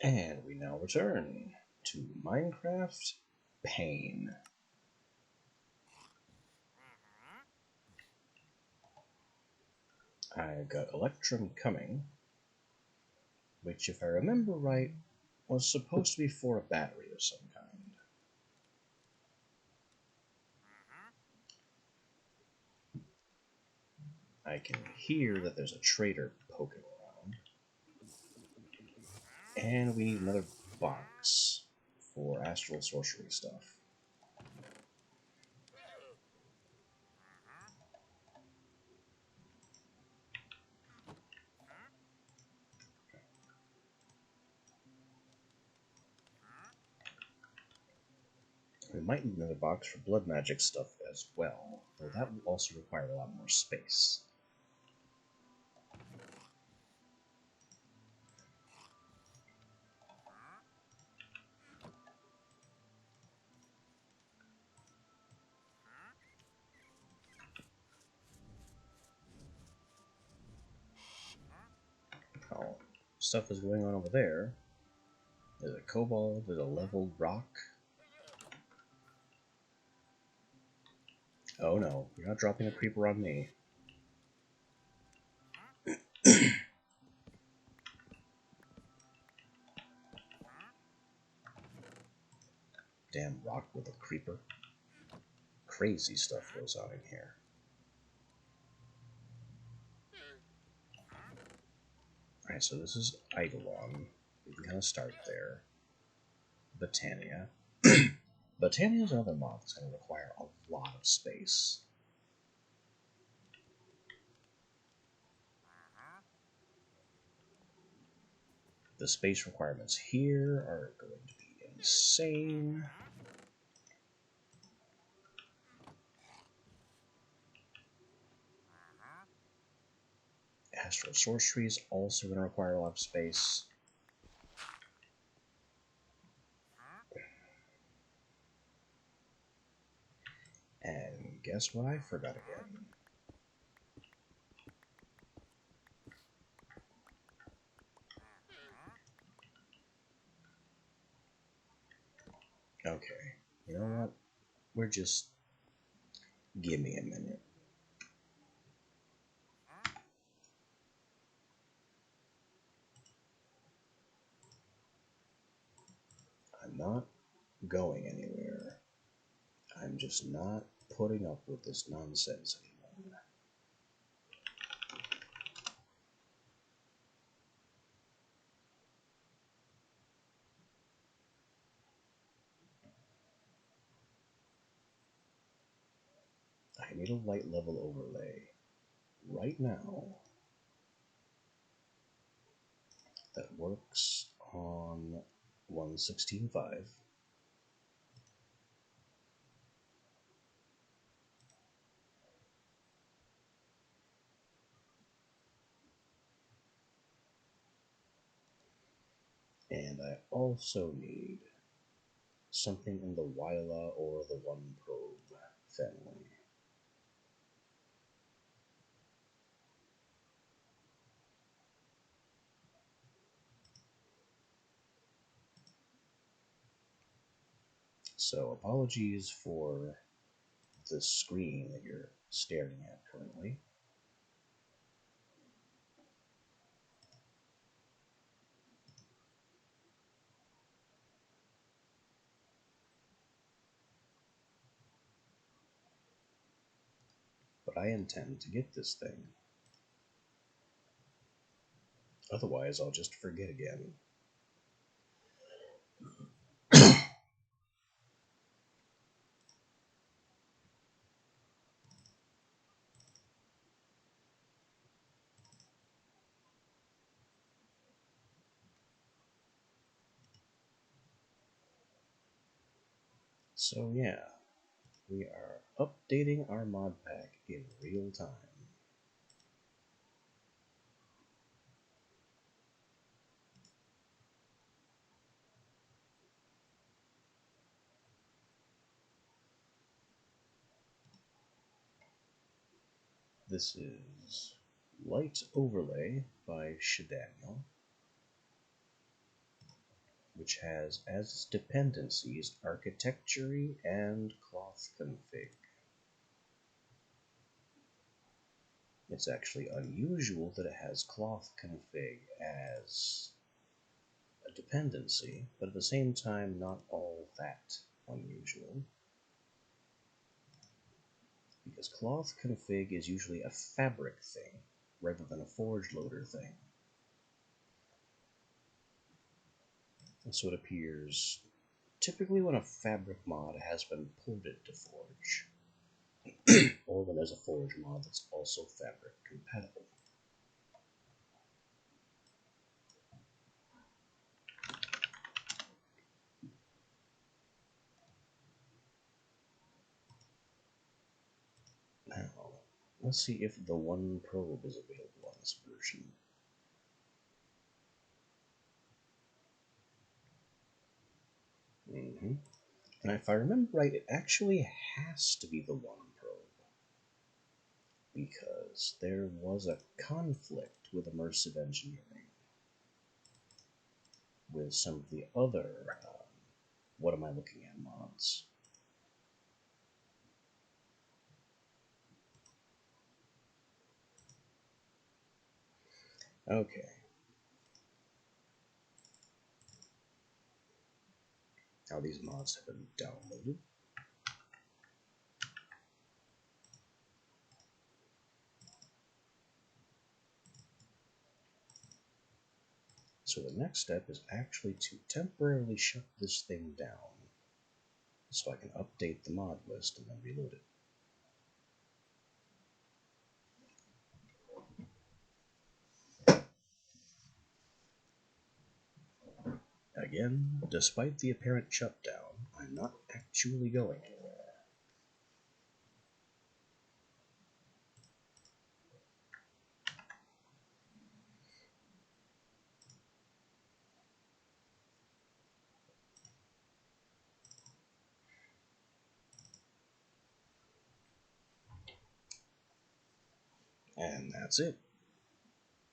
And we now return to Minecraft Pain. I got Electrum coming, which, if I remember right, was supposed to be for a battery of some kind. I can hear that there's a trader poking around. And we need another box for astral sorcery stuff. We might need another box for blood magic stuff as well, though that will also require a lot more space. Oh, stuff is going on over there. There's a kobold, there's a leveled rock. Oh no, you're not dropping a creeper on me. Damn rock with a creeper. Crazy stuff goes on in here. Alright, so this is Eidolon. We can kind of start there. Botania. Botania is another mob that's going to require a lot of space. The space requirements here are going to be insane. Astral sorcery is also going to require a lot of space. And guess what I forgot again? Okay, you know what? We're just... Give me a minute. I'm not going anywhere. I'm just not putting up with this nonsense anymore. I need a light level overlay right now that works on 1.16.5. And I also need something in the Wyla or the One Probe family. So apologies for the screen that you're staring at currently. But I intend to get this thing. Otherwise, I'll just forget again. So yeah, we are updating our mod pack in real time. This is Light Overlay by Shadaniel. which has as its dependencies architecture and cloth config. It's actually unusual that it has cloth config as a dependency, but at the same time not all that unusual, because cloth config is usually a fabric thing rather than a forge loader thing. And so it appears typically when a fabric mod has been ported to Forge, or when there's a Forge mod that's also fabric compatible. Now, let's see if the one probe is available on this version. And if I remember right, it actually has to be the one probe, because there was a conflict with immersive engineering with some of the other what am I looking at mods. Okay. Now these mods have been downloaded. So the next step is actually to temporarily shut this thing down so I can update the mod list and then reload it. Again, despite the apparent shutdown, I'm not actually going anywhere. And that's it.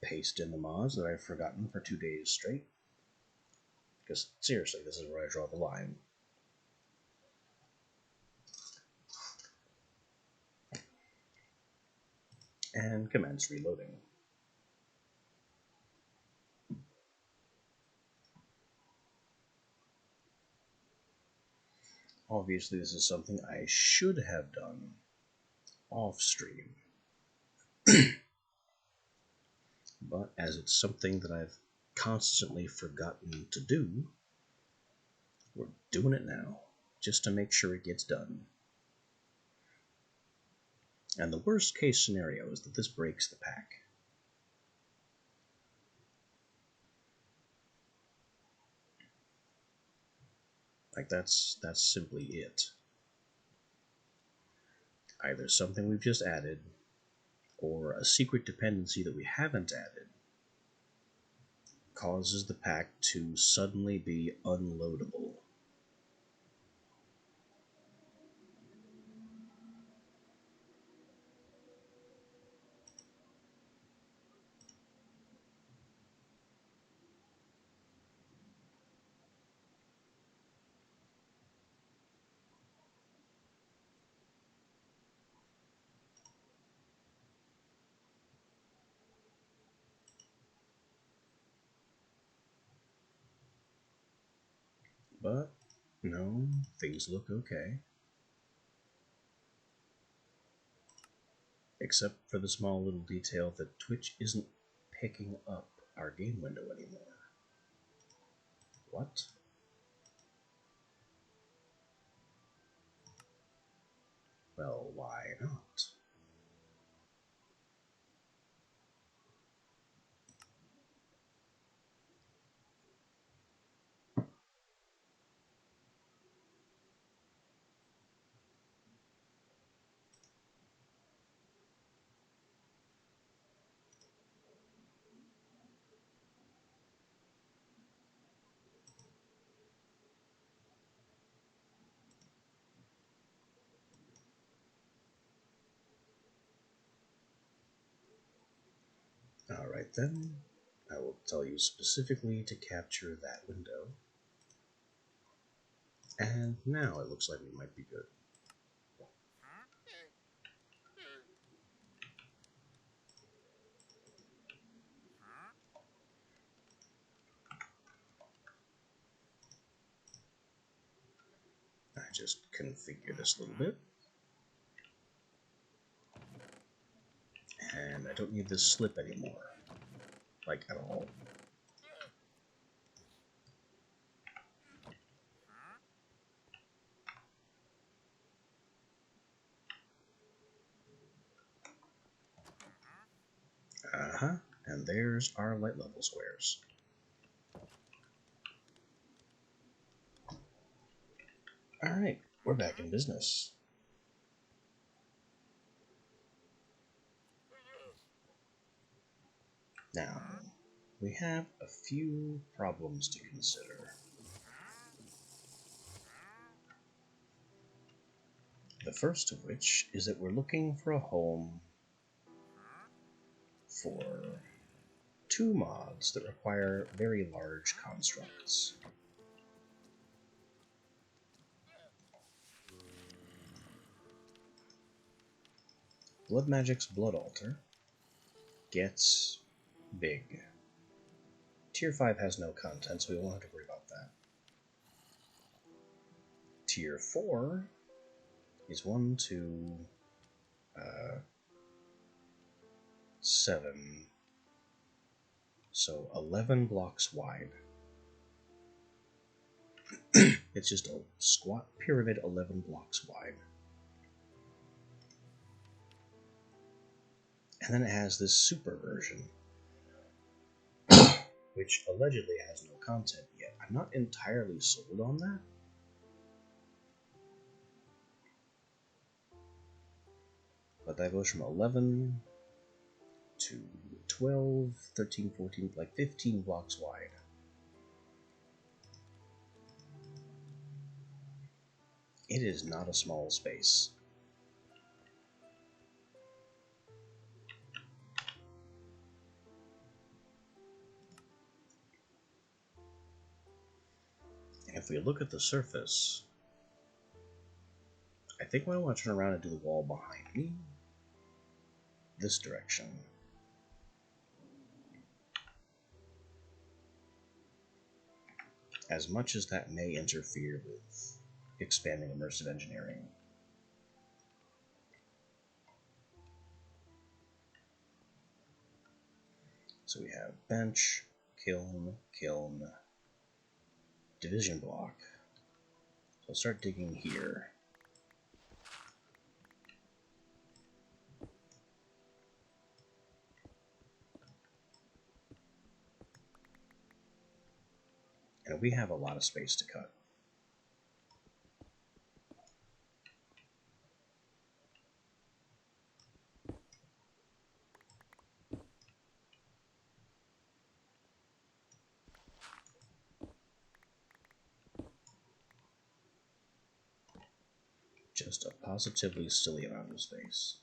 Paste in the mods that I've forgotten for 2 days straight. Because seriously, this is where I draw the line. And commence reloading. Obviously, this is something I should have done off stream. But as it's something that I've constantly forgotten to do, we're doing it now, just to make sure it gets done. And the worst case scenario is that this breaks the pack. Like, that's simply it. Either something we've just added, or a secret dependency that we haven't added, causes the pack to suddenly be unloadable. But, no, things look okay. Except for the small little detail that Twitch isn't picking up our game window anymore. What? Well, why not? Alright then, I will tell you specifically to capture that window. And now it looks like we might be good. I just configure this a little bit. And I don't need this slip anymore. Like, at all. And there's our light level squares. Alright, we're back in business. Now, we have a few problems to consider. The first of which is that we're looking for a home for 2 mods that require very large constructs. Blood Magic's Blood Altar gets big. Tier 5 has no content, so we won't have to worry about that. Tier 4 is 1, 2, 7, so 11 blocks wide. It's just a squat pyramid 11 blocks wide. And then it has this super version, which allegedly has no content yet. I'm not entirely sold on that. But that goes from 11 to 12, 13, 14, like 15 blocks wide. It is not a small space. If we look at the surface, I think I want to turn around and do the wall behind me. This direction. As much as that may interfere with expanding immersive engineering. So we have bench, kiln, division block. So I'll start digging here. And we have a lot of space to cut. Just a positively silly amount of space.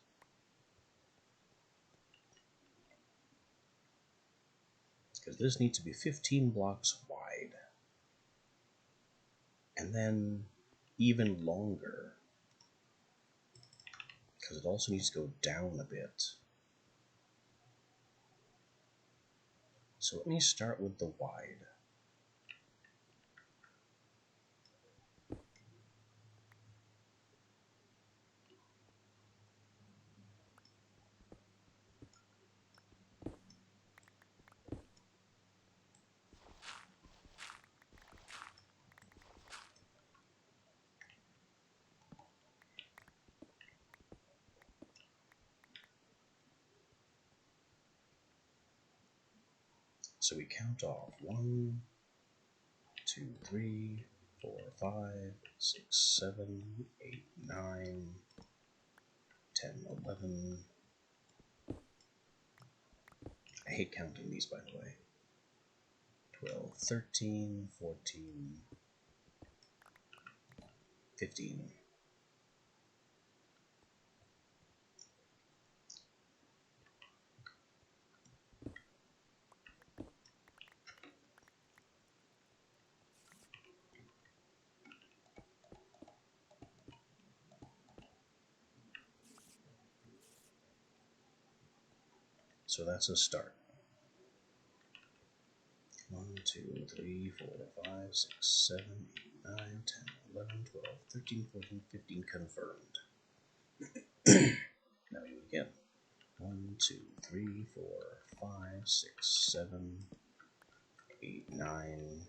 Because this needs to be 15 blocks wide. And then even longer. Because it also needs to go down a bit. So let me start with the wide. So we count off 1, 2, 3, 4, 5, 6, 7, 8, 9, 10, 11. I hate counting these, by the way. 12, 13, 14, 15. So that's a start. 1, 2, 3, 4, 5, 6, 7, 8, 9, 10, 11, 12, 13, 14, 15 confirmed. Now do it again. 1, 2, 3, 4, 5, 6, 7, 8, 9.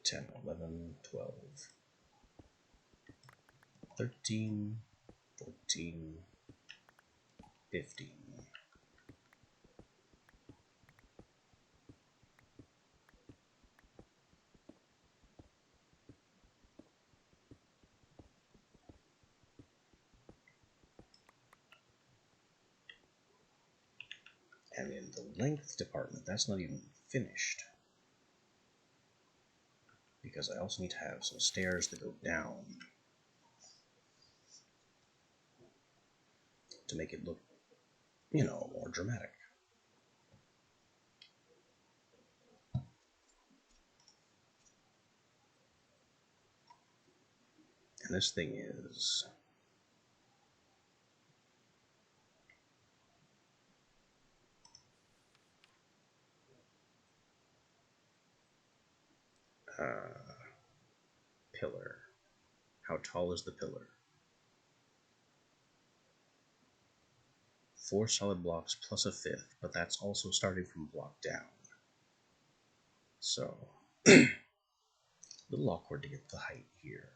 10, 11, 12, 13, 14, 15. And in the length department, that's not even finished, because I also need to have some stairs that go down to make it look, you know, more dramatic. And this thing is pillar. How tall is the pillar? 4 solid blocks plus a 5th, but that's also starting from block down. So, a little awkward to get the height here.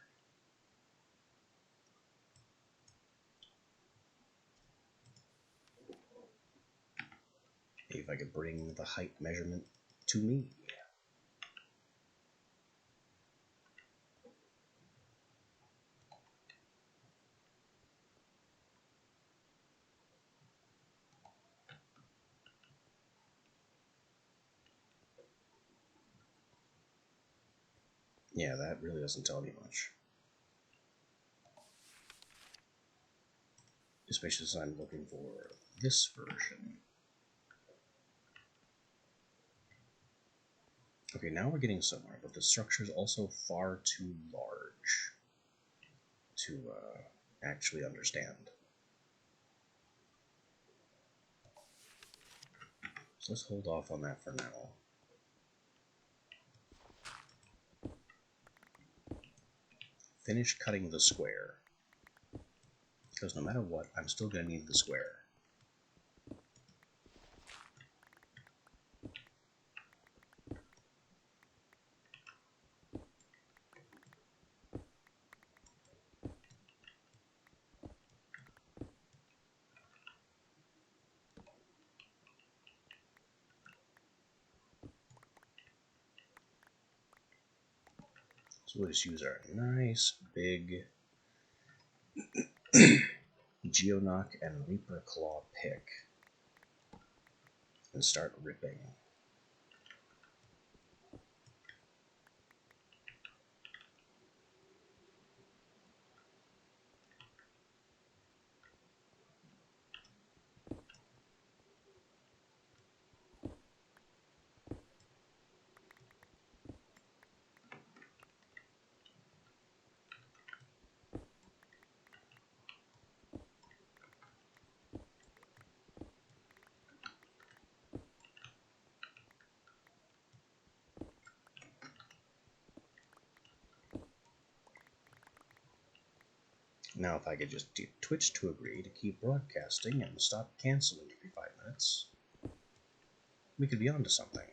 Maybe if I could bring the height measurement to me. Yeah, that really doesn't tell me much. Especially since I'm looking for this version. Okay, now we're getting somewhere, but the structure is also far too large to actually understand. So let's hold off on that for now. Finish cutting the square, because no matter what, I'm still going to need the square. So we'll just use our nice big Geonock and Reaper Claw pick and start ripping. Now if I could just get Twitch to agree to keep broadcasting and stop canceling every 5 minutes, we could be onto something.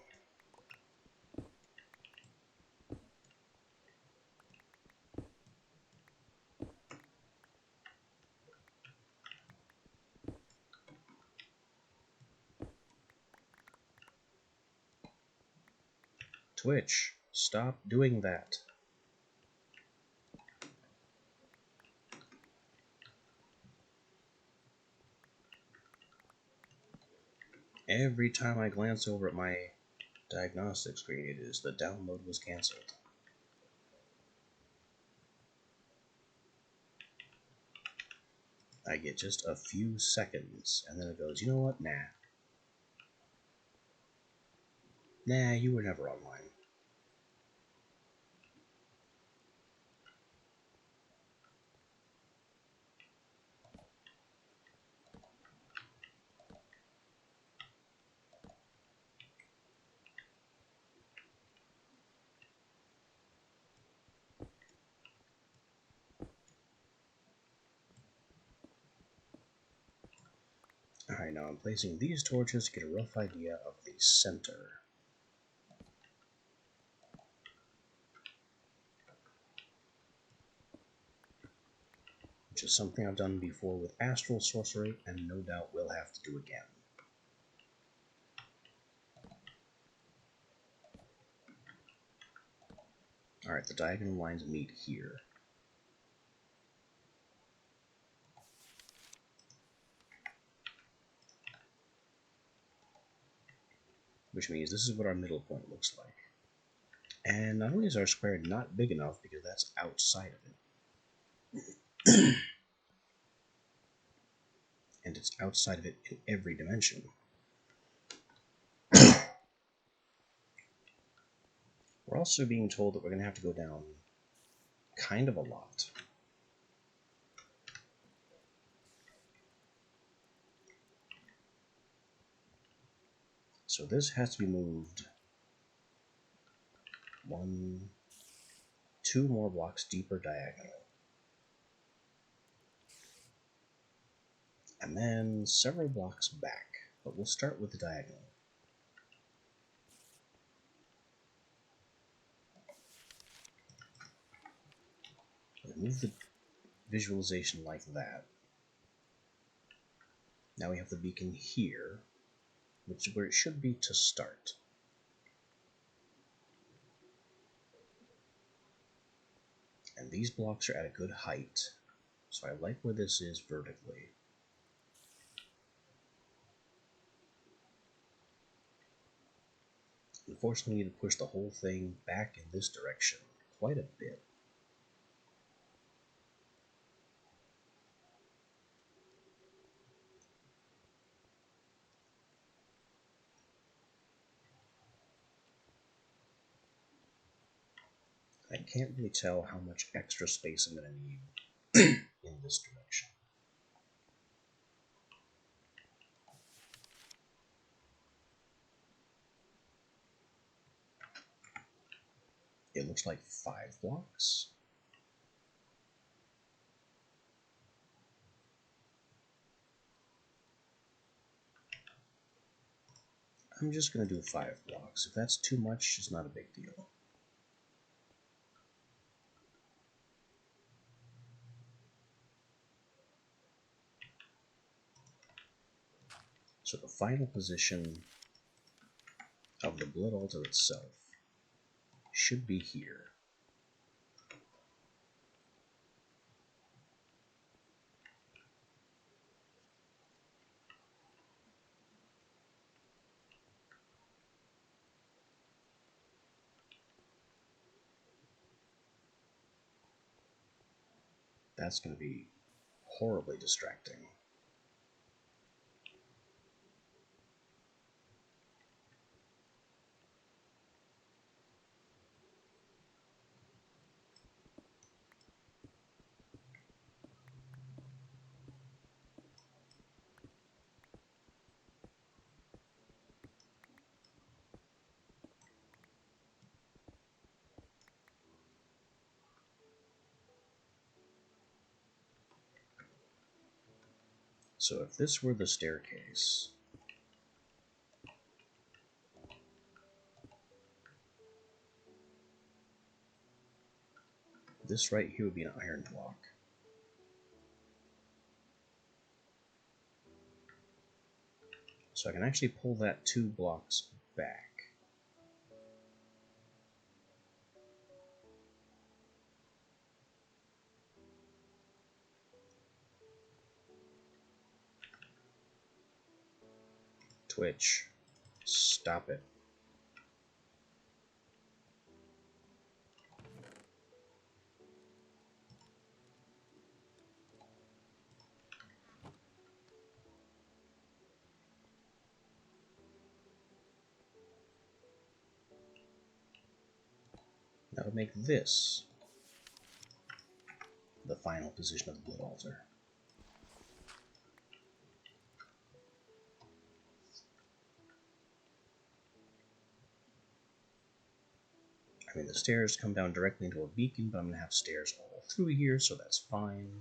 Twitch, stop doing that. Every time I glance over at my diagnostic screen, it is the download was cancelled. I get just a few seconds, and then it goes, you know what, nah. Nah, you were never online. Alright, now I'm placing these torches to get a rough idea of the center. Which is something I've done before with Astral Sorcery, and no doubt will have to do again. Alright, the diagonal lines meet here. Which means this is what our middle point looks like. And not only is our square not big enough because that's outside of it, and it's outside of it in every dimension. We're also being told that we're going to have to go down kind of a lot. So this has to be moved 2 more blocks deeper diagonally. And then several blocks back, but we'll start with the diagonal. We'll move the visualization like that. Now we have the beacon here, which is where it should be to start. And these blocks are at a good height, so I like where this is vertically. Unfortunately, we need to push the whole thing back in this direction quite a bit. I can't really tell how much extra space I'm going to need in this direction. It looks like 5 blocks. I'm just going to do 5 blocks. If that's too much, it's not a big deal. So the final position of the Blood Altar itself should be here. That's going to be horribly distracting. So if this were the staircase, this right here would be an iron block. So I can actually pull that 2 blocks back. Twitch, stop it. Now to make this the final position of the Blood Altar. I mean, the stairs come down directly into a beacon, but I'm going to have stairs all through here, so that's fine.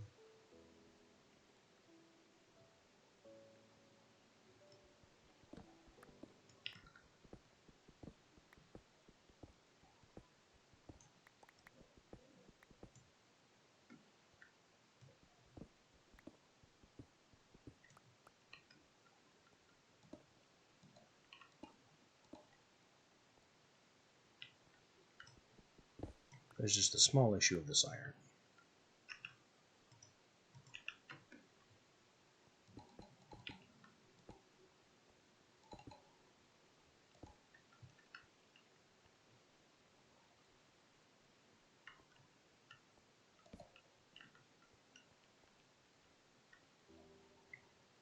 There's just a small issue of this iron.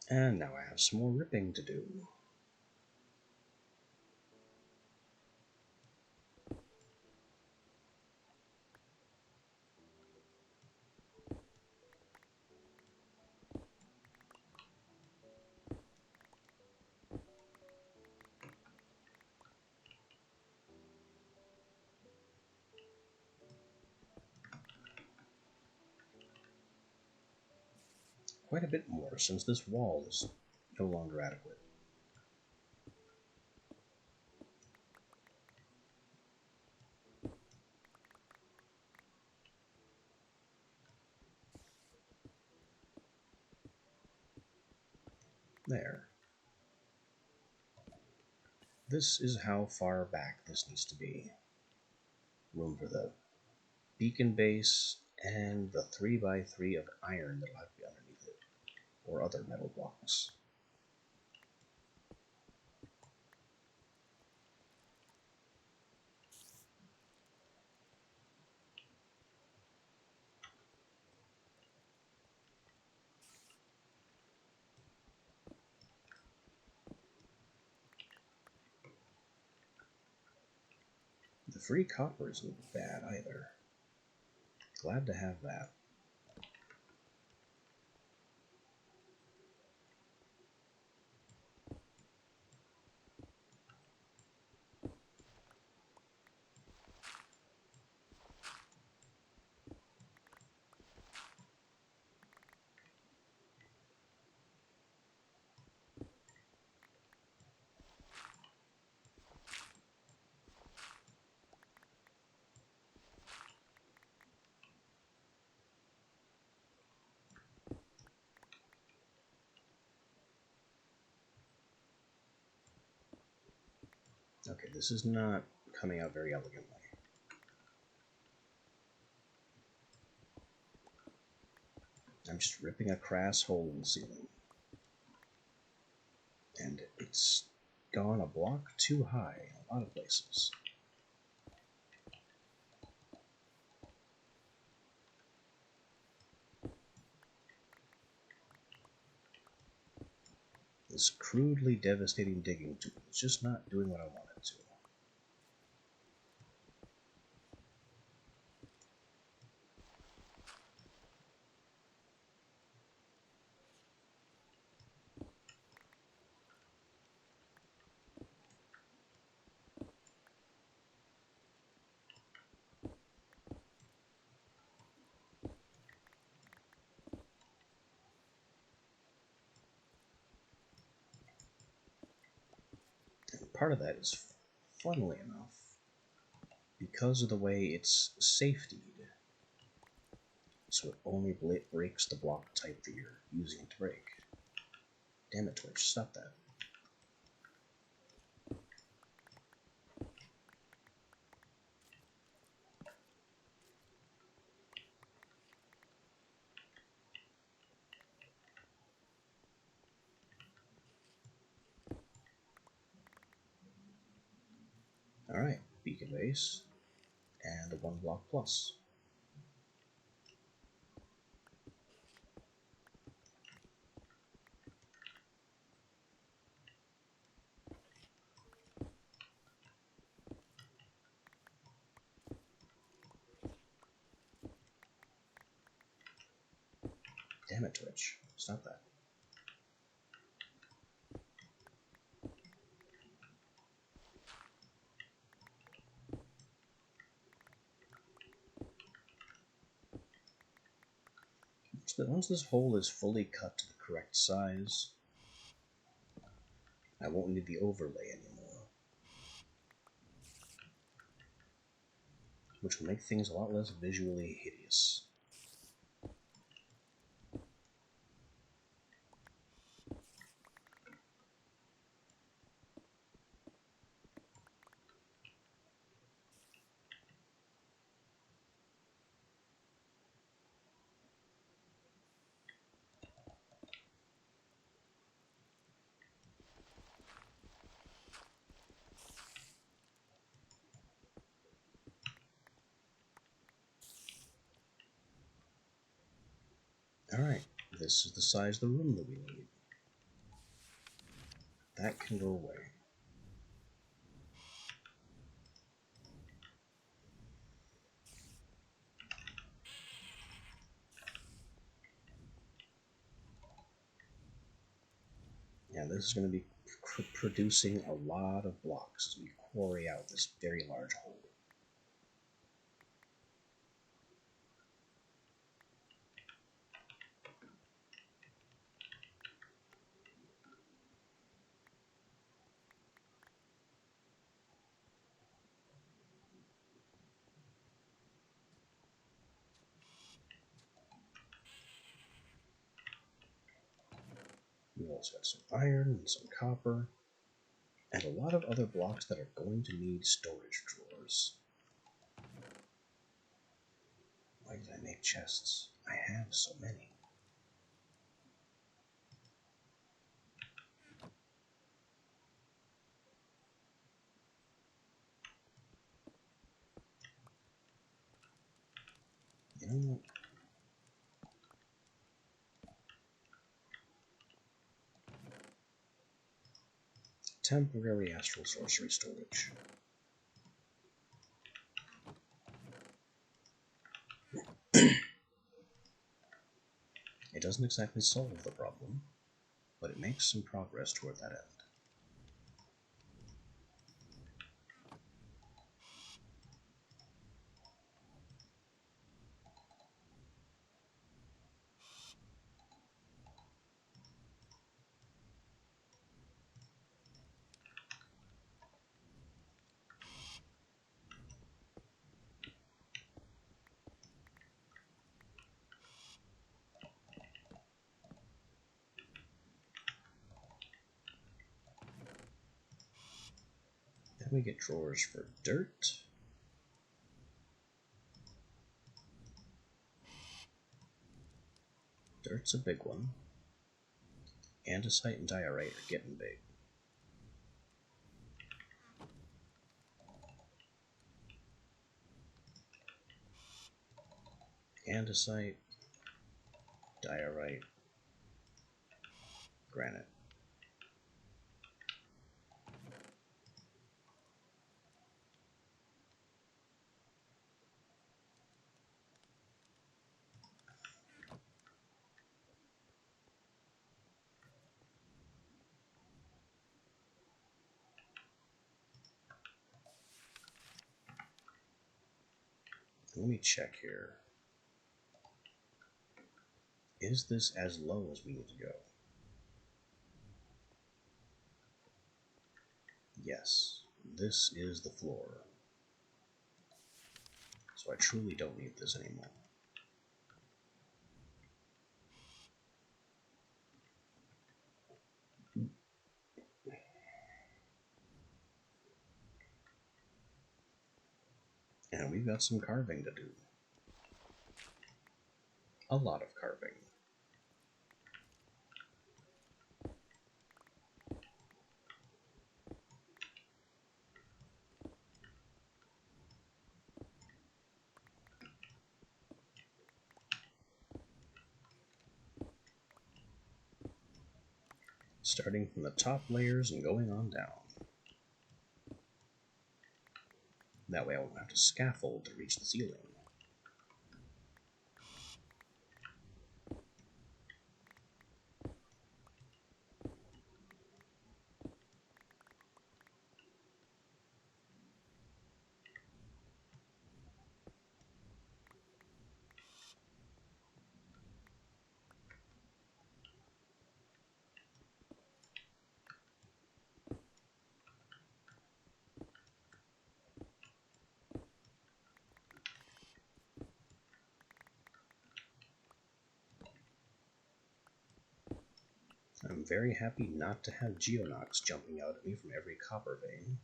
And now I have some more ripping to do. Quite a bit more, since this wall is no longer adequate. There. This is how far back this needs to be. Room for the beacon base and the 3x3 of iron that'll have to be underneath it, or other metal blocks. The free copper isn't bad either. Glad to have that. Okay, this is not coming out very elegantly. I'm just ripping a crass hole in the ceiling. And it's gone a block too high in a lot of places. This crudely devastating digging tool is just not doing what I want it to. Part of that is, funnily enough, because of the way it's safetied. So it only breaks the block type that you're using it to break. Damn it, Twitch, stop that. Alright, beacon base, and a 1 block plus. Damn it, Twitch, stop that. Once this hole is fully cut to the correct size, I won't need the overlay anymore, which will make things a lot less visually hideous. Alright, this is the size of the room that we need. That can go away. Yeah, this is going to be producing a lot of blocks as we quarry out this very large hole. We've also got some iron and some copper, and a lot of other blocks that are going to need storage drawers. Why did I make chests? I have so many. You know what? Temporary astral sorcery storage. It doesn't exactly solve the problem, but it makes some progress toward that end. Then we get drawers for dirt. Dirt's a big one. Andesite and diorite are getting big. Andesite, diorite, granite. Let me check here. Is this as low as we need to go? Yes, this is the floor. So I truly don't need this anymore. And we've got some carving to do. A lot of carving. Starting from the top layers and going on down. That way I won't have to scaffold to reach the ceiling. I'm very happy not to have Geonox jumping out at me from every copper vein.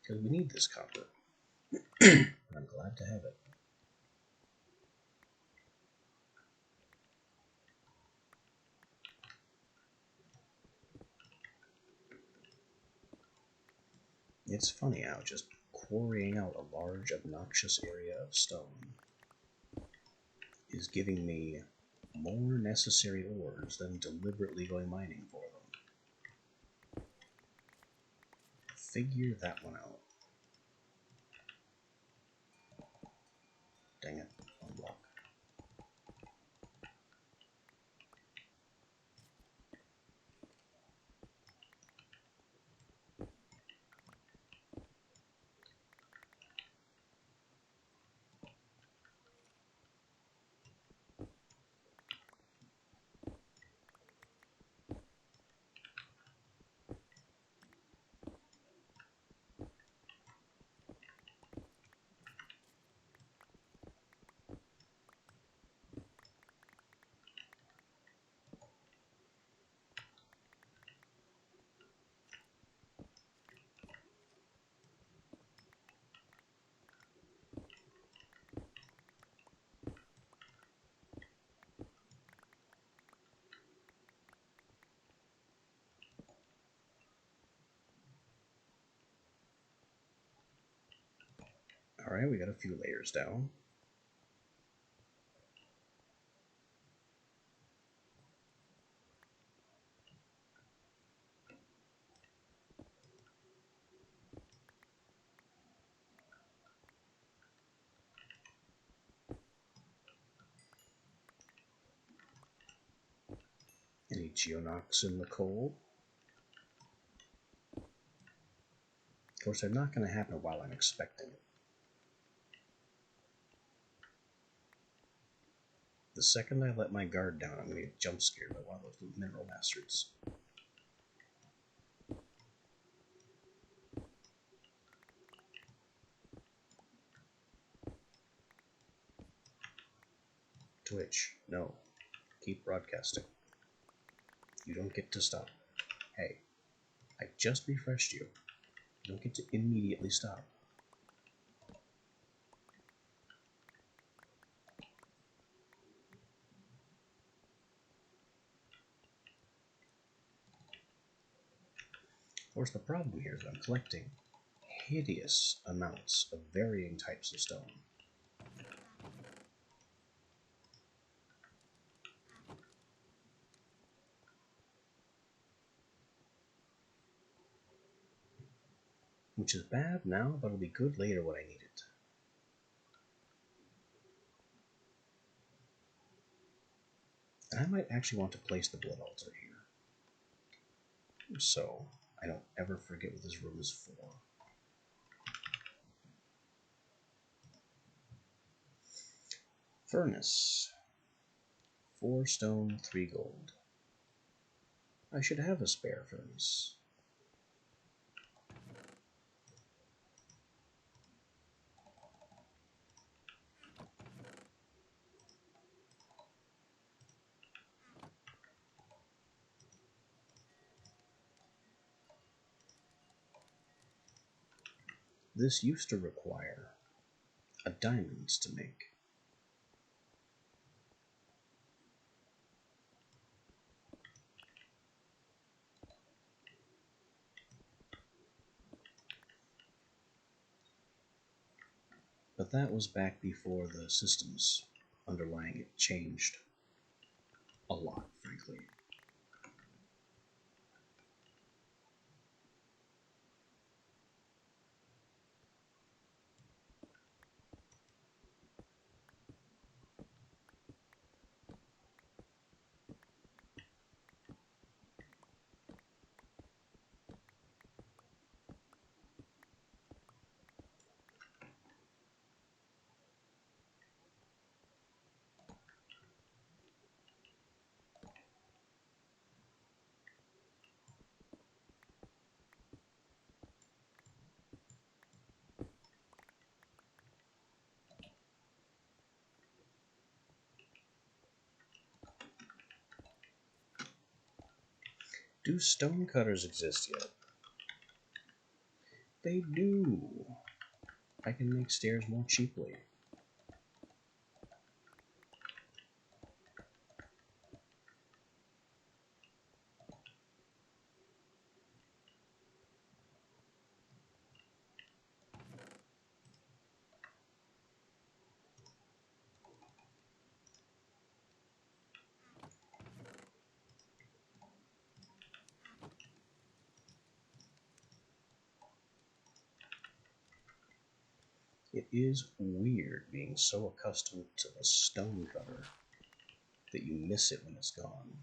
Because we need this copper. I'm glad to have it. It's funny how just quarrying out a large, obnoxious area of stone is giving me more necessary ores than deliberately going mining for them. Figure that one out. Dang it, unlock. Alright, we got a few layers down. Any geonox in the coal? Of course, they're not going to happen while I'm expecting it. The second I let my guard down, I'm going to get jump scared by one of those mineral bastards. Twitch, no. Keep broadcasting. You don't get to stop. Hey, I just refreshed you. You don't get to immediately stop. Of course, the problem here is I'm collecting hideous amounts of varying types of stone. Which is bad now, but it'll be good later when I need it. And I might actually want to place the blood altar here, so I don't ever forget what this room is for. Furnace. 4 stone, 3 gold. I should have a spare furnace. This used to require a diamond to make. But that was back before the systems underlying it changed a lot, frankly. Do stone cutters exist yet? They do. I can make stairs more cheaply. It is weird being so accustomed to the stone cutter that you miss it when it's gone.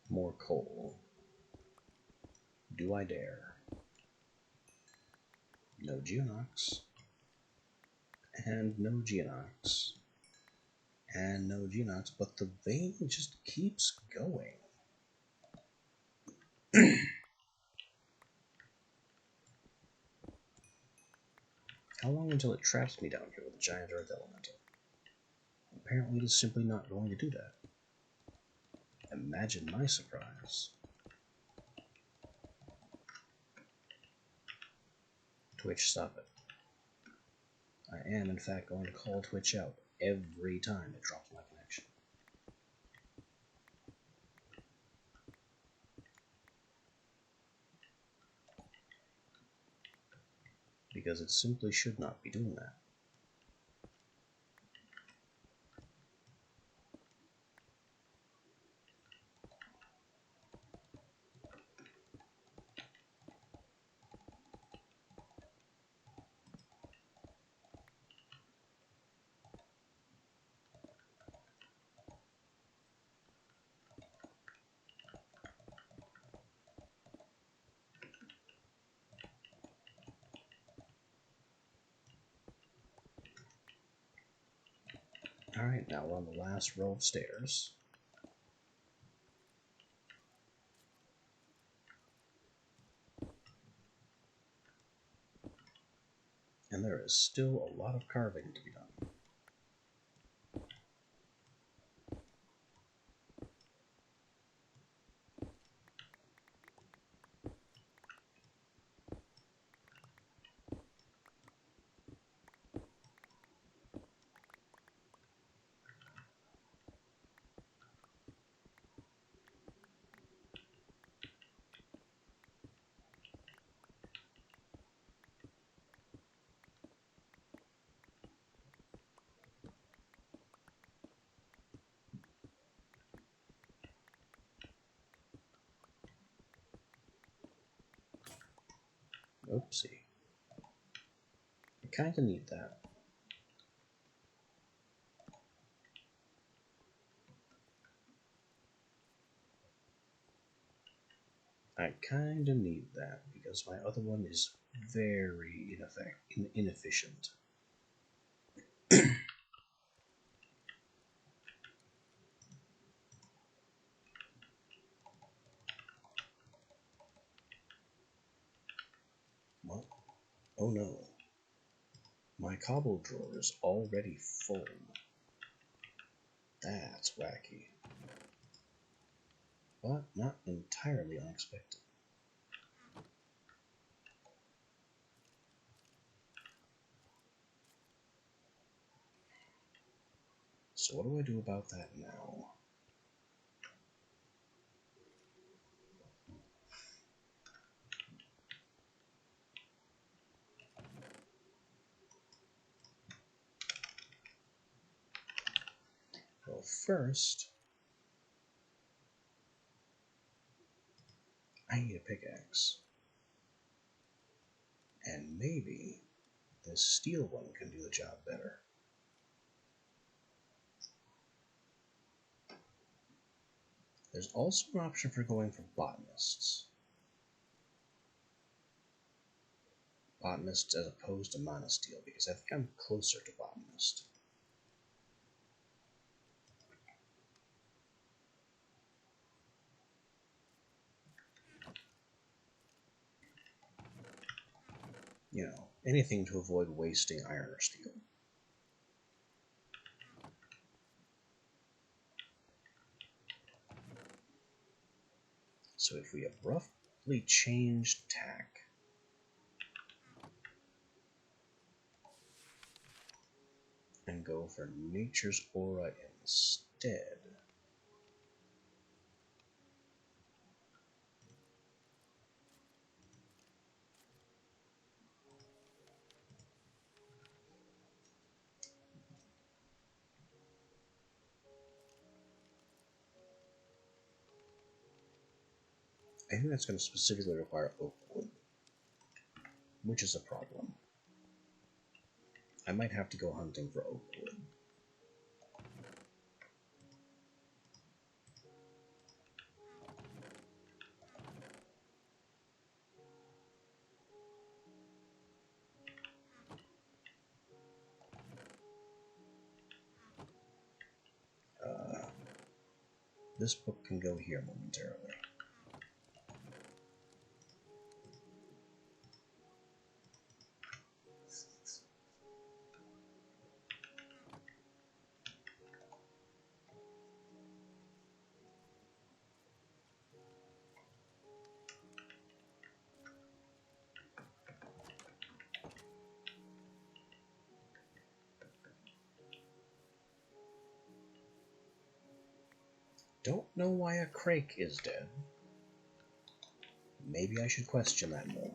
More coal. Do I dare? No Geonox. And no Geonox. And no Geonox, but the vein just keeps going. How long until it traps me down here with a giant earth elemental? Apparently it is simply not going to do that. Imagine my surprise. Twitch, stop it. I am, in fact, going to call Twitch out every time it drops my connection. Because it simply should not be doing that. Alright, now we're on the last row of stairs. And there is still a lot of carving to be done. Oopsie. I kinda need that. I kinda need that because my other one is very inefficient. What? Oh no. My cobble drawer is already full. That's wacky. But not entirely unexpected. So what do I do about that now? Well, first, I need a pickaxe. And maybe this steel one can do the job better. There's also an option for going for botanists. botanist as opposed to monosteel, because I think I'm closer to botanist. You know, anything to avoid wasting iron or steel. So if we abruptly change tack, and go for Nature's Aura instead, I think that's going to specifically require oak wood, which is a problem. I might have to go hunting for oak wood. This book can go here momentarily. Don't know why a crake is dead. Maybe I should question that more.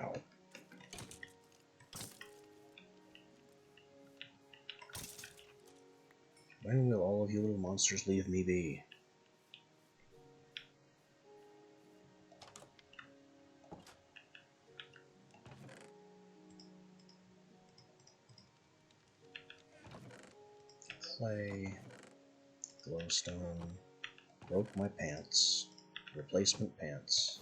Ow. When will all of you little monsters leave me be? Clay, glowstone, broke my pants, replacement pants.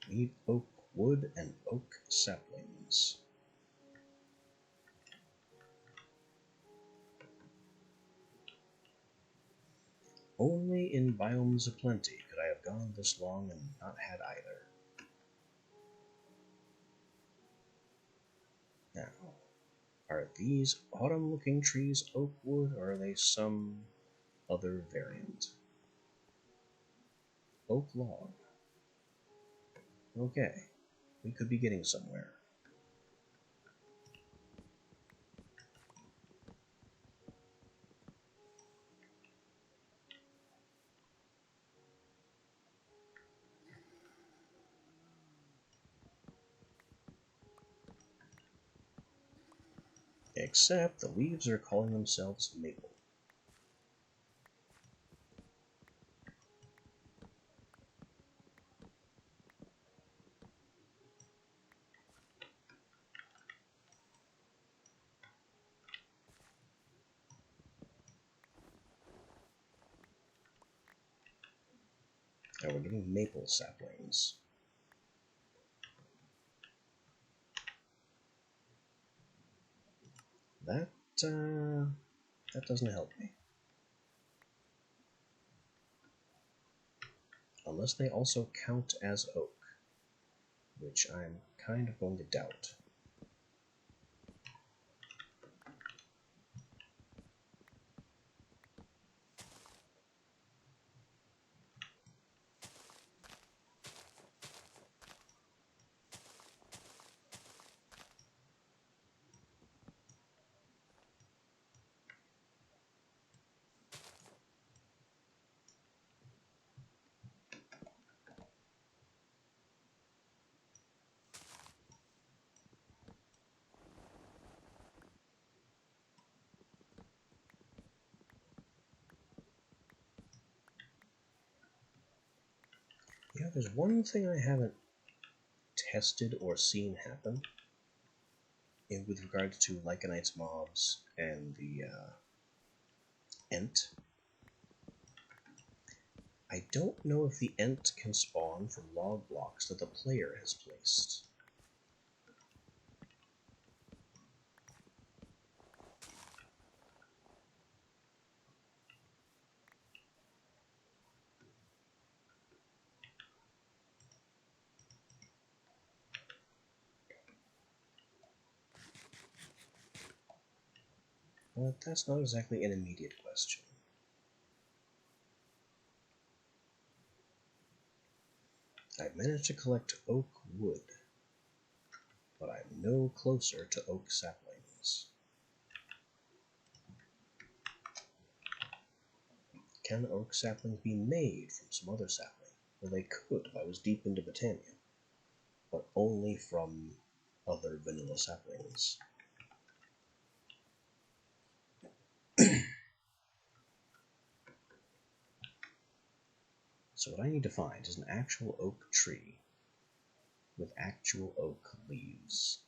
Need oak wood and oak saplings. Only in biomes of plenty could I have gone this long and not had either. Now, are these autumn-looking trees oak wood, or are they some other variant? Oak log. Okay, we could be getting somewhere. Except the leaves are calling themselves maple. Now we're getting maple saplings. That doesn't help me. Unless they also count as oak, which I'm kind of going to doubt. Yeah, there's one thing I haven't tested or seen happen with regards to Lycanites mobs and the Ent. I don't know if the Ent can spawn from log blocks that the player has placed. But that's not exactly an immediate question. I've managed to collect oak wood, but I'm no closer to oak saplings. Can oak saplings be made from some other sapling? Well, they could if I was deep into Botania, but only from other vanilla saplings. So what I need to find is an actual oak tree with actual oak leaves.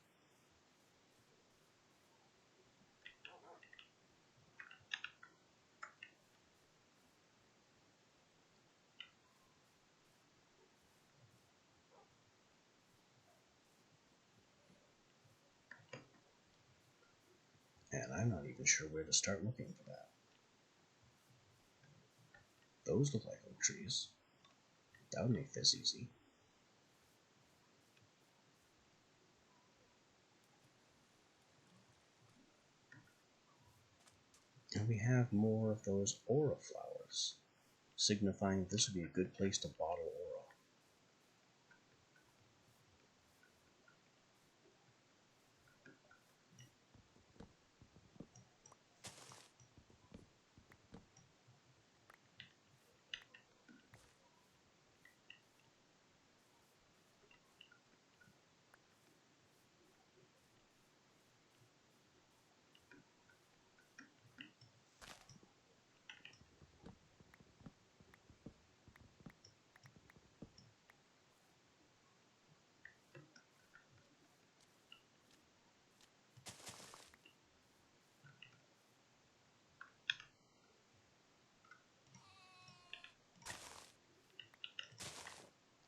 And I'm not even sure where to start looking for that. Those look like oak trees. That would make this easy. And we have more of those aura flowers, signifying this would be a good place to bottle aura.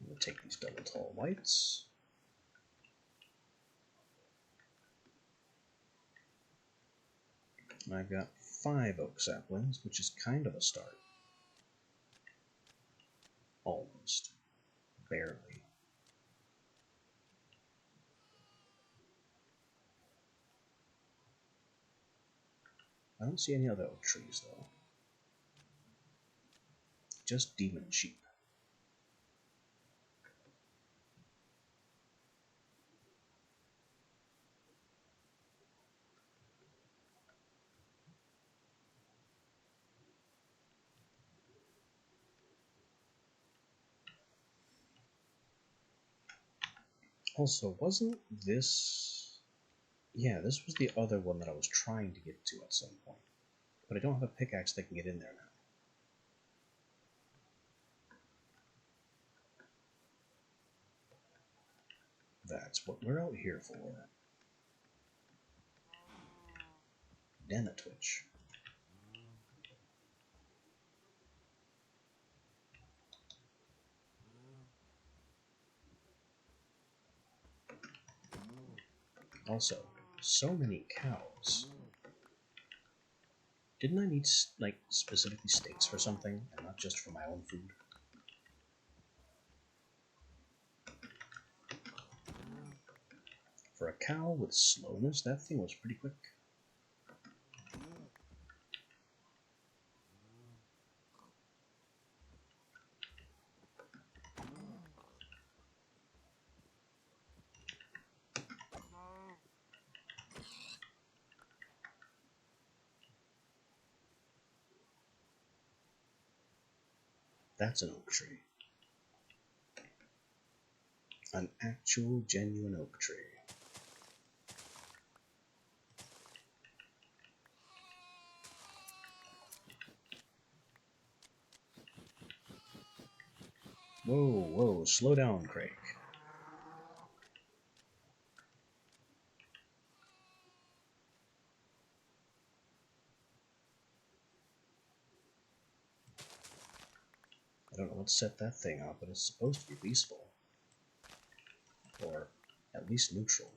I'm going to take these double tall whites. And I've got 5 oak saplings, which is kind of a start. Almost. Barely. I don't see any other oak trees, though. Just demon sheep. Also, wasn't this... Yeah, this was the other one that I was trying to get to at some point. But I don't have a pickaxe that can get in there now. That's what we're out here for. Danatwitch. Also, so many cows. Didn't I need, like, specifically steaks for something, and not just for my own food? For a cow with slowness, that thing was pretty quick. That's an oak tree. An actual, genuine oak tree. Whoa, whoa, slow down, Craig. I don't know what set that thing up, but it's supposed to be peaceful. Or at least neutral.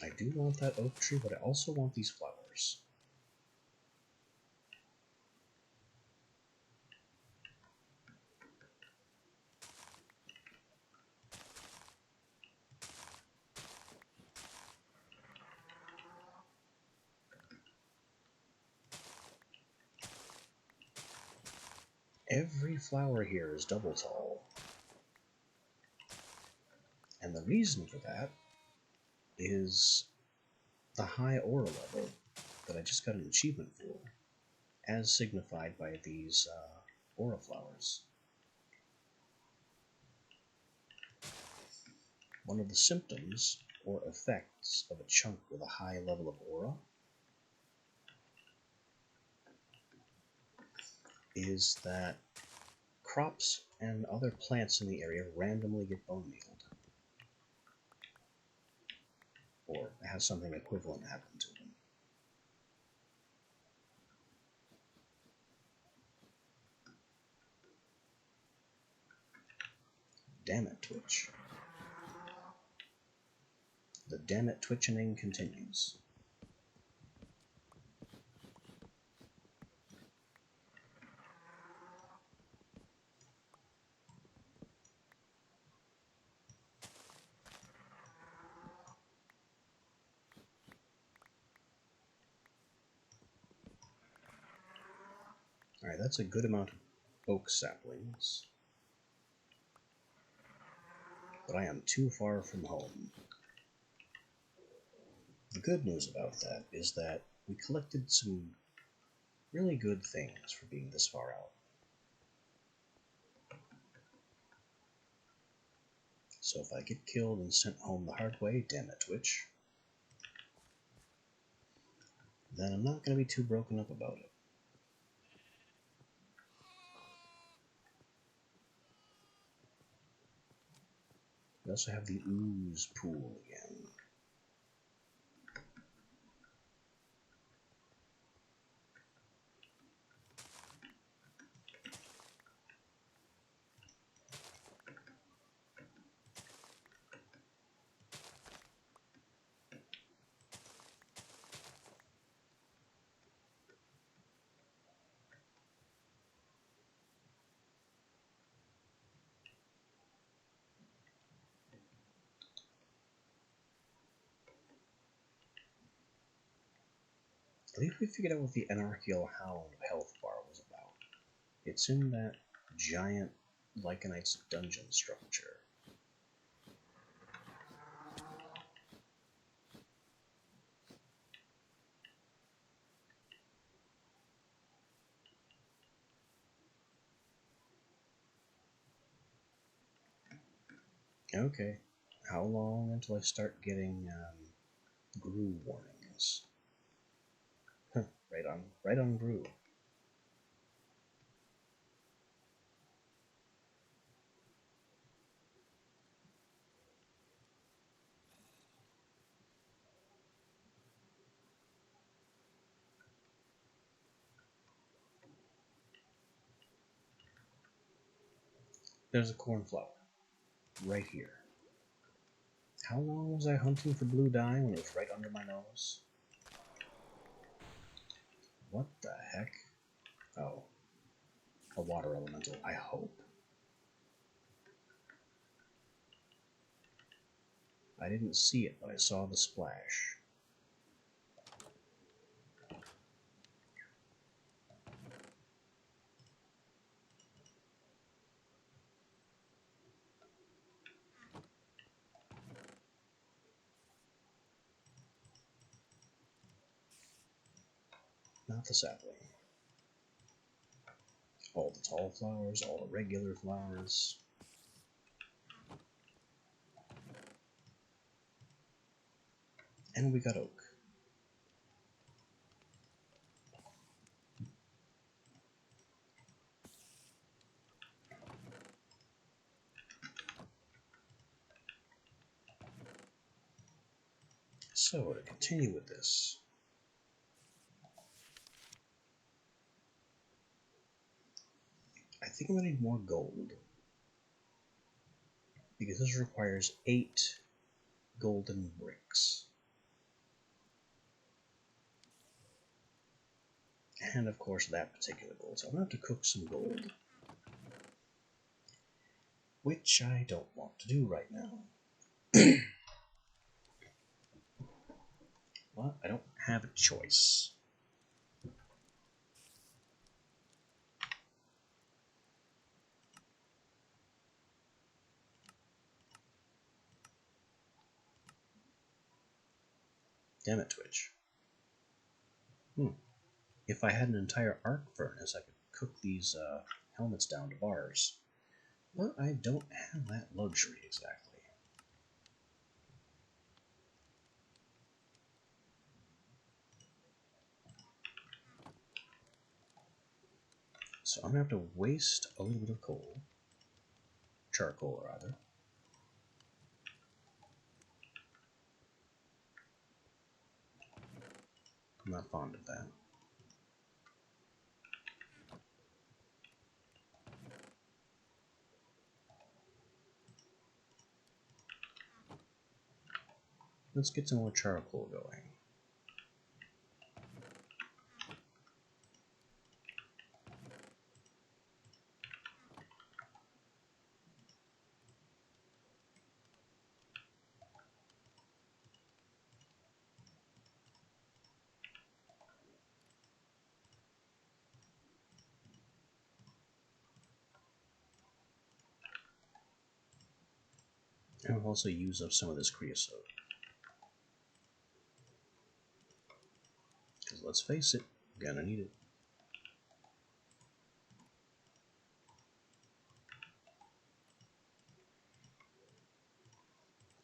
I do want that oak tree, but I also want these flowers. Every flower here is double tall. And the reason for that is the high aura level that I just got an achievement for, as signified by these aura flowers. One of the symptoms or effects of a chunk with a high level of aura is that crops and other plants in the area randomly get bone mealed, or have something equivalent happen to them. Damn it, Twitch. The damn it twitching continues. Alright, that's a good amount of oak saplings. But I am too far from home. The good news about that is that we collected some really good things for being this far out. So if I get killed and sent home the hard way, damn it, Twitch, then I'm not going to be too broken up about it. We also have the ooze pool again. I think we figured out what the Anarchial Hound health bar was about. It's in that giant Lycanite's dungeon structure. Okay, how long until I start getting Grue warnings? Right on Grue. There's a cornflower. Right here. How long was I hunting for blue dye when it was right under my nose? What the heck? Oh. A water elemental, I hope. I didn't see it, but I saw the splash. Not the sapling. All the tall flowers, all the regular flowers. And we got oak. So, to continue with this, I think I'm going to need more gold, because this requires 8 golden bricks. And of course that particular gold, so I'm going to have to cook some gold. Which I don't want to do right now. Well, I don't have a choice. Damn it, Twitch. If I had an entire arc furnace, I could cook these helmets down to bars. But I don't have that luxury exactly. So I'm going to have to waste a little bit of coal. Charcoal, rather. I'm not fond of that. Let's get some more charcoal going. And we'll also use up some of this creosote. Because let's face it, we're gonna need it.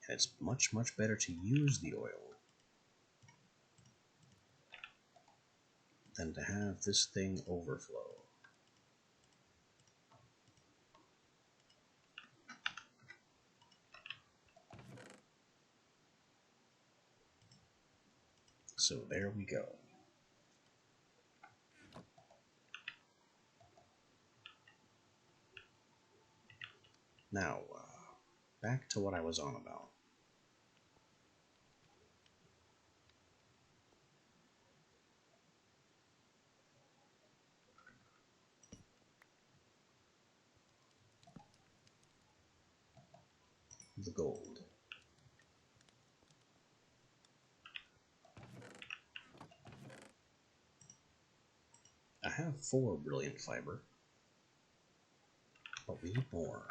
And it's much, much better to use the oil than to have this thing overflow. So there we go. Now, back to what I was on about. The gold. I have 4 brilliant fiber, but we need more.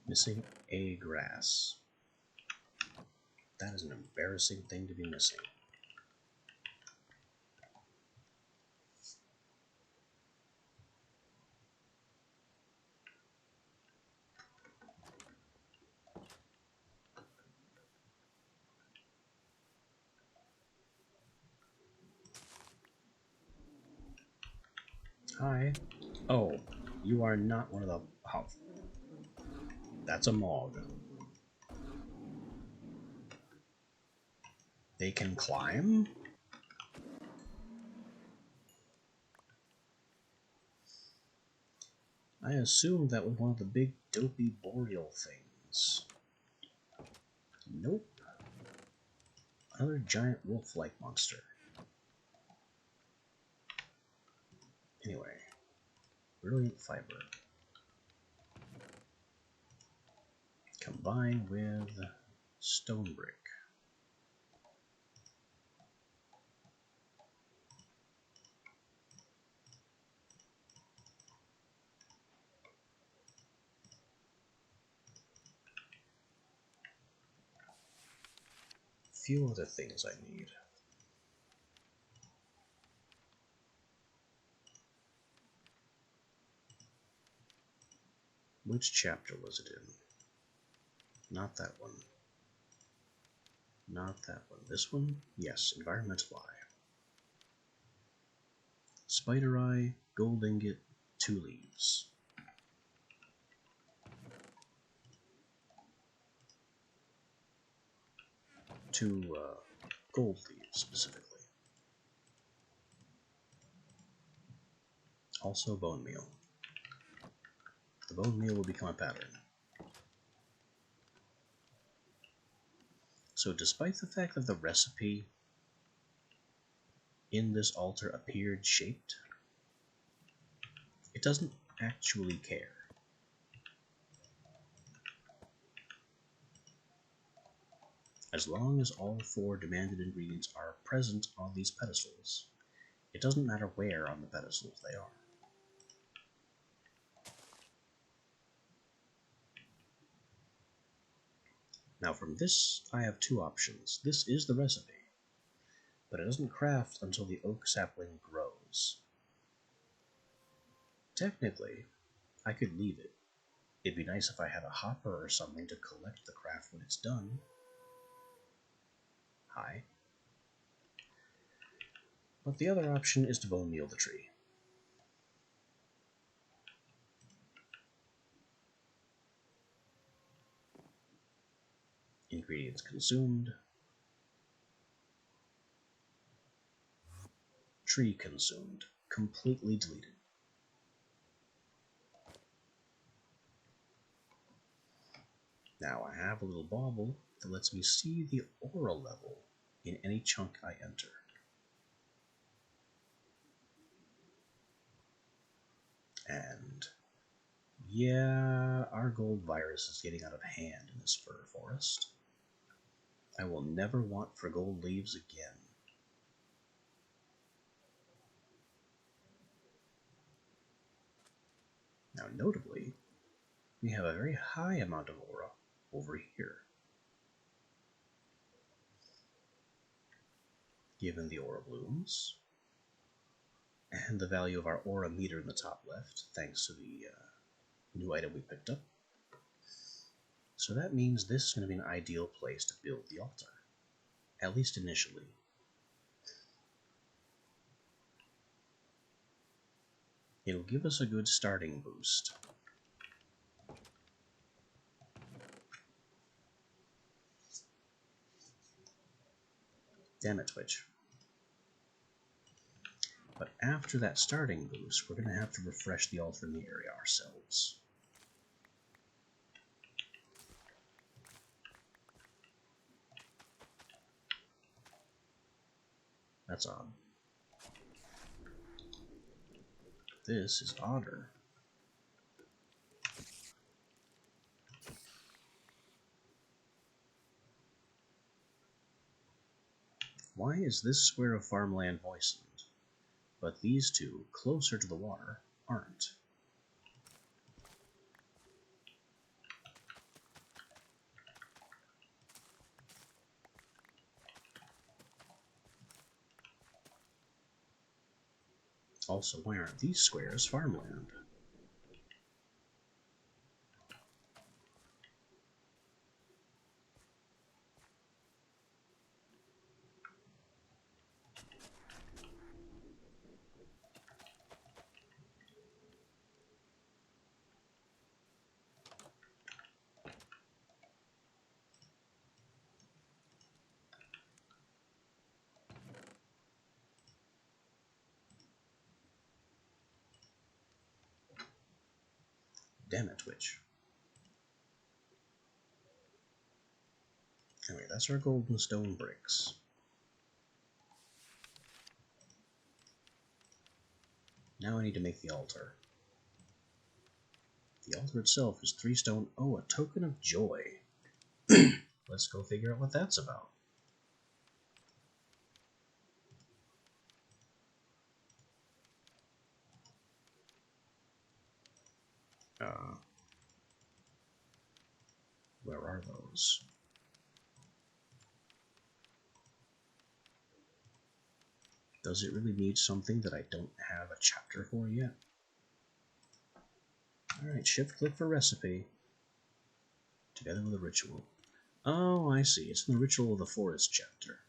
Missing a grass. That is an embarrassing thing to be missing. Hi. Oh, you are not one of the... Oh. That's a Mog. They can climb? I assumed that was one of the big dopey boreal things. Nope. Another giant wolf-like monster. Anyway, brilliant fiber. Combined with stone brick. few other things I need. Which chapter was it in? Not that one. Not that one. This one? Yes, Environmental Eye. Spider Eye, Gold Ingot, 2 leaves. Two gold leaves, specifically. Also bone meal. The bone meal will become a pattern. So despite the fact that the recipe in this altar appeared shaped, it doesn't actually care. As long as all 4 demanded ingredients are present on these pedestals, it doesn't matter where on the pedestals they are. Now from this, I have 2 options. This is the recipe, but it doesn't craft until the oak sapling grows. Technically, I could leave it. It'd be nice if I had a hopper or something to collect the craft when it's done. Hi. But the other option is to bone meal the tree. Ingredients consumed. Tree consumed. Completely deleted. Now I have a little bauble that lets me see the aura level in any chunk I enter. And yeah, our gold virus is getting out of hand in this fir forest. I will never want for gold leaves again. Now notably, we have a very high amount of aura over here. Given the aura blooms, and the value of our aura meter in the top left, thanks to the new item we picked up. So that means this is going to be an ideal place to build the altar, at least initially. It'll give us a good starting boost. Damn it, Twitch. But after that starting boost, we're going to have to refresh the altar in the area ourselves. That's odd. This is odder. Why is this square of farmland moistened, but these 2, closer to the water, aren't? Also, why aren't these squares farmland? Damn it, Twitch. Anyway, that's our golden stone bricks. Now I need to make the altar. The altar itself is 3 stone. Oh, a token of joy. Let's go figure out what that's about. Where are those? Does it really need something that I don't have a chapter for yet? Alright, shift click for recipe. Together with a ritual. Oh, I see. It's in the Ritual of the Forest chapter.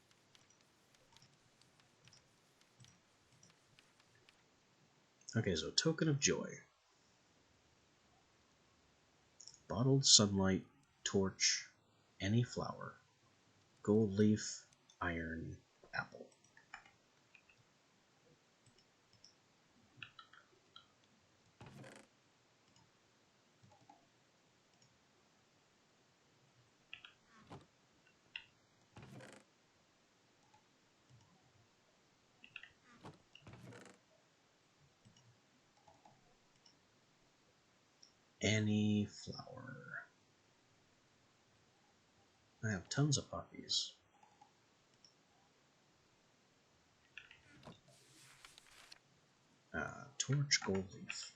Okay, so Token of Joy. Bottled sunlight, torch, any flower, gold leaf, iron, apple. Any flower. I have tons of poppies. Torch, gold leaf.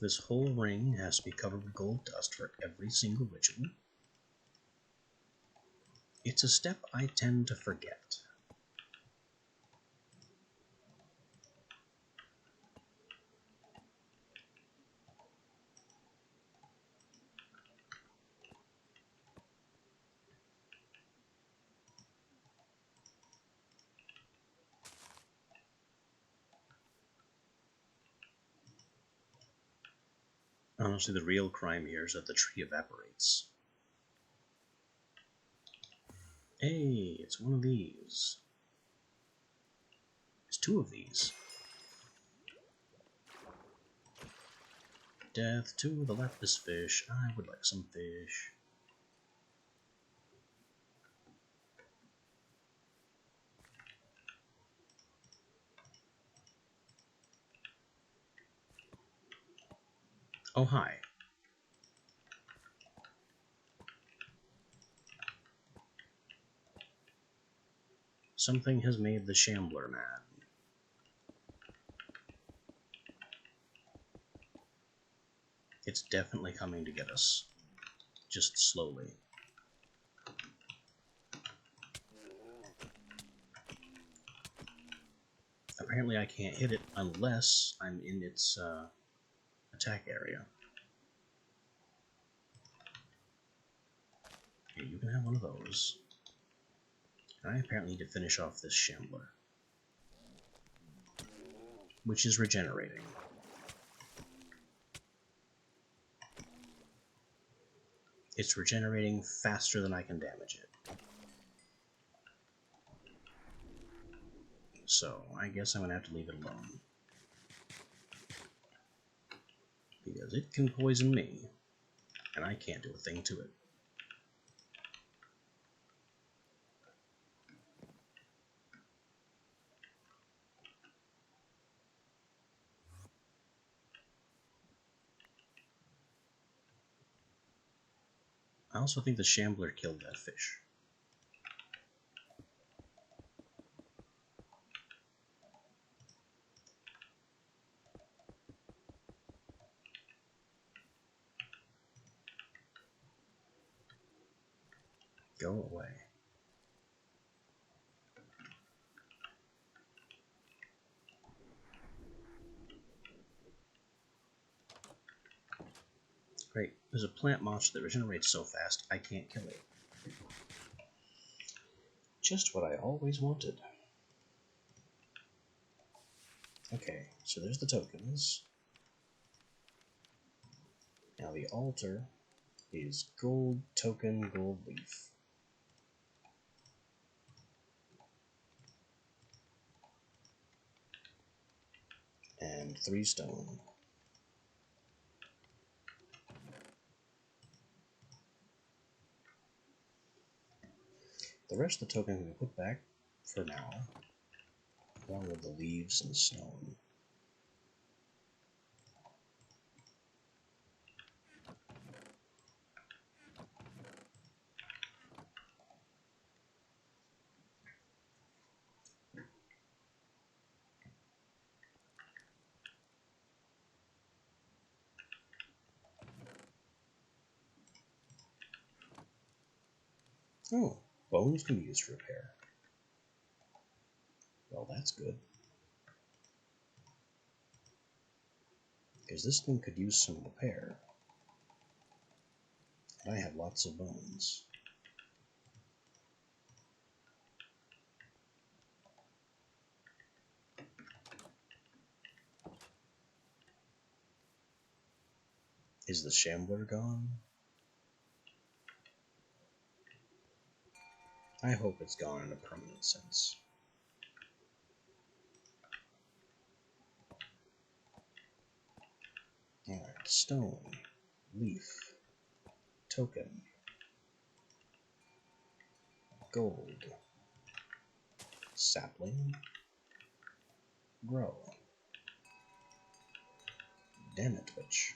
This whole ring has to be covered with gold dust for every single ritual. It's a step I tend to forget. Honestly, the real crime here is that the tree evaporates. Hey, it's one of these. There's two of these. Death to the lapis fish. I would like some fish. Oh, hi. Something has made the Shambler mad. It's definitely coming to get us. Just slowly. Apparently I can't hit it unless I'm in its attack area. Here, you can have one of those. I apparently need to finish off this Shambler, which is regenerating. It's regenerating faster than I can damage it. So, I guess I'm gonna have to leave it alone. Because it can poison me, and I can't do a thing to it. I also think the Shambler killed that fish. Go away. Great. There's a plant monster that regenerates so fast, I can't kill it. Just what I always wanted. Okay, so there's the tokens. Now the altar is gold token, gold leaf. And 3 stone. The rest of the token can be put back for now, along with the leaves and stone. Oh, bones can be used for repair. Well, that's good. Because this thing could use some repair. And I have lots of bones. Is the Shambler gone? I hope it's gone in a permanent sense. Alright, stone, leaf, token, gold, sapling, grow. Damn it, Twitch.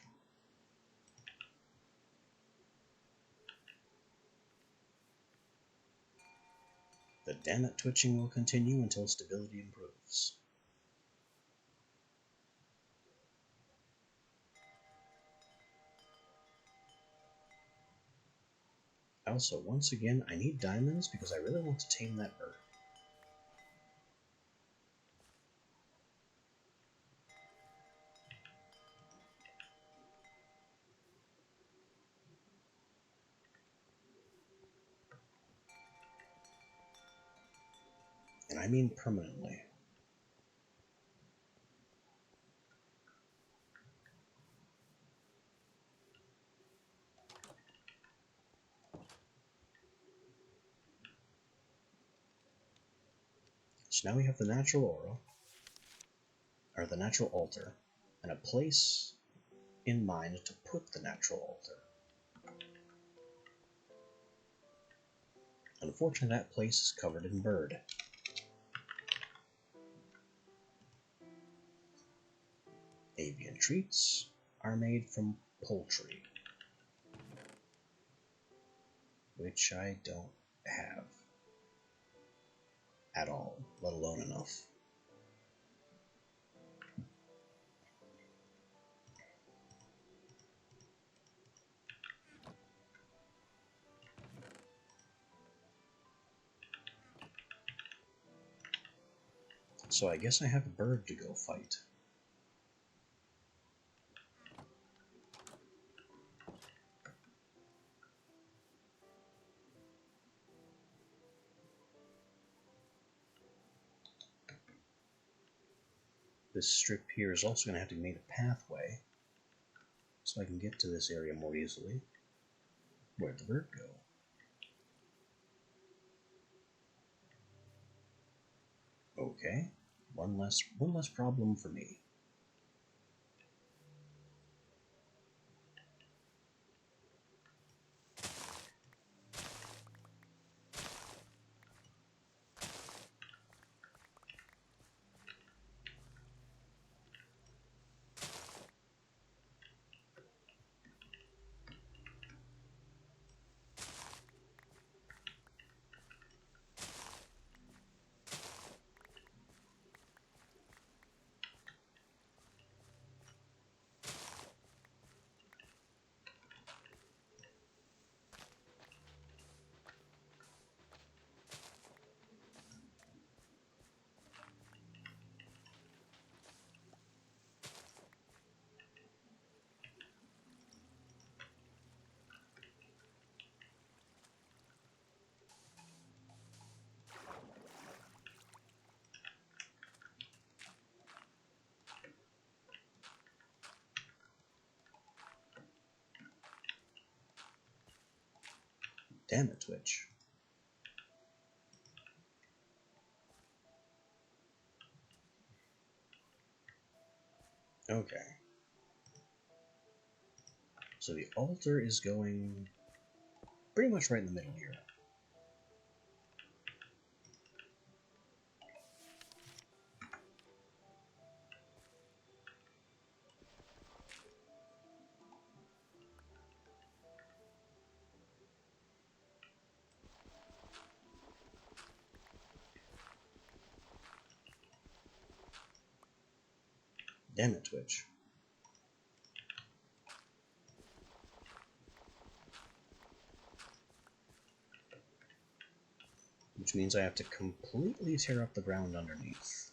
The damn it twitching will continue until stability improves. Also, once again, I need diamonds because I really want to tame that bird. And I mean permanently. So now we have the natural aura, or the natural altar, and a place in mind to put the natural altar. Unfortunately, that place is covered in bird. Avian treats are made from poultry, which I don't have at all, let alone enough. So I guess I have a bird to go fight. This strip here is also going to have to be made a pathway, so I can get to this area more easily. Where'd the bird go? Okay, one less problem for me. Damn it, Twitch. Okay. So the altar is going pretty much right in the middle here. Damn it, Twitch. which means I have to completely tear up the ground underneath.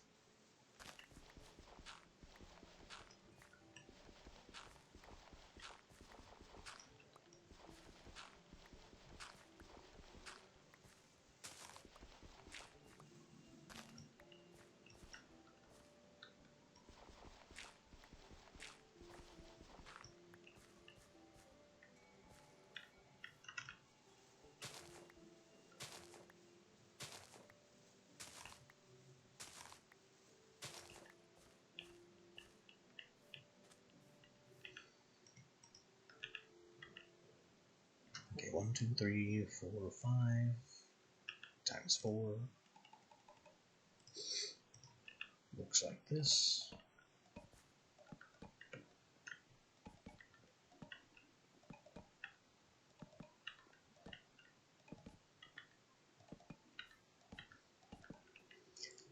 Okay, 1, 2, 3, 4, 5 times 4 looks like this.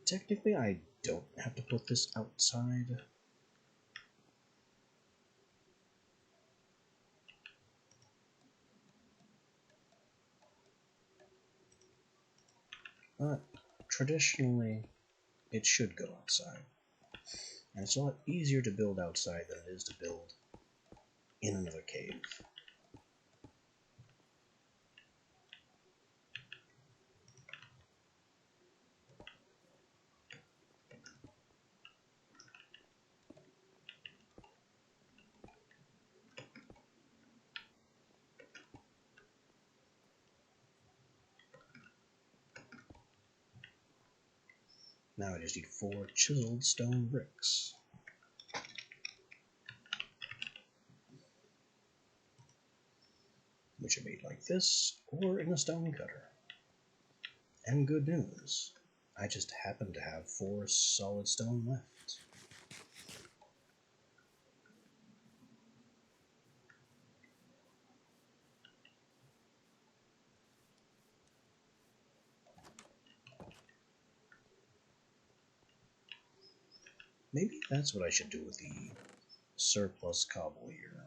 Technically, I don't have to put this outside. But traditionally, it should go outside. And it's a lot easier to build outside than it is to build in another cave. Now I just need 4 chiseled stone bricks. Which are made like this, or in a stone cutter. And good news, I just happen to have 4 solid stone left. Maybe that's what I should do with the surplus cobble here.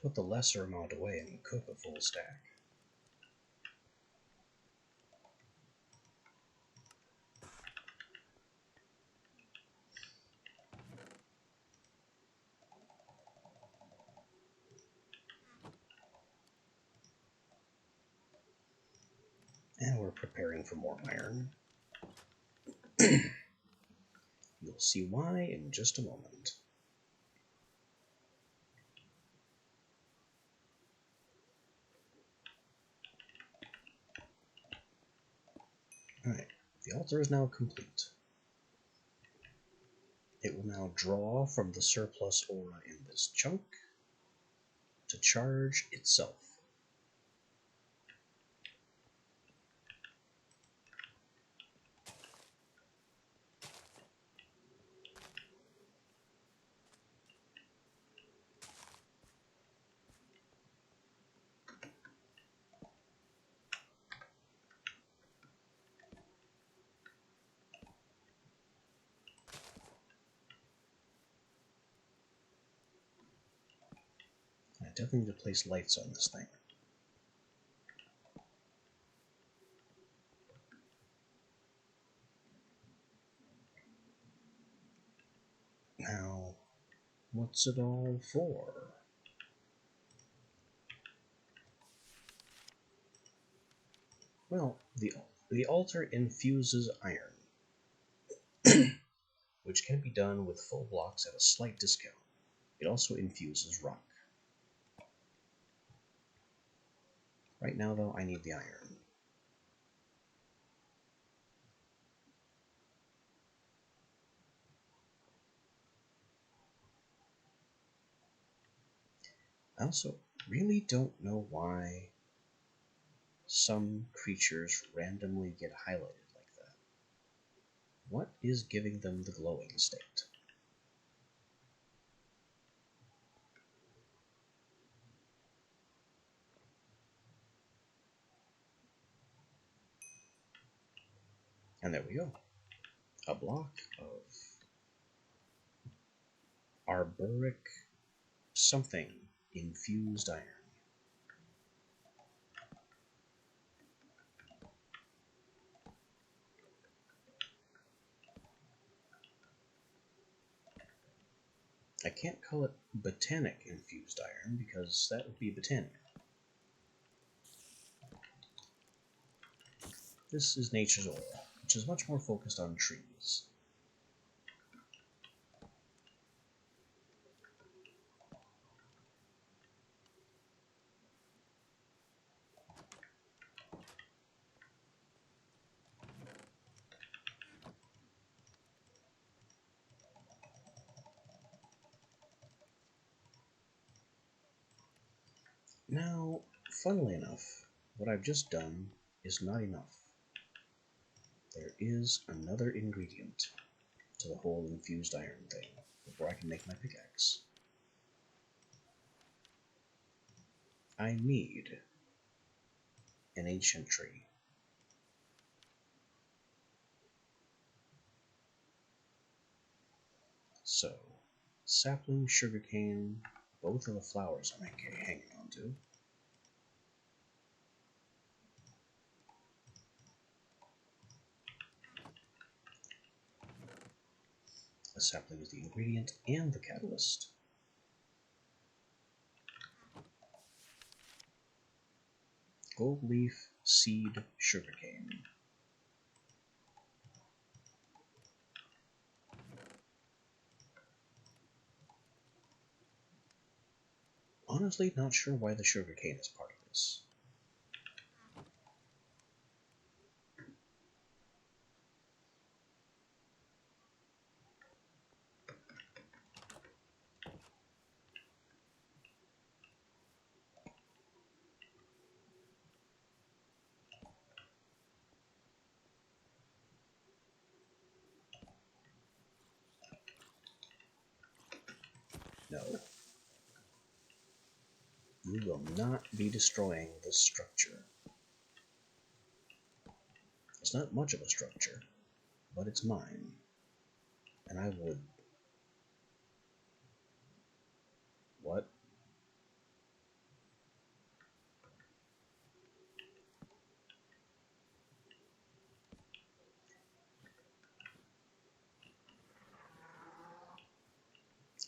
Put the lesser amount away and cook a full stack. And we're preparing for more iron. You'll see why in just a moment. Alright, the altar is now complete. It will now draw from the surplus aura in this chunk to charge itself. I definitely need to place lights on this thing. Now, what's it all for? Well, the altar infuses iron, which can be done with full blocks at a slight discount. It also infuses rock. Right now, though, I need the iron. I also really don't know why some creatures randomly get highlighted like that. What is giving them the glowing state? And there we go. A block of arboric something infused iron. I can't call it botanic infused iron because that would be botania. This is nature's oil, which is much more focused on trees. Now, funnily enough, what I've just done is not enough. There is another ingredient to the whole infused iron thing before I can make my pickaxe. I need an ancient tree. So, sapling, sugarcane, both of the flowers I'm hanging on to. The sapling is the ingredient and the catalyst. Gold leaf, seed, sugarcane. Honestly, not sure why the sugarcane is part of this. No. You will not be destroying this structure. It's not much of a structure, but it's mine. And I would... What?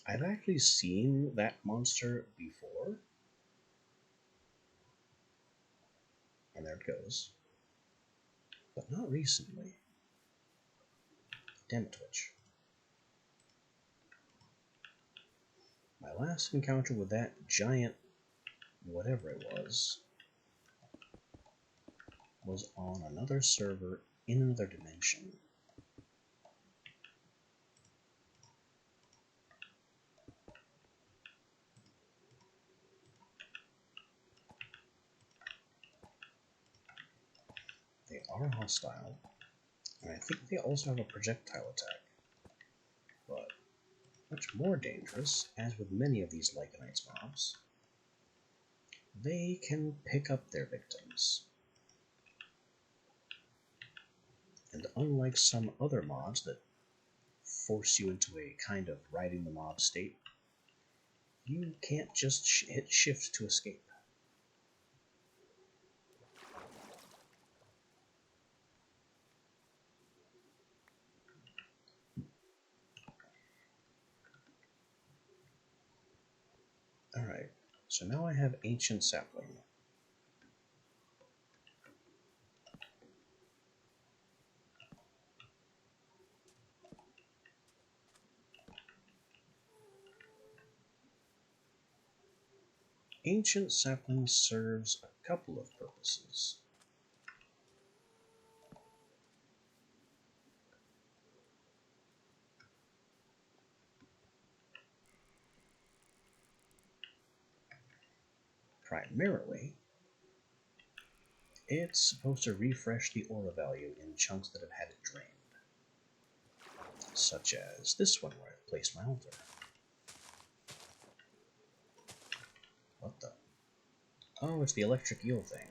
I've actually seen that monster before. And there it goes. But not recently. Damn it, Twitch. My last encounter with that giant whatever it was on another server in another dimension. They are hostile, and I think they also have a projectile attack. But much more dangerous, as with many of these Lycanites mobs, they can pick up their victims. And unlike some other mobs that force you into a kind of riding the mob state, you can't just hit shift to escape. Alright, so now I have Ancient Sapling. Ancient Sapling serves a couple of purposes. Primarily, it's supposed to refresh the aura value in chunks that have had it drained. Such as this one where I've placed my altar. What the? Oh, it's the electric eel thing.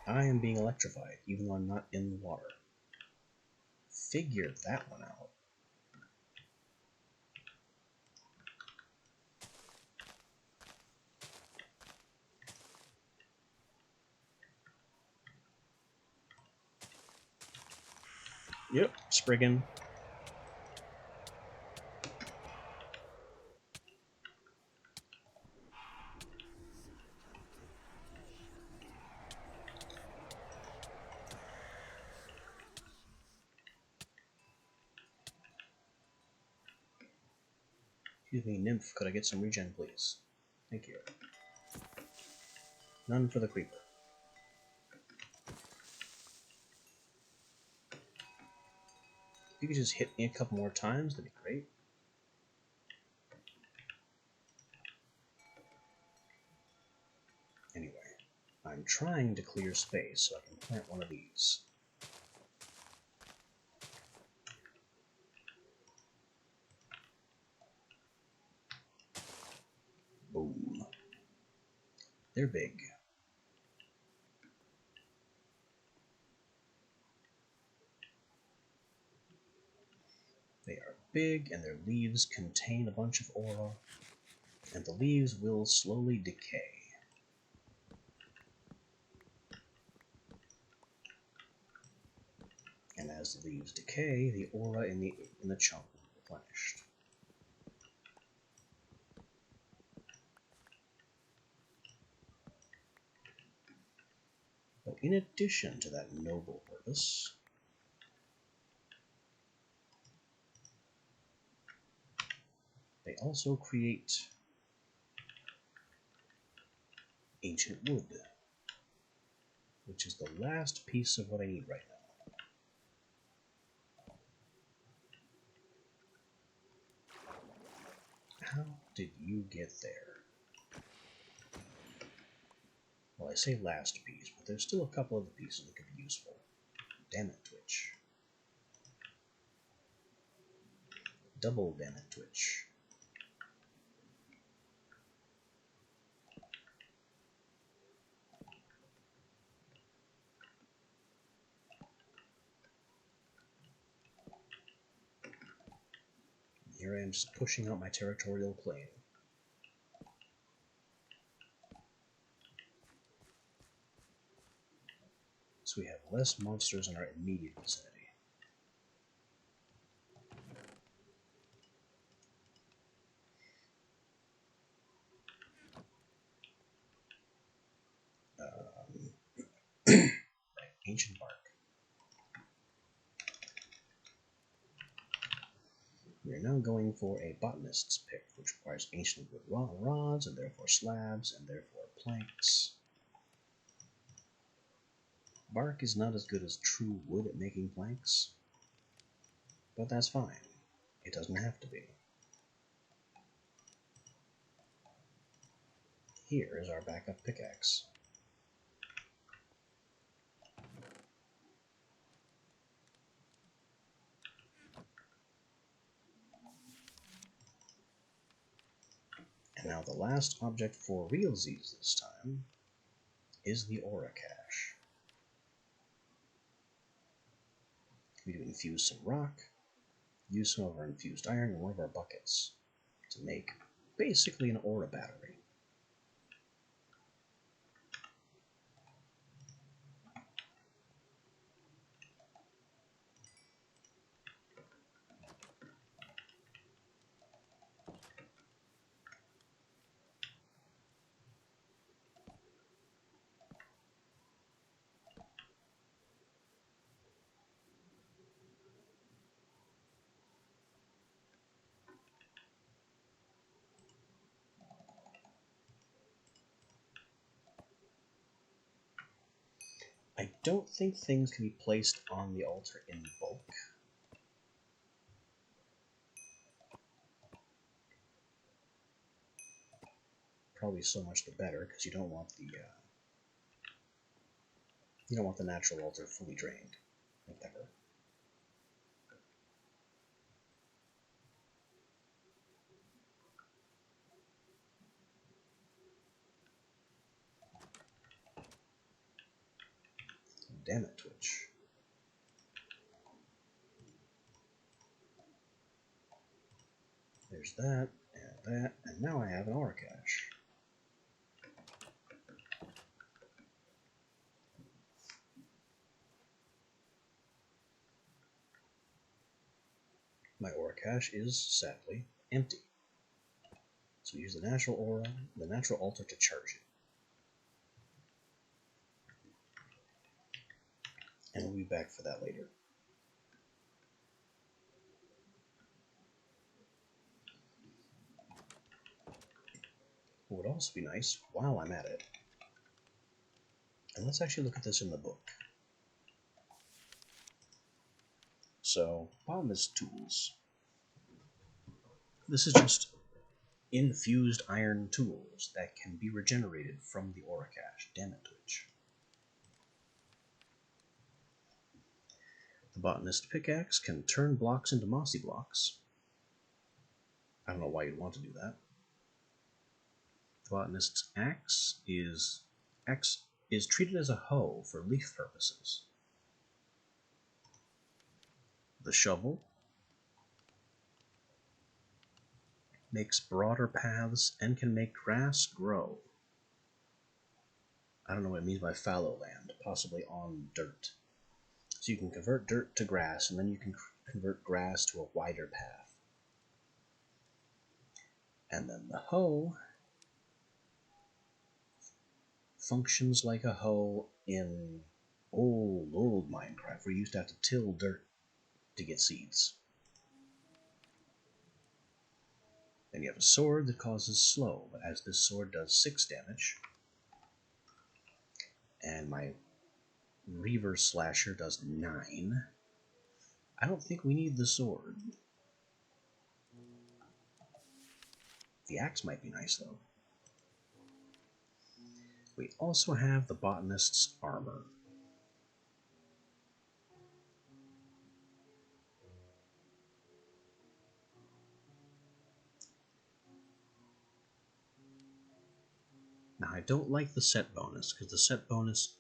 I am being electrified, even though I'm not in the water. Figure that one out. Yep, Spriggan. Excuse me, Nymph, could I get some regen, please? Thank you. None for the creeper. If you could just hit me a couple more times, that'd be great. Anyway, I'm trying to clear space so I can plant one of these. Boom. They're big. They are big, and their leaves contain a bunch of aura, and the leaves will slowly decay. And as the leaves decay, the aura in the chunk will be replenished. But in addition to that noble purpose, they also create ancient wood, which is the last piece of what I need right now. How did you get there? Well, I say last piece, but there's still a couple other pieces that could be useful. Damn it, Twitch. Double damn it, Twitch. Here I am just pushing out my territorial claim. So we have less monsters in our immediate vicinity. Ancient bark. We are now going for a botanist's pick, which requires ancient wood rods, and therefore slabs, and therefore planks. Bark is not as good as true wood at making planks, but that's fine. It doesn't have to be. Here is our backup pickaxe. And now the last object for realsies this time is the aura cache. We do infuse some rock, use some of our infused iron in one of our buckets to make basically an aura battery. I don't think things can be placed on the altar in bulk. Probably so much the better, because you don't want the natural altar fully drained, like ever. Damn it, Twitch. There's that, and now I have an aura cache. My aura cache is, sadly, empty. So we use the natural aura, the natural altar to charge it. And we'll be back for that later. What would also be nice, while I'm at it, and let's actually look at this in the book. So, botanist tools. This is just infused iron tools that can be regenerated from the aura cache. Damn it, Twitch. The botanist pickaxe can turn blocks into mossy blocks. I don't know why you'd want to do that. The botanist's axe is treated as a hoe for leaf purposes. The shovel makes broader paths and can make grass grow. I don't know what it means by fallow land, possibly on dirt. So you can convert dirt to grass, and then you can convert grass to a wider path. And then the hoe functions like a hoe in old Minecraft, where you used to have to till dirt to get seeds. Then you have a sword that causes slow, but as this sword does 6 damage, and my Reaver Slasher does 9, I don't think we need the sword. The axe might be nice, though. We also have the botanist's armor. Now, I don't like the set bonus, because the set bonus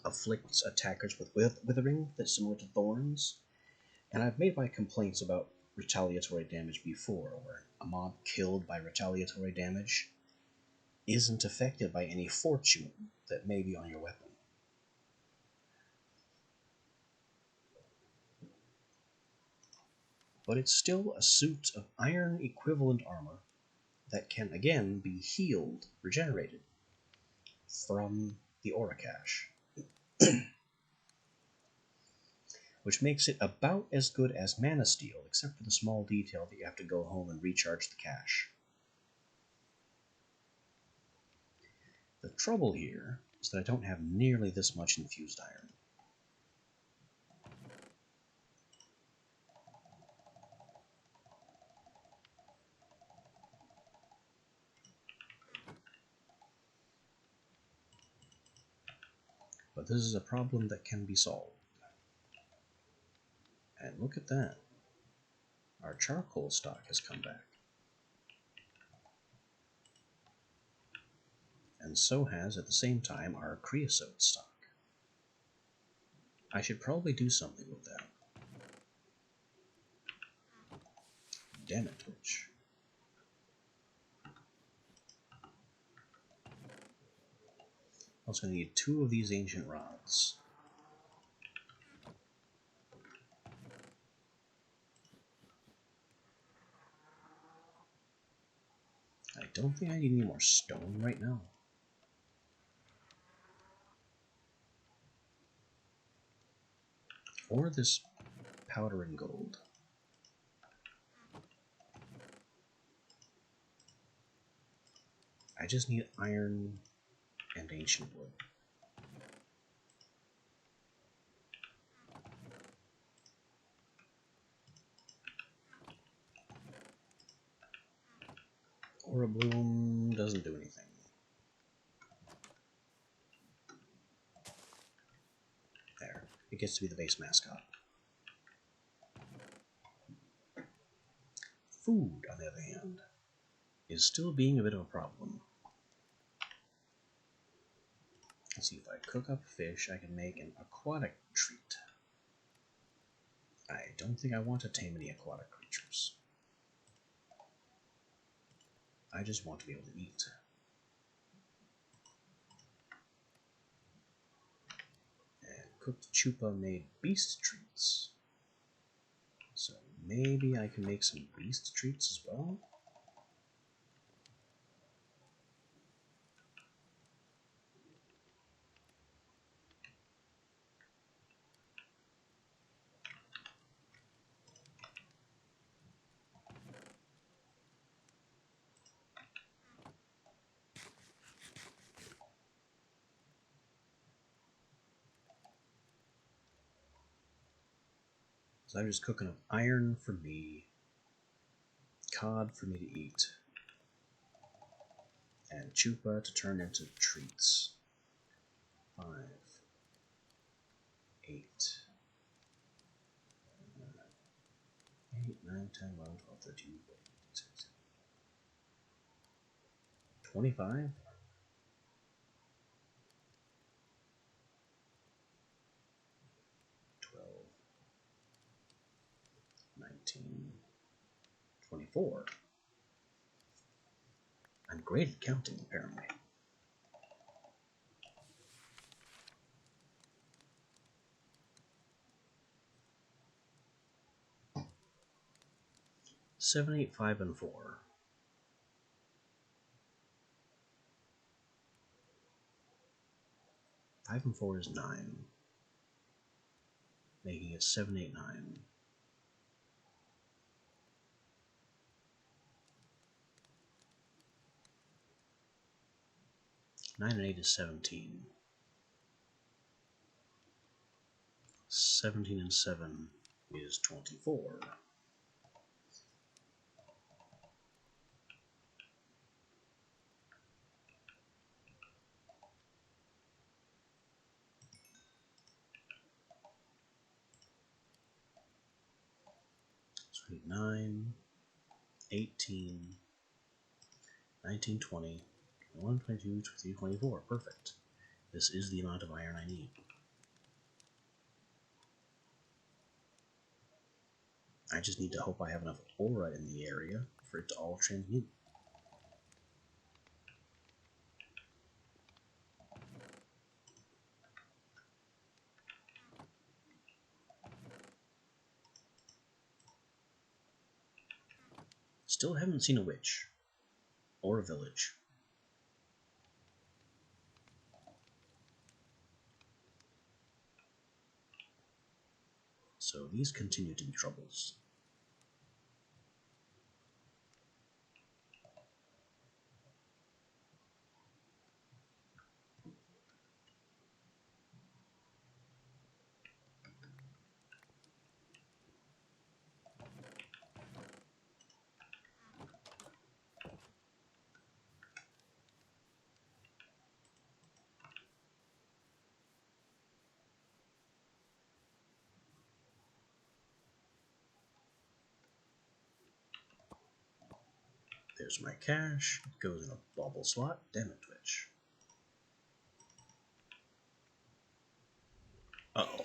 afflicts attackers with withering that's similar to thorns, and I've made my complaints about retaliatory damage before, where a mob killed by retaliatory damage isn't affected by any fortune that may be on your weapon. But it's still a suit of iron equivalent armor that can again be healed, regenerated from the aura cache, which makes it about as good as Mana Steel, except for the small detail that you have to go home and recharge the cache. The trouble here is that I don't have nearly this much infused iron. But this is a problem that can be solved. And look at that. Our charcoal stock has come back. And so has, at the same time, our creosote stock. I should probably do something with that. Damn it, Twitch. I'm also going to need 2 of these ancient rods. I don't think I need any more stone right now. Or this powder and gold. I just need iron and ancient wood. Aura Bloom doesn't do anything. There. It gets to be the base mascot. Food, on the other hand, is still being a bit of a problem. Let's see, if I cook up fish, I can make an aquatic treat. I don't think I want to tame any aquatic creatures. I just want to be able to eat. And cooked chupa made beast treats. So maybe I can make some beast treats as well? So I'm just cooking up iron for me, cod for me to eat, and chupa to turn into treats. 5, 8, 8, 9, 10, 11, 12, 13, 14, 16, 25? 12, 19, 24. I'm great at counting, apparently. Seven, 8, 5, and 4. 5 and 4 is 9, making it 7, 8, 9. 9 and 8 is 17. 17 and 7 is 24. So 9, 18, 19, 20, 21, 22, 23, 24. Perfect. This is the amount of iron I need. I just need to hope I have enough aura in the area for it to all transmute. Still haven't seen a witch. Or a village. So these continue to be troubles. There's my cash. It goes in a bubble slot. Damn it, Twitch. Uh-oh.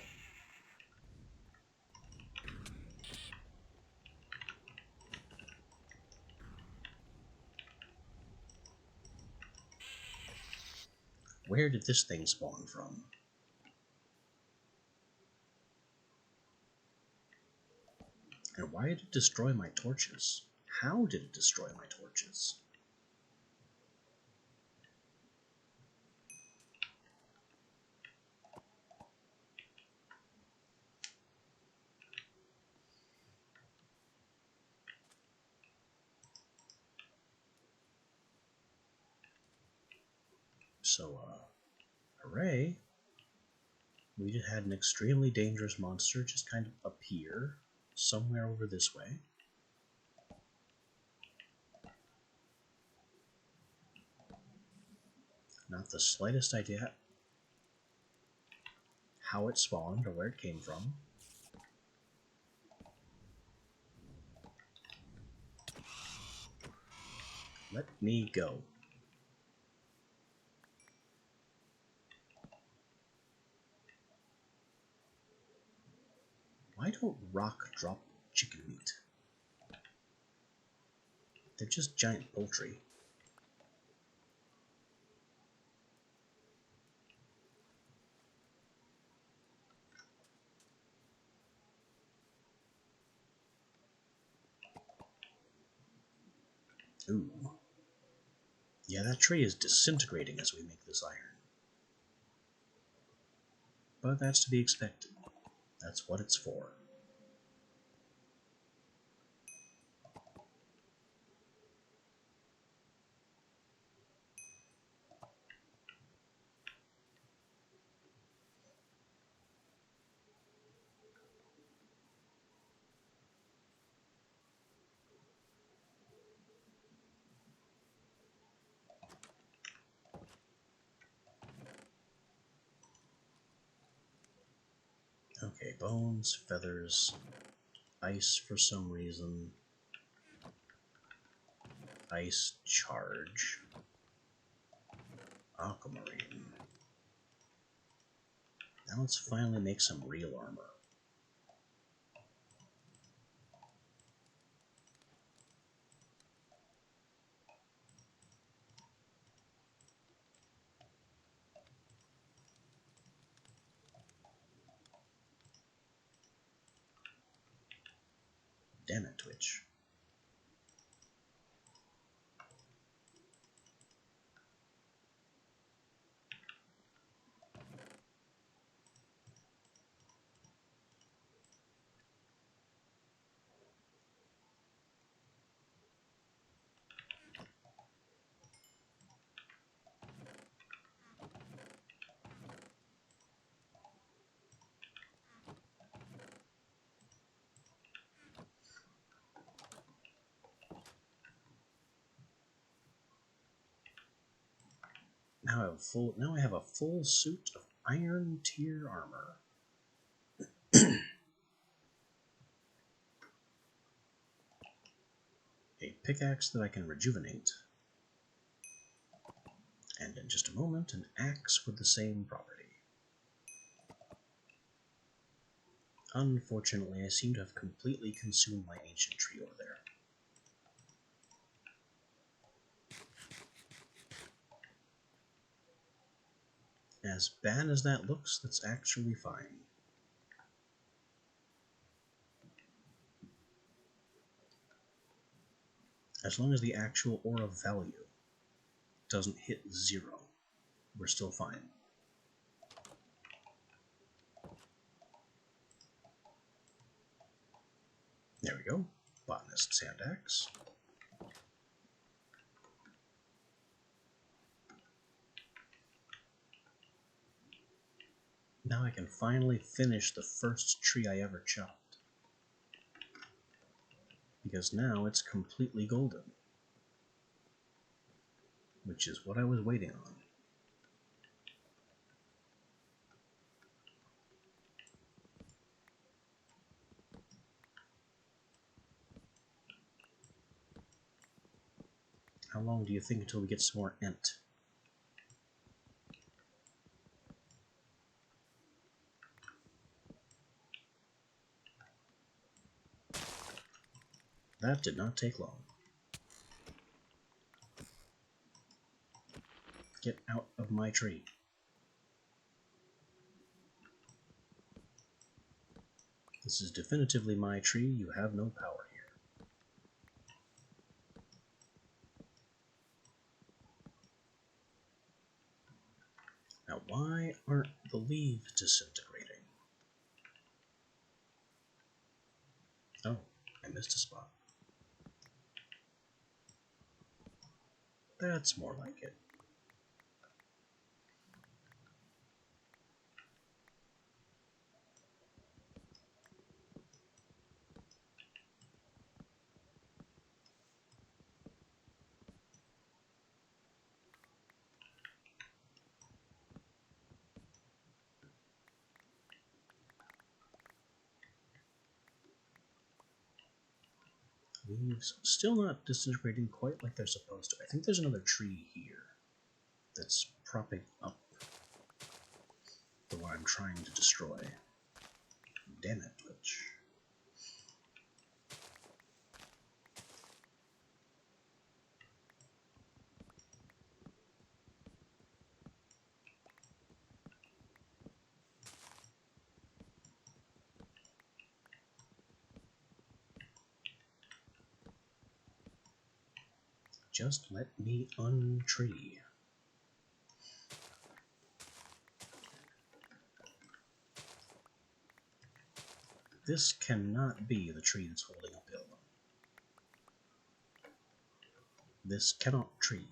Where did this thing spawn from? And why did it destroy my torches? How did it destroy my torches? So, hooray. We just had an extremely dangerous monster just kind of appear somewhere over this way. Not the slightest idea how it spawned or where it came from. Let me go. Why don't rock drop chicken meat? They're just giant poultry. Ooh. Yeah, that tree is disintegrating as we make this iron. But that's to be expected. That's what it's for. Okay, bones, feathers, ice for some reason, ice charge, aquamarine. Now let's finally make some real armor. Damn it, Twitch. Now I have a full suit of iron tier armor. A pickaxe that I can rejuvenate. And in just a moment, an axe with the same property. Unfortunately, I seem to have completely consumed my ancient tree over there. As bad as that looks, that's actually fine. As long as the actual aura value doesn't hit 0, we're still fine. There we go. Botanist sand axe. Now I can finally finish the first tree I ever chopped. Because now it's completely golden. Which is what I was waiting on. How long do you think until we get some more Ent? That did not take long. Get out of my tree. This is definitively my tree. You have no power here. Now, why aren't the leaves disintegrating? Oh, I missed a spot. That's more like it. Leaves still not disintegrating quite like they're supposed to. I think there's another tree here that's propping up the one I'm trying to destroy. Damn it, Twitch. Just let me untree. This cannot be the tree that's holding up Bill. This cannot tree.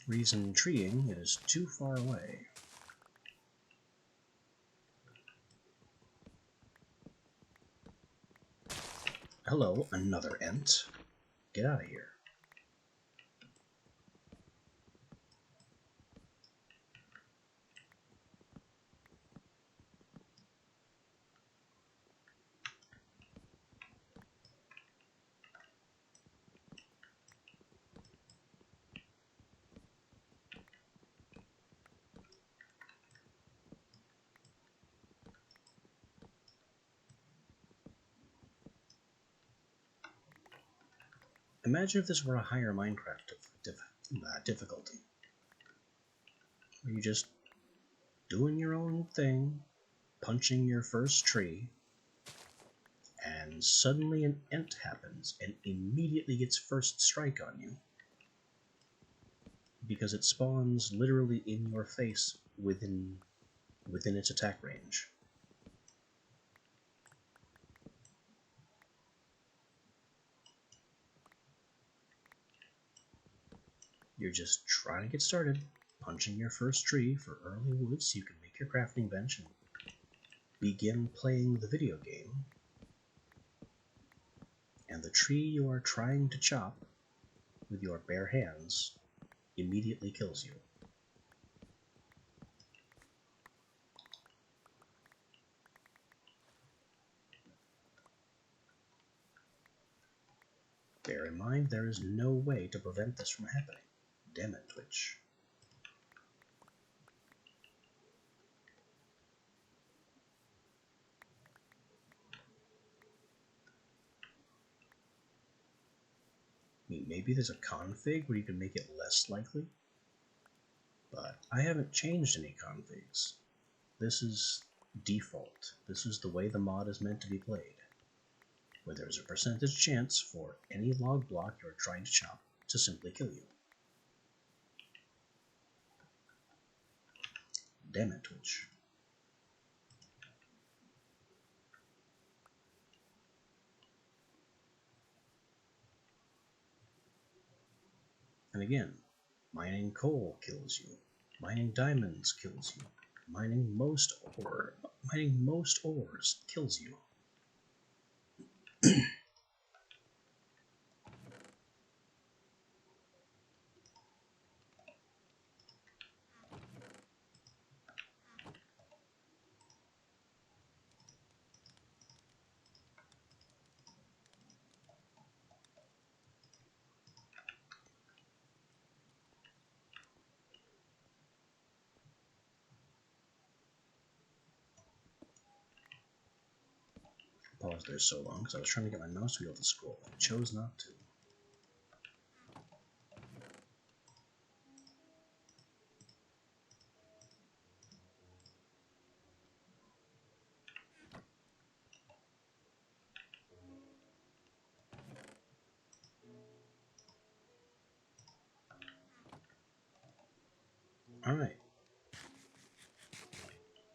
Reason treeing is too far away. Hello, another Ent. Get out of here. Imagine if this were a higher Minecraft difficulty. Where you just doing your own thing, punching your first tree, and suddenly an Ent happens and immediately gets first strike on you. Because it spawns literally in your face within its attack range. You're just trying to get started, punching your first tree for early wood so you can make your crafting bench and begin playing the video game, and the tree you are trying to chop with your bare hands immediately kills you. Bear in mind, there is no way to prevent this from happening. Damn it, Twitch. I mean, maybe there's a config where you can make it less likely, but I haven't changed any configs. This is default. This is the way the mod is meant to be played, where there's a percentage chance for any log block you're trying to chop to simply kill you. Damn it, Twitch. And again, mining coal kills you. Mining diamonds kills you. Mining most ores kills you. I paused there so long because I was trying to get my mouse wheel to scroll. I chose not to. Alright.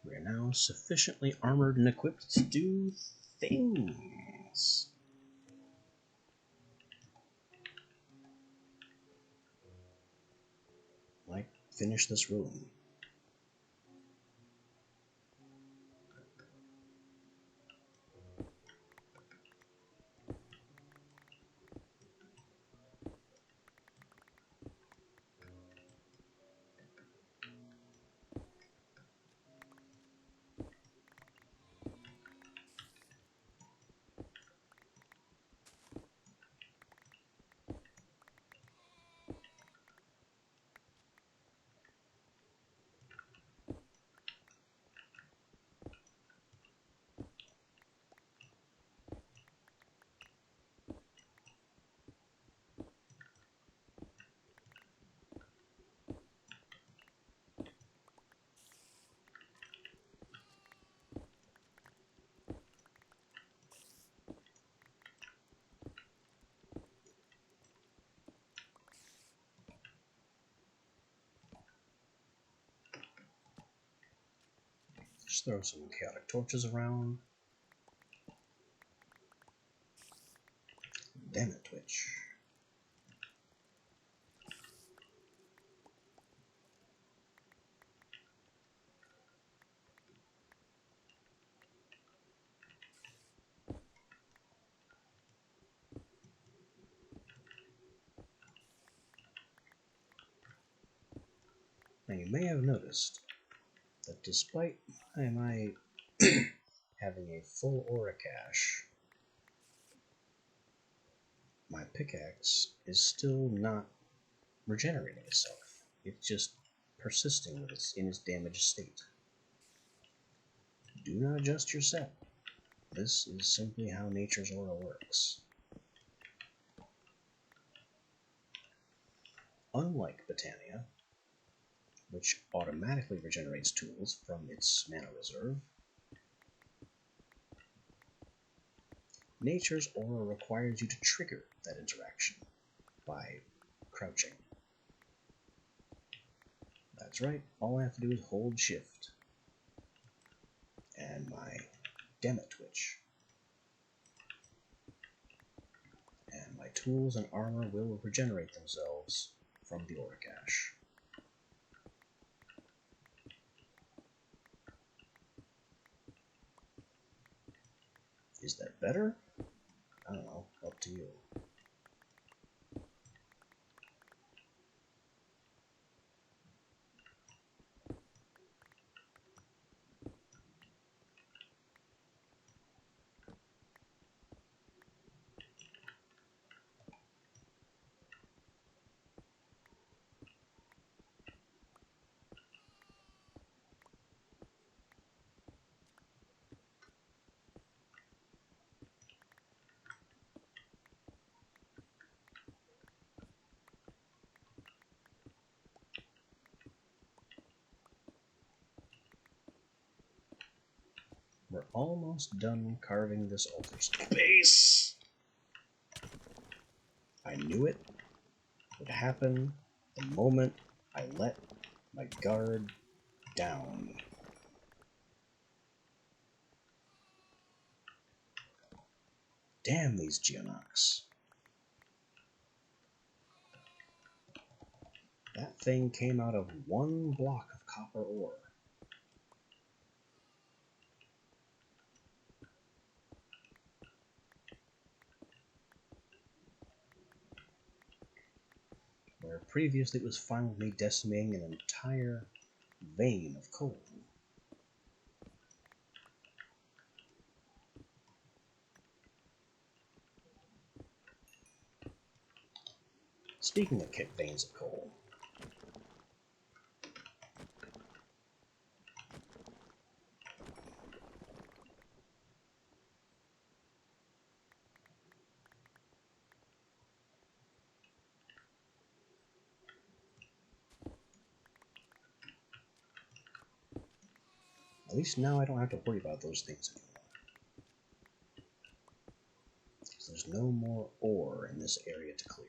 We are now sufficiently armored and equipped to do things. Like, finish this room. Just throw some chaotic torches around. Damn it, Twitch. Now you may have noticed that despite my having a full aura cache, my pickaxe is still not regenerating itself. It's just persisting with in its damaged state. Do not adjust your set. This is simply how nature's aura works. Unlike Botania, which automatically regenerates tools from its mana reserve, Nature's Aura requires you to trigger that interaction by crouching. That's right, all I have to do is hold shift. And my Dammit Twitch. And my tools and armor will regenerate themselves from the Aura Cache. Is that better? I don't know, up to you. We're almost done carving this altar space. I knew it would happen the moment I let my guard down. Damn these Geonox. That thing came out of one block of copper ore. Where previously it was fine with me decimating an entire vein of coal. Speaking of veins of coal, at least now I don't have to worry about those things anymore. Because there's no more ore in this area to clear.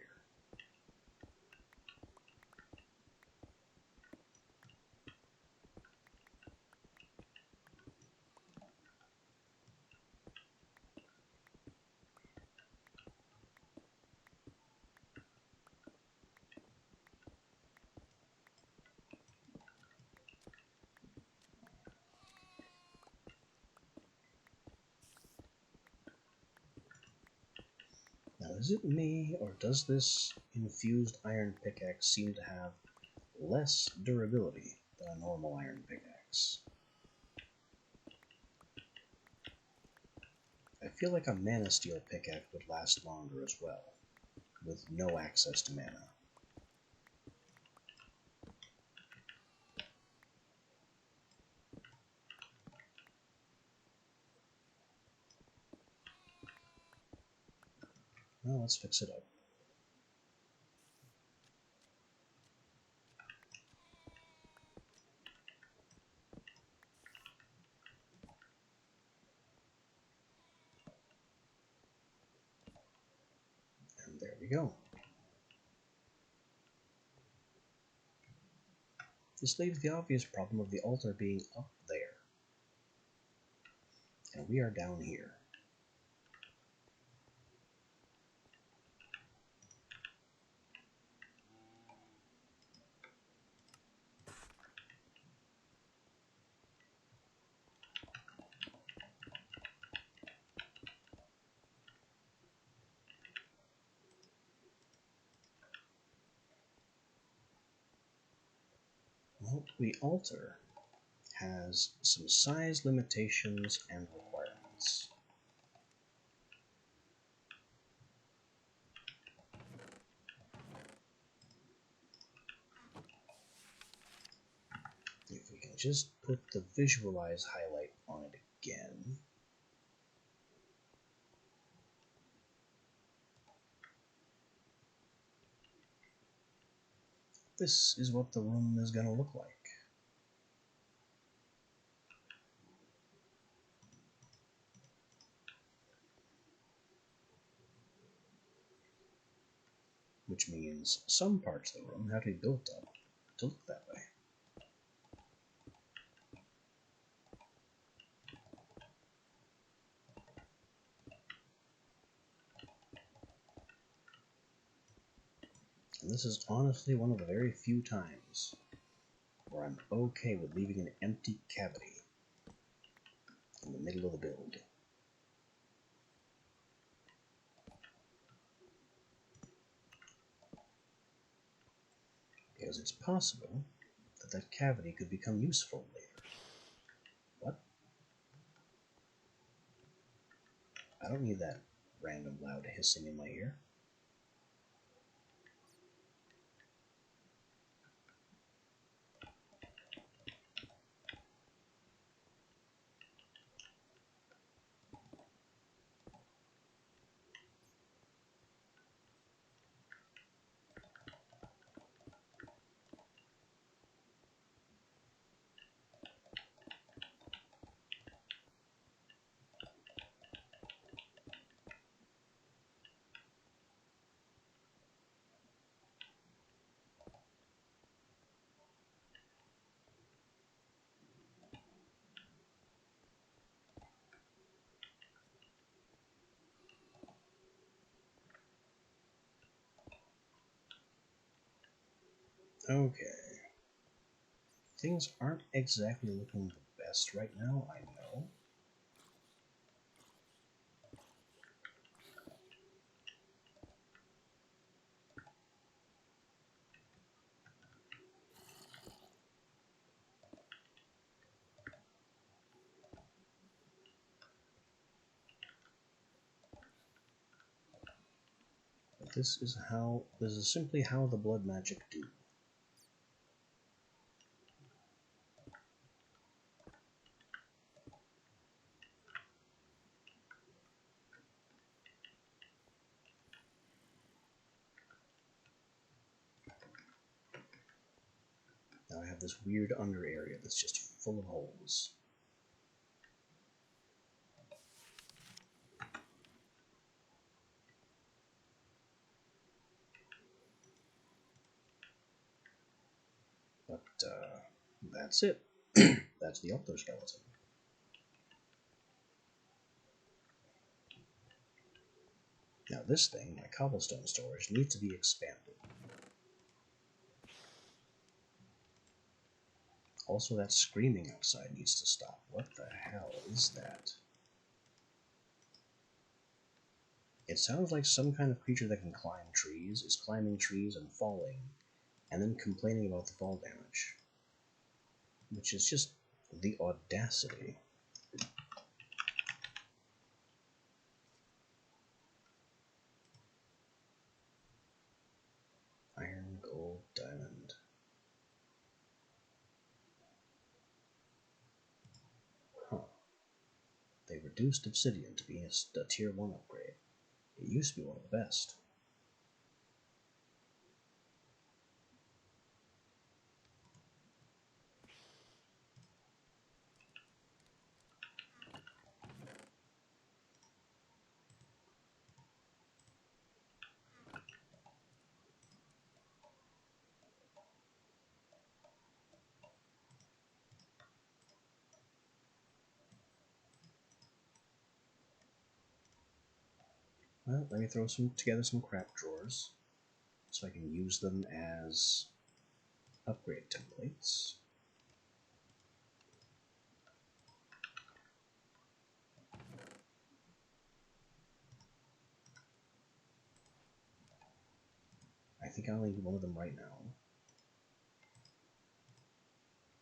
Now, is it me, or does this infused iron pickaxe seem to have less durability than a normal iron pickaxe? I feel like a mana steel pickaxe would last longer as well, with no access to mana. Well, let's fix it up. And there we go. This leaves the obvious problem of the altar being up there. And we are down here. Well, the altar has some size limitations and requirements. If we can just put the visualize highlight on it again. this is what the room is going to look like. Which means some parts of the room have to be built up to look that way. And this is honestly one of the very few times where I'm okay with leaving an empty cavity in the middle of the build. Because it's possible that that cavity could become useful later. What? I don't need that random loud hissing in my ear. Okay. Things aren't exactly looking the best right now, I know. But this is simply how the blood magic do. Now I have this weird under area that's just full of holes. But, that's it. That's the upper skeleton. Now this thing, my cobblestone storage, needs to be expanded. Also, that screaming outside needs to stop. What the hell is that? It sounds like some kind of creature that can climb trees, is climbing trees and falling, and then complaining about the fall damage. Which is just the audacity. Iron, gold, diamond. Huh. They reduced obsidian to be a tier 1 upgrade. It used to be one of the best. Well, let me throw together some crap drawers so I can use them as upgrade templates. I think I only need one of them right now.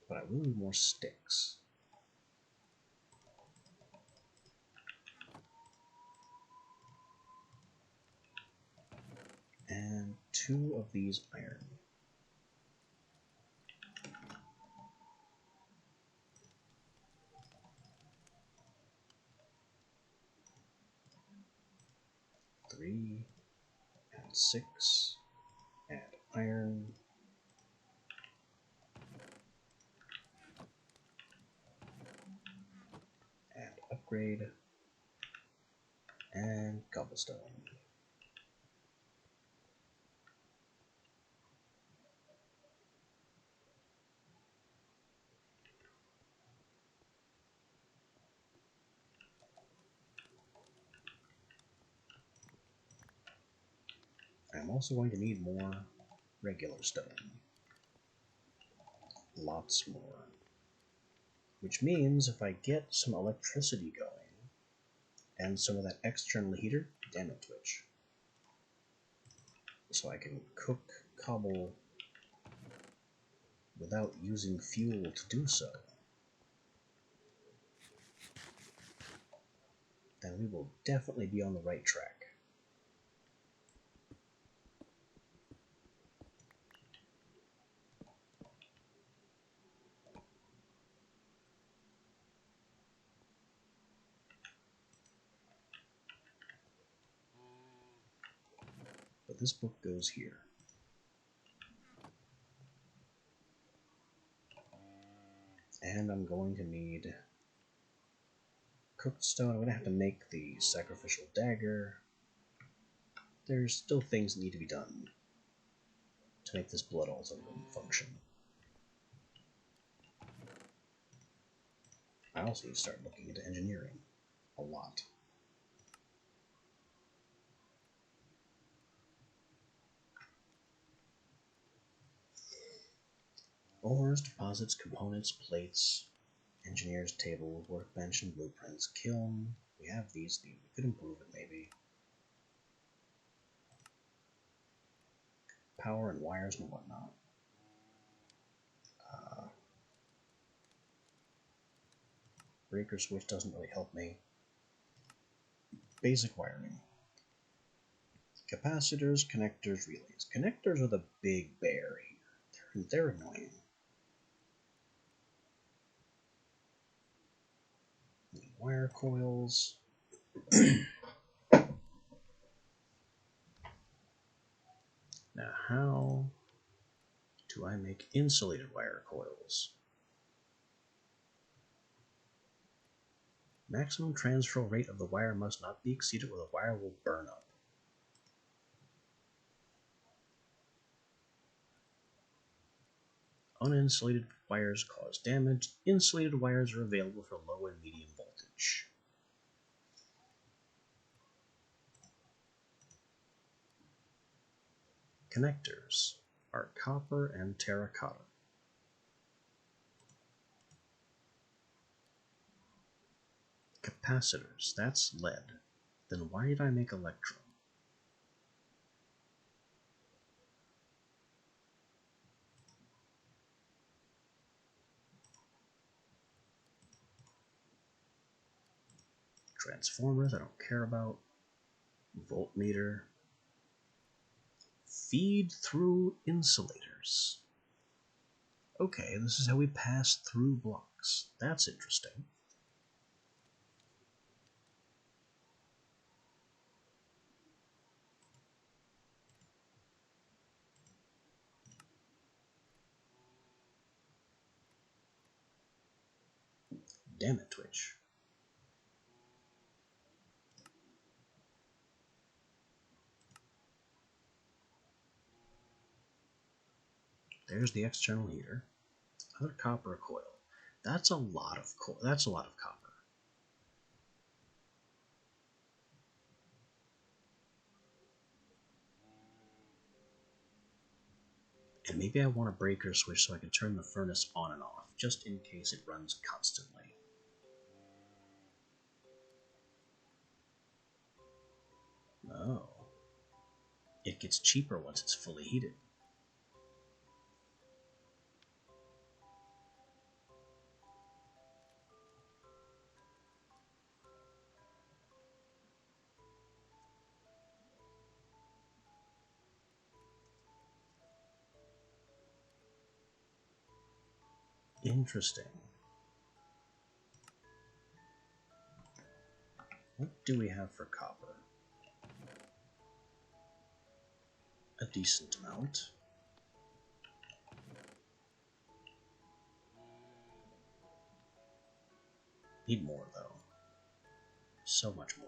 But I will need more sticks. And 2 of these iron. Three and 6. Add iron. upgrade. And cobblestone. I'm also going to need more regular stone. Lots more. Which means if I get some electricity going, and some of that external heater, damn it, Twitch. So I can cook cobble without using fuel to do so, then we will definitely be on the right track. But this book goes here. And I'm going to need cooked stone. I'm going to have to make the sacrificial dagger. There's still things that need to be done to make this blood altar function. I also need to start looking into engineering a lot. Ores, deposits, components, plates, engineer's table, workbench and blueprints, kiln. We have these. We could improve it maybe. Power and wires and whatnot. Breaker switch doesn't really help me. Basic wiring. Capacitors, connectors, relays. Connectors are the big bear here. They're annoying. Wire coils. Now, how do I make insulated wire coils? Maximum transfer rate of the wire must not be exceeded or the wire will burn up. Uninsulated wires cause damage. Insulated wires are available for low and medium voltage. Connectors are copper and terracotta. Capacitors, that's lead. Then why did I make electrum? Transformers, I don't care about. Voltmeter. Feed through insulators. Okay, this is how we pass through blocks. That's interesting. Damn it, Twitch. There's the external heater. Another copper coil. That's a lot of coil. That's a lot of copper. And maybe I want a breaker switch so I can turn the furnace on and off, just in case it runs constantly. Oh. It gets cheaper once it's fully heated. Interesting. What do we have for copper? A decent amount. Need more, though. so much more.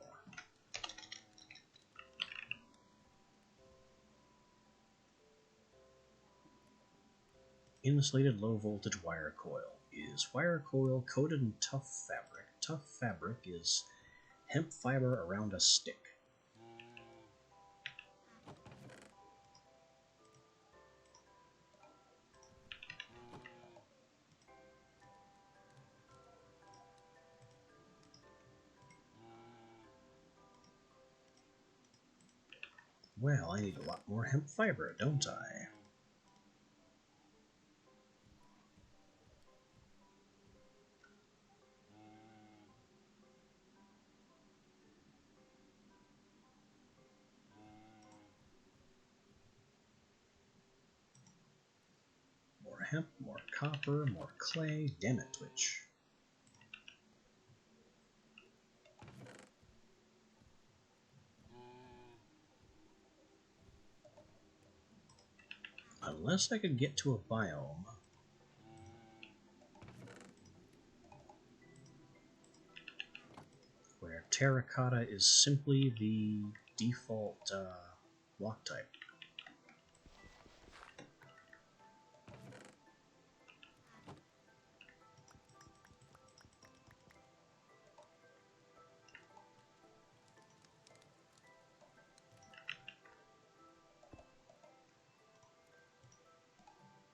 Insulated low voltage wire coil. Is wire coil coated in tough fabric? Tough fabric is hemp fiber around a stick. Well, I need a lot more hemp fiber, don't I? More hemp, more copper, more clay. Damn it, Twitch. Unless I could get to a biome where terracotta is simply the default block type.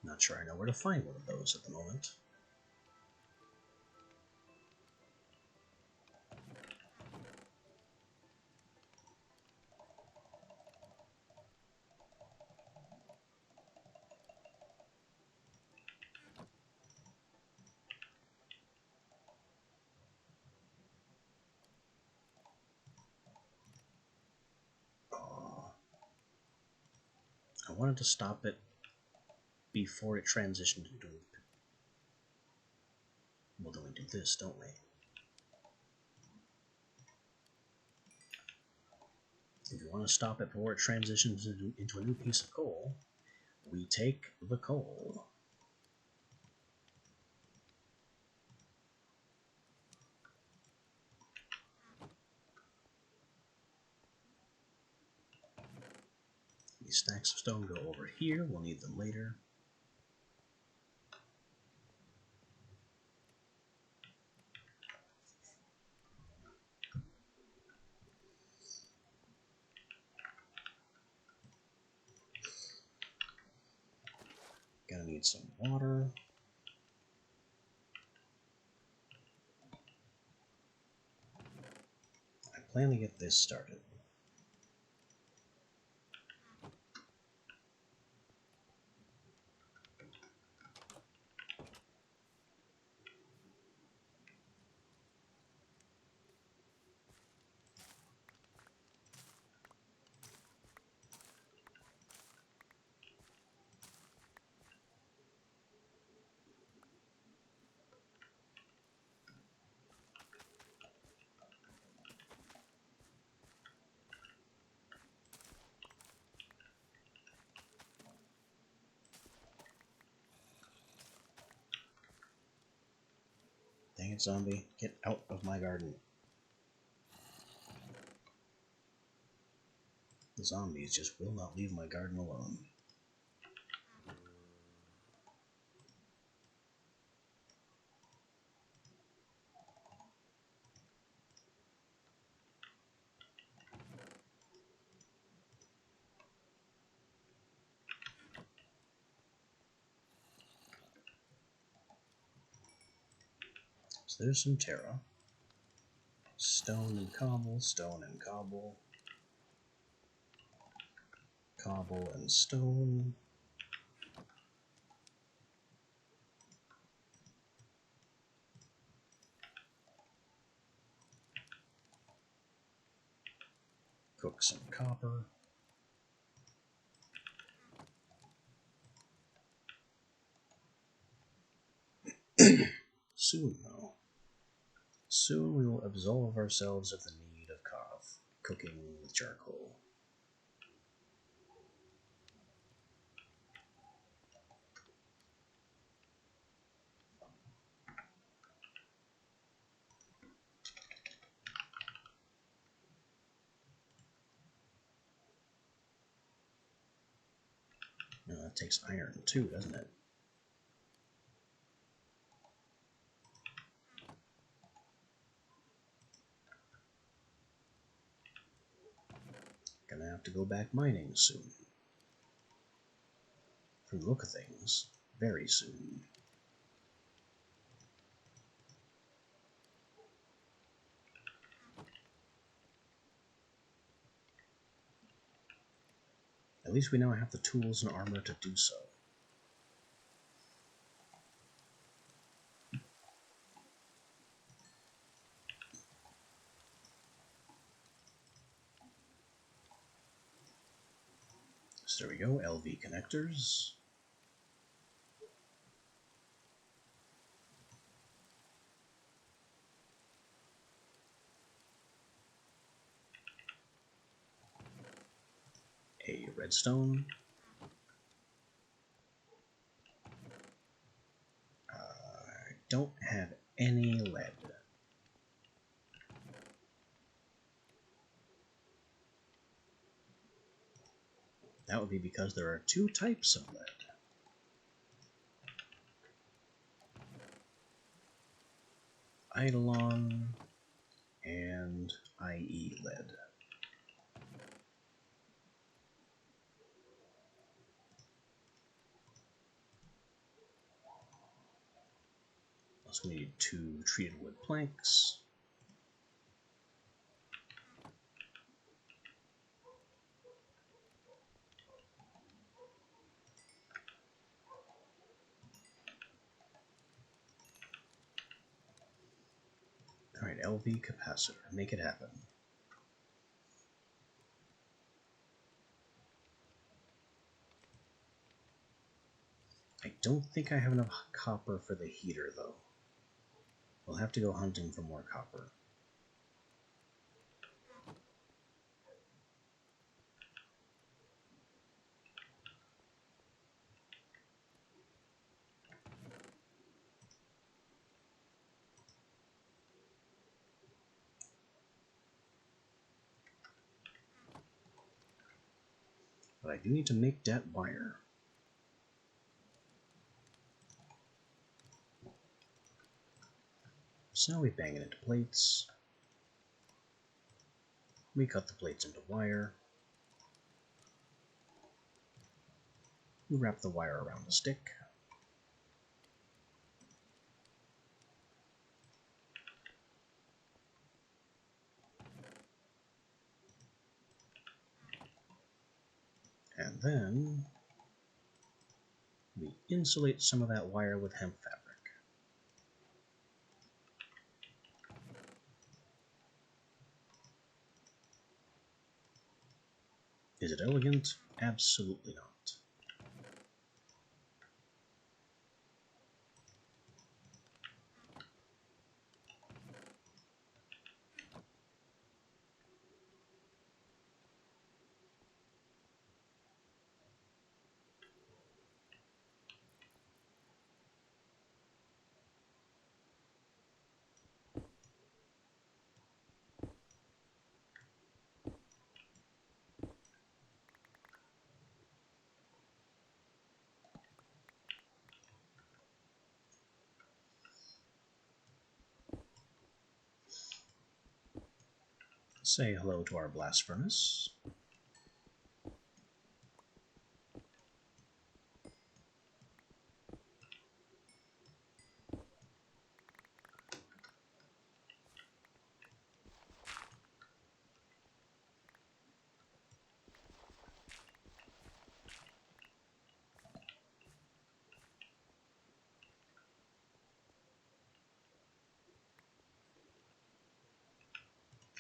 Not sure I know where to find one of those at the moment. I wanted to stop it before it transitioned into... Well, then we do this, don't we? If you want to stop it before it transitions into a new piece of coal, we take the coal. These stacks of stone go over here. We'll need them later. Gonna need some water. I plan to get this started. Dang it, zombie. Get out of my garden. The zombies just will not leave my garden alone. So there's some terra. Stone and cobble, stone and cobble. Cobble and stone. Cook some copper. Soon, though. Soon we will absolve ourselves of the need of cooking with charcoal. that takes iron too, doesn't it? Gonna have to go back mining soon. From the look of things, very soon. At least we now have the tools and armor to do so. So there we go, LV connectors. A redstone. I don't have any lead. That would be because there are two types of lead. Eidolon and IE lead. Also, we need 2 treated wood planks. Alright, LV capacitor. Make it happen. I don't think I have enough copper for the heater, though. We'll have to go hunting for more copper. But I do need to make that wire. So now we bang it into plates. We cut the plates into wire. We wrap the wire around the stick. And then we insulate some of that wire with hemp fabric. Is it elegant? Absolutely not. Say hello to our blast furnace.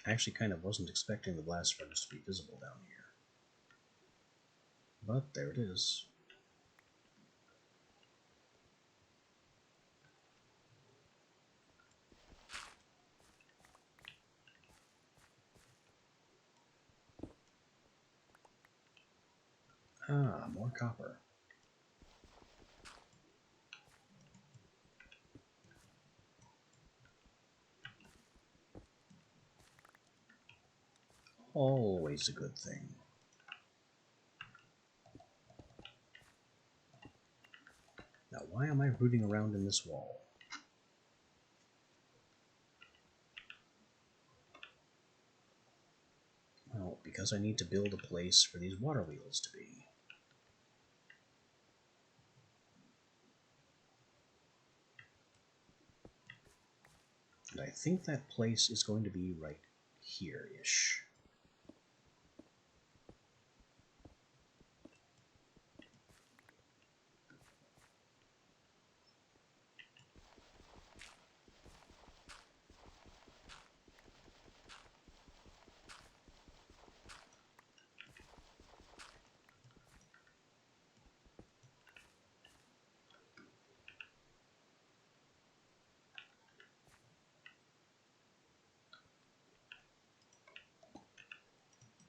I actually kind of wasn't expecting the blast furnace to be visible down here. But there it is. Ah, more copper. Always a good thing. Why am I rooting around in this wall? Well, because I need to build a place for these water wheels to be. And I think that place is going to be right here-ish.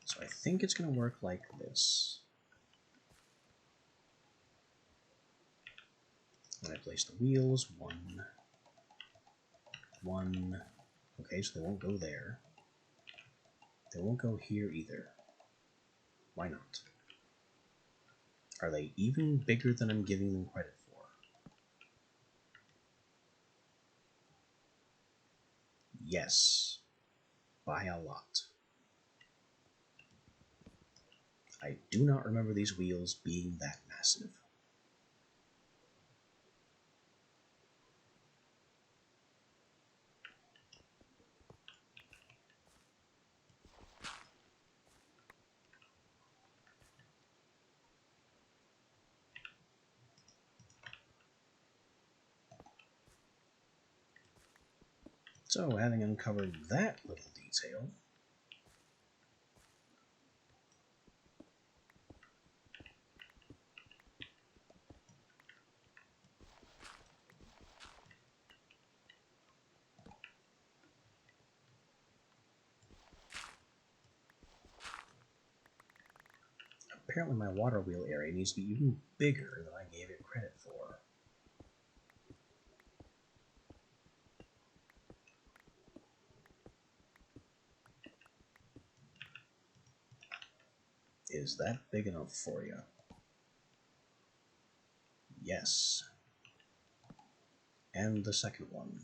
So I think it's going to work like this. When I place the wheels, one. Okay, so they won't go there. They won't go here either. Why not? Are they even bigger than I'm giving them credit for? Yes, by a lot. I do not remember these wheels being that massive. So, having uncovered that little detail, apparently my water wheel area needs to be even bigger than I gave it credit for. Is that big enough for you? Yes. And the second one.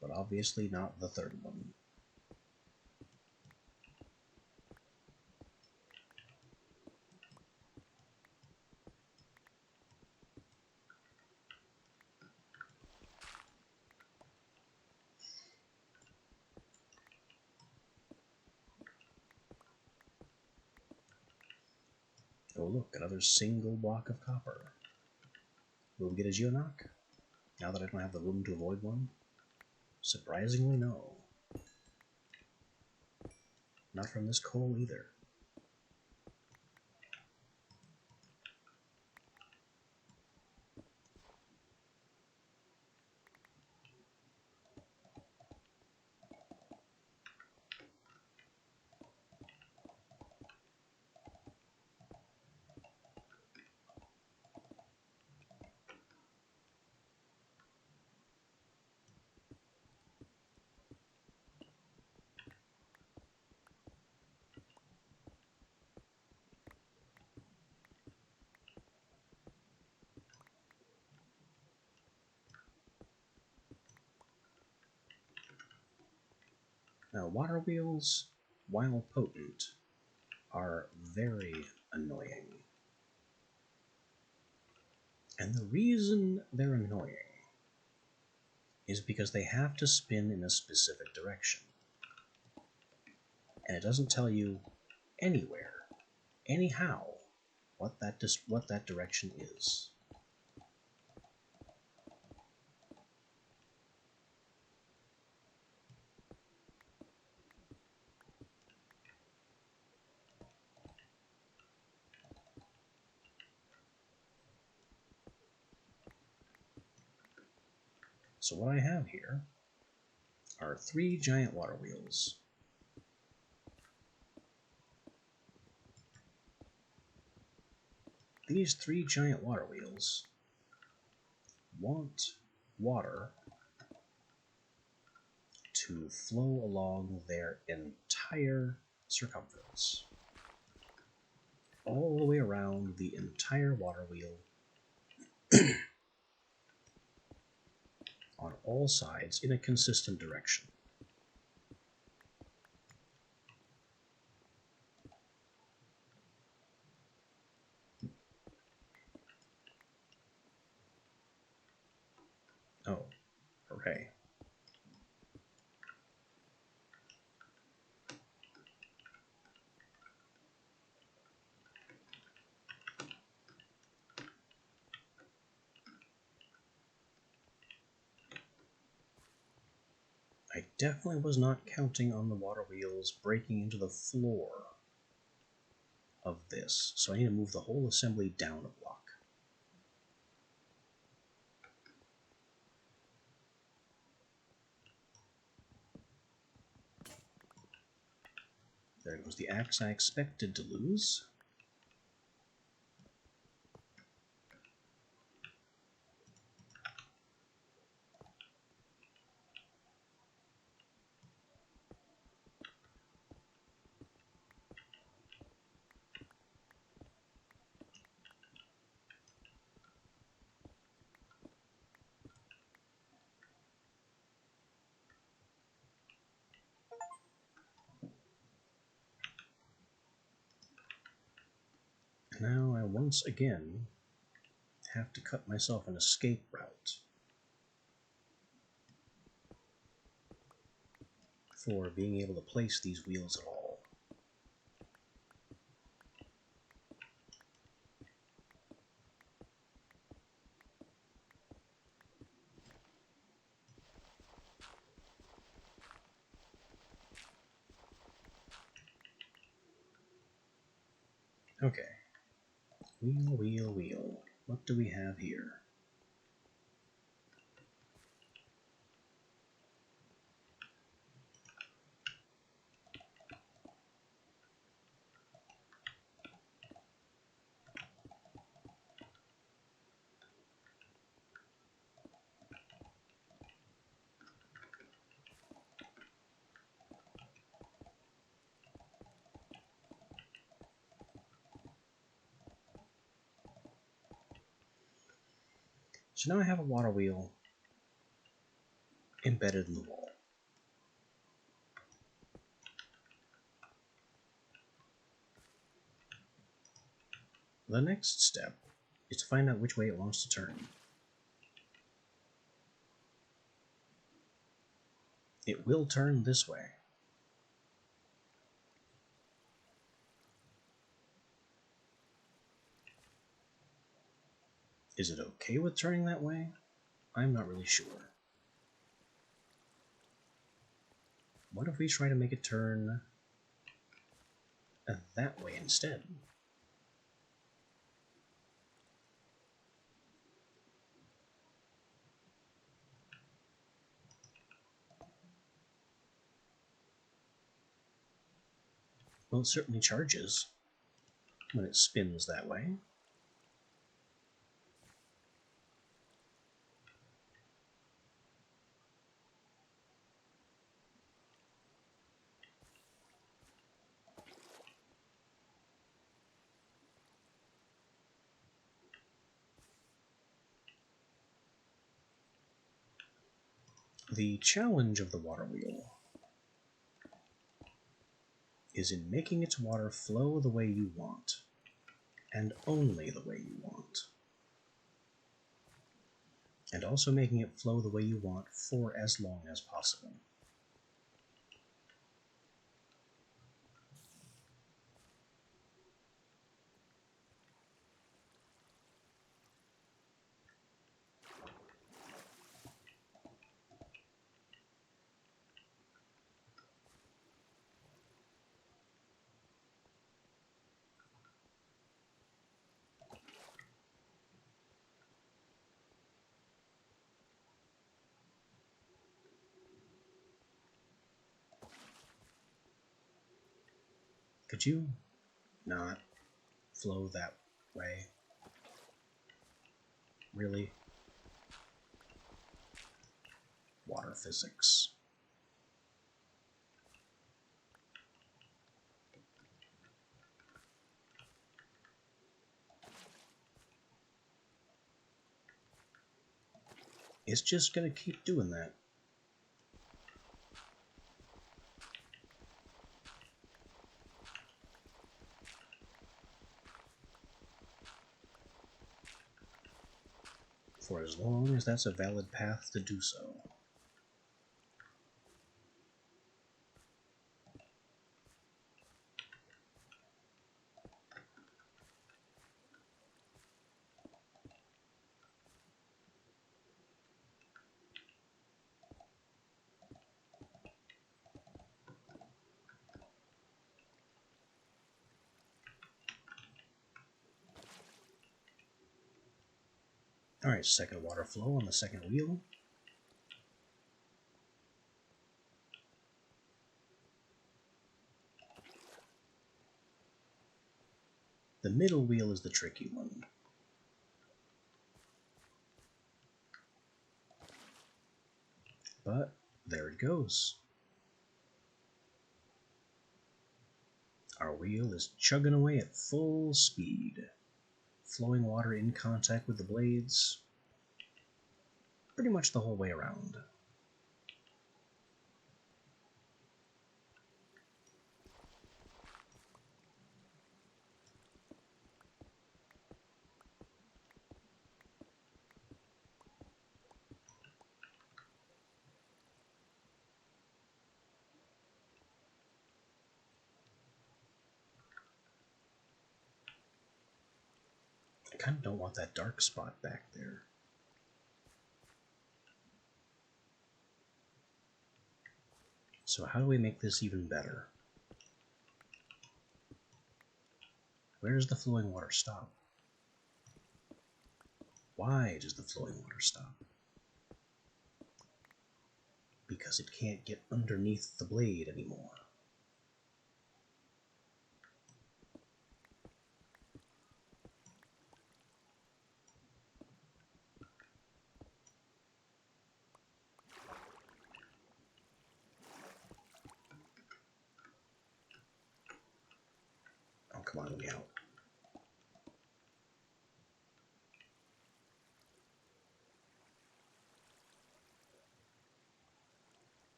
But obviously not the third one. Oh look, another single block of copper. Will we get a geonock? Now that I don't have the room to avoid one? Surprisingly, no. Not from this coal either. Now, water wheels, while potent, are very annoying. And the reason they're annoying is because they have to spin in a specific direction. And it doesn't tell you anywhere, anyhow, what that direction is. So what I have here are 3 giant water wheels. These 3 giant water wheels want water to flow along their entire circumference. all the way around the entire water wheel on all sides in a consistent direction. Oh, hooray. I definitely was not counting on the water wheels breaking into the floor of this, so I need to move the whole assembly down a block. There goes the axe I expected to lose. Now I once again have to cut myself an escape route for being able to place these wheels at all. Okay. Wheel, wheel, wheel. What do we have here? So now I have a water wheel embedded in the wall. The next step is to find out which way it wants to turn. It will turn this way. Is it okay with turning that way? I'm not really sure. What if we try to make it turn that way instead? Well, it certainly charges when it spins that way. The challenge of the water wheel is in making its water flow the way you want, and only the way you want. And also making it flow the way you want for as long as possible. Could you not flow that way? Really? Water physics. It's just gonna keep doing that. For as long as that's a valid path to do so. Alright, second water flow on the second wheel. The middle wheel is the tricky one. But there it goes. Our wheel is chugging away at full speed. Flowing water in contact with the blades. Pretty much the whole way around. I kind of don't want that dark spot back there. So how do we make this even better? Where does the flowing water stop? Why does the flowing water stop? Because it can't get underneath the blade anymore. Oh, come on, let me out.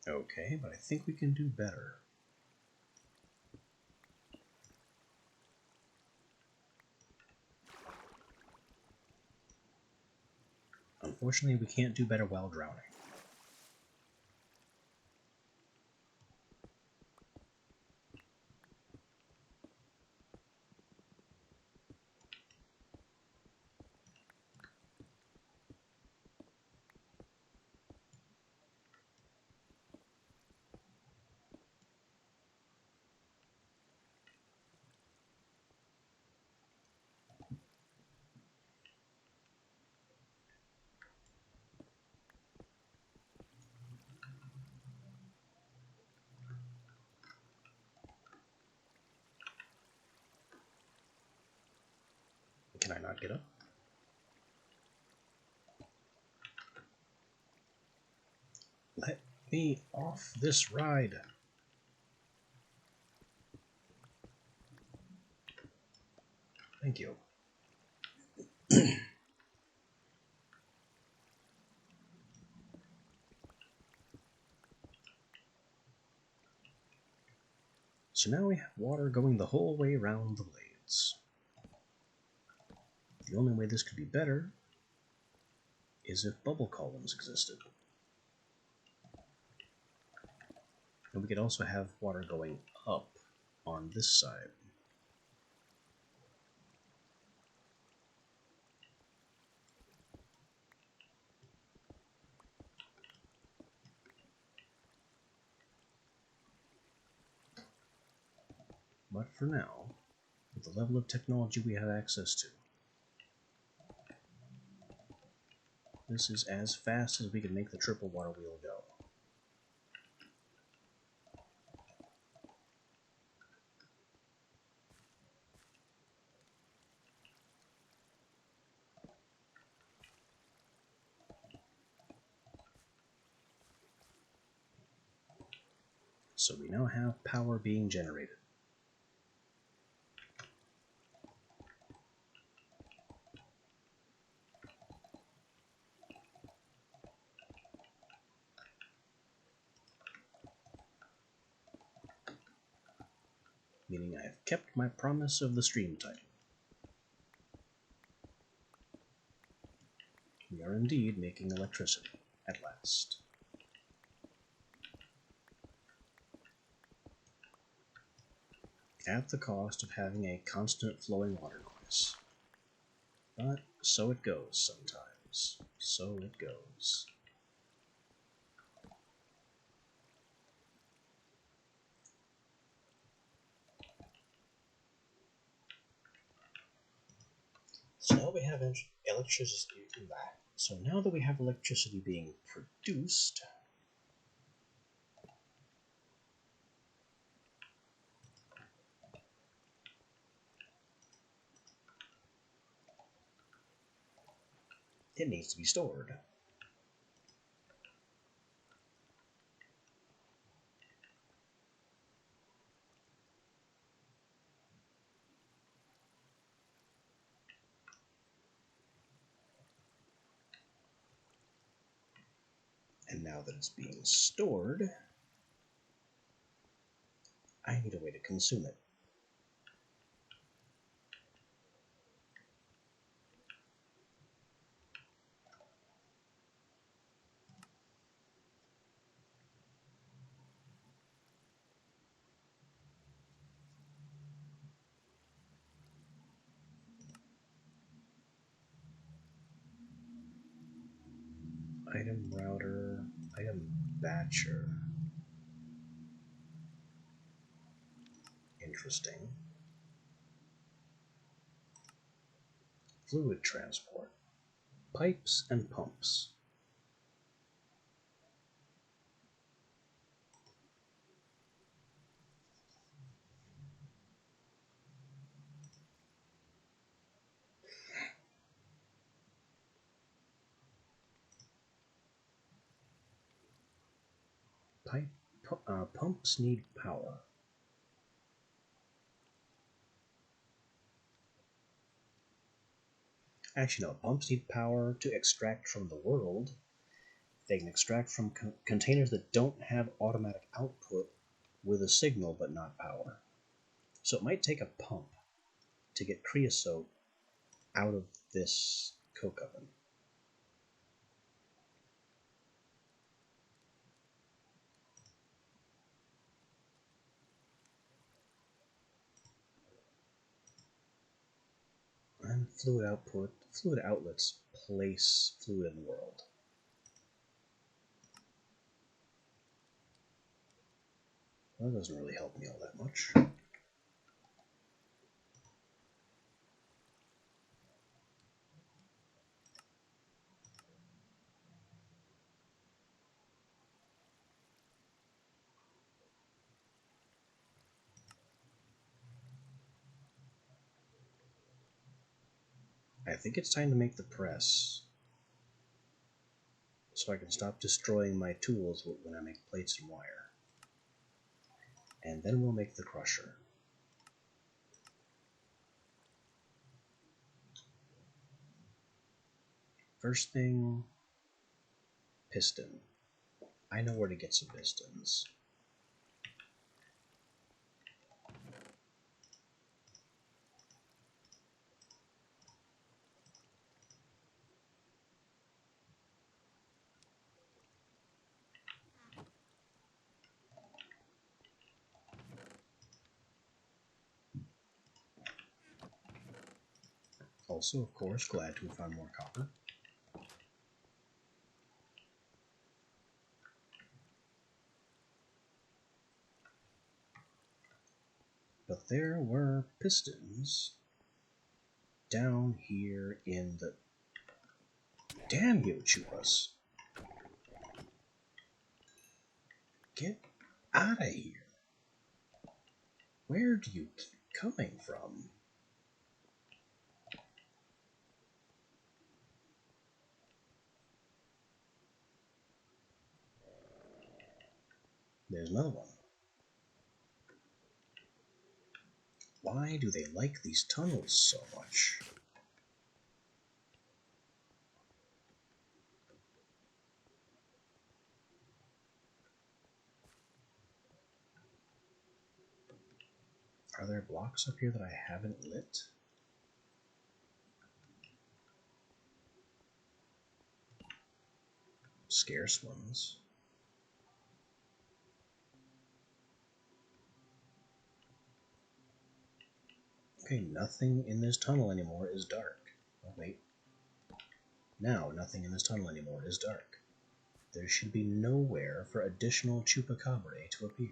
Okay, but I think we can do better. Unfortunately, we can't do better while drowning. Can I not get up? Let me off this ride. Thank you. So now we have water going the whole way around the blades. The only way this could be better is if bubble columns existed. And we could also have water going up on this side. But for now, with the level of technology we have access to, this is as fast as we can make the triple water wheel go. So we now have power being generated. meaning I have kept my promise of the stream title. We are indeed making electricity, at last. At the cost of having a constant flowing water noise. But so it goes sometimes. So it goes. So now we have electricity. So now that we have electricity being produced, it needs to be stored. And now that it's being stored, I need a way to consume it. Item router, item batcher. Interesting. Fluid transport. Pipes and pumps. Pumps need power. Actually, no. Pumps need power to extract from the world. They can extract from containers that don't have automatic output with a signal but not power. So it might take a pump to get creosote out of this coke oven. And fluid outlets place fluid in the world. Well, that doesn't really help me all that much. I think it's time to make the press, so I can stop destroying my tools when I make plates and wire. And then we'll make the crusher. First thing, piston. I know where to get some pistons. Also, of course, glad to have found more copper. But there were pistons down here in the... Damn you, Chupas! Get out of here! Where do you keep coming from? There's another one. Why do they like these tunnels so much? Are there blocks up here that I haven't lit? Scarce ones. Okay, nothing in this tunnel anymore is dark. Oh, wait. Now, nothing in this tunnel anymore is dark. There should be nowhere for additional Chupacabre to appear.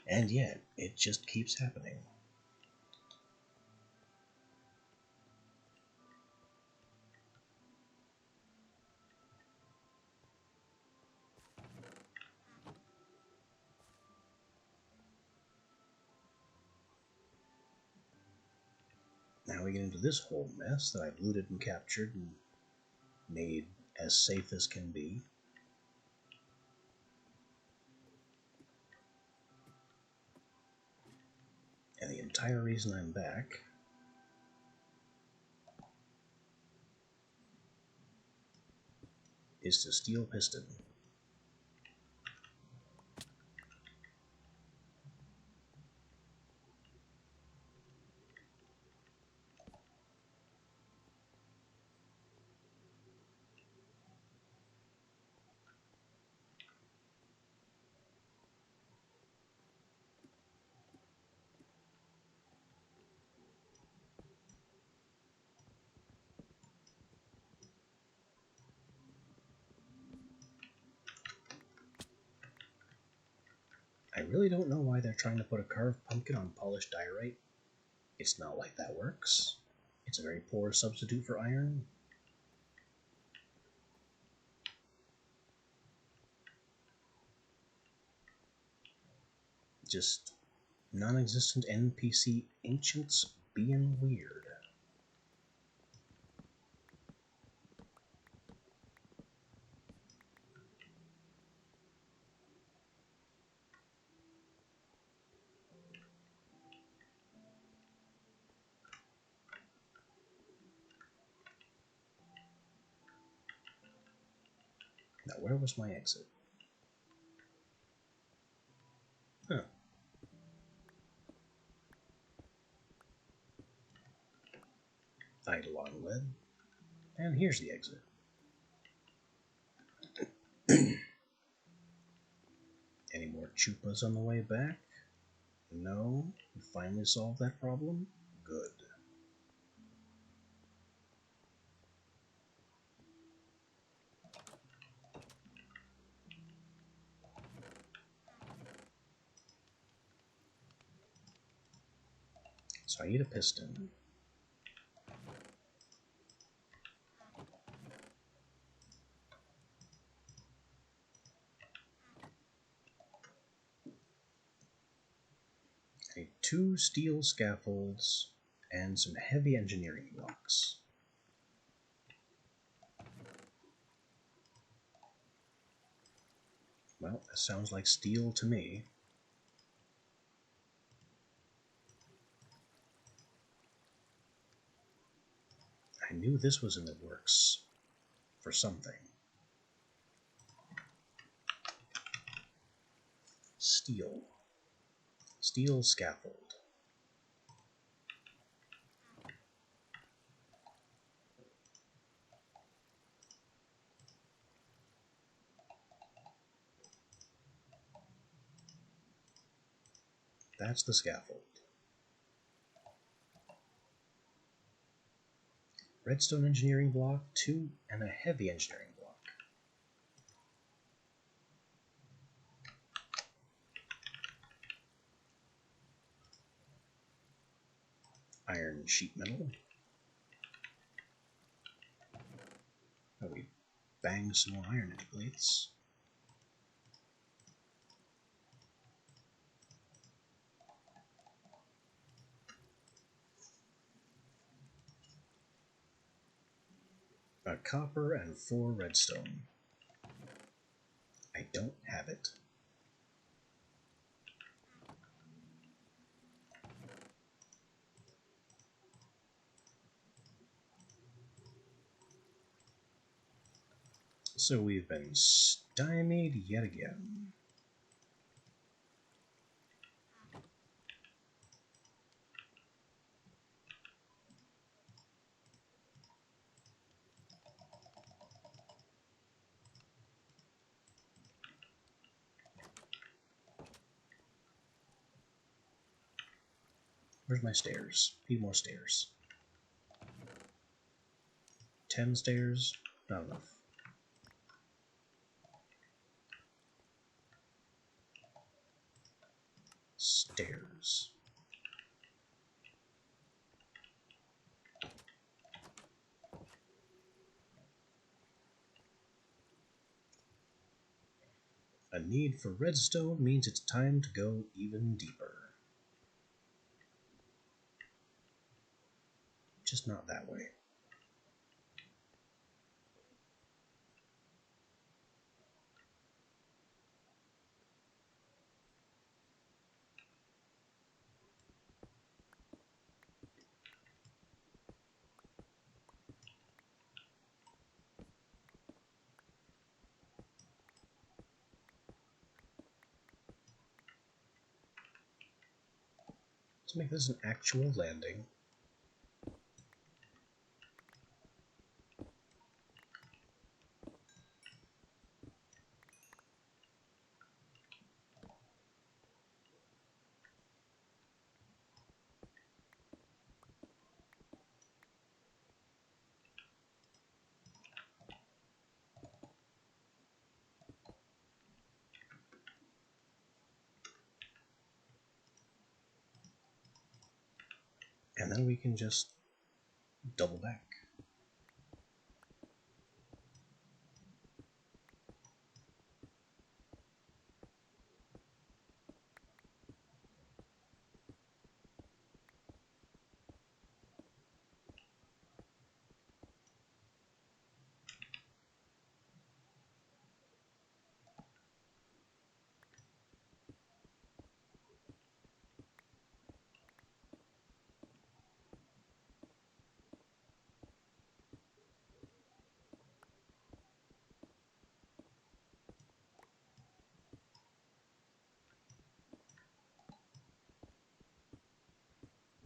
And yet, it just keeps happening. Now we get into this whole mess that I've looted and captured and made as safe as can be. And the entire reason I'm back is to steal Piston. I really don't know why they're trying to put a carved pumpkin on polished diorite. It's not like that works. It's a very poor substitute for iron. Just non-existent NPC ancients being weird. Now, where was my exit? Huh. Eidolon lead. And here's the exit. Any more Chupas on the way back? No? You finally solved that problem? Good. So I need a piston. I need 2 steel scaffolds and some heavy engineering blocks. Well, that sounds like steel to me. I knew this was in the works for something. Steel. Steel scaffold. That's the scaffold. Redstone engineering block, 2, and a heavy engineering block. Iron sheet metal. Oh, we bang some more iron into plates. A copper and 4 redstone. I don't have it. So we've been stymied yet again. Where's my stairs? Need more stairs. 10 stairs? Not enough. Stairs. A need for redstone means it's time to go even deeper. Just not that way. Let's make this an actual landing. And then we can just double back.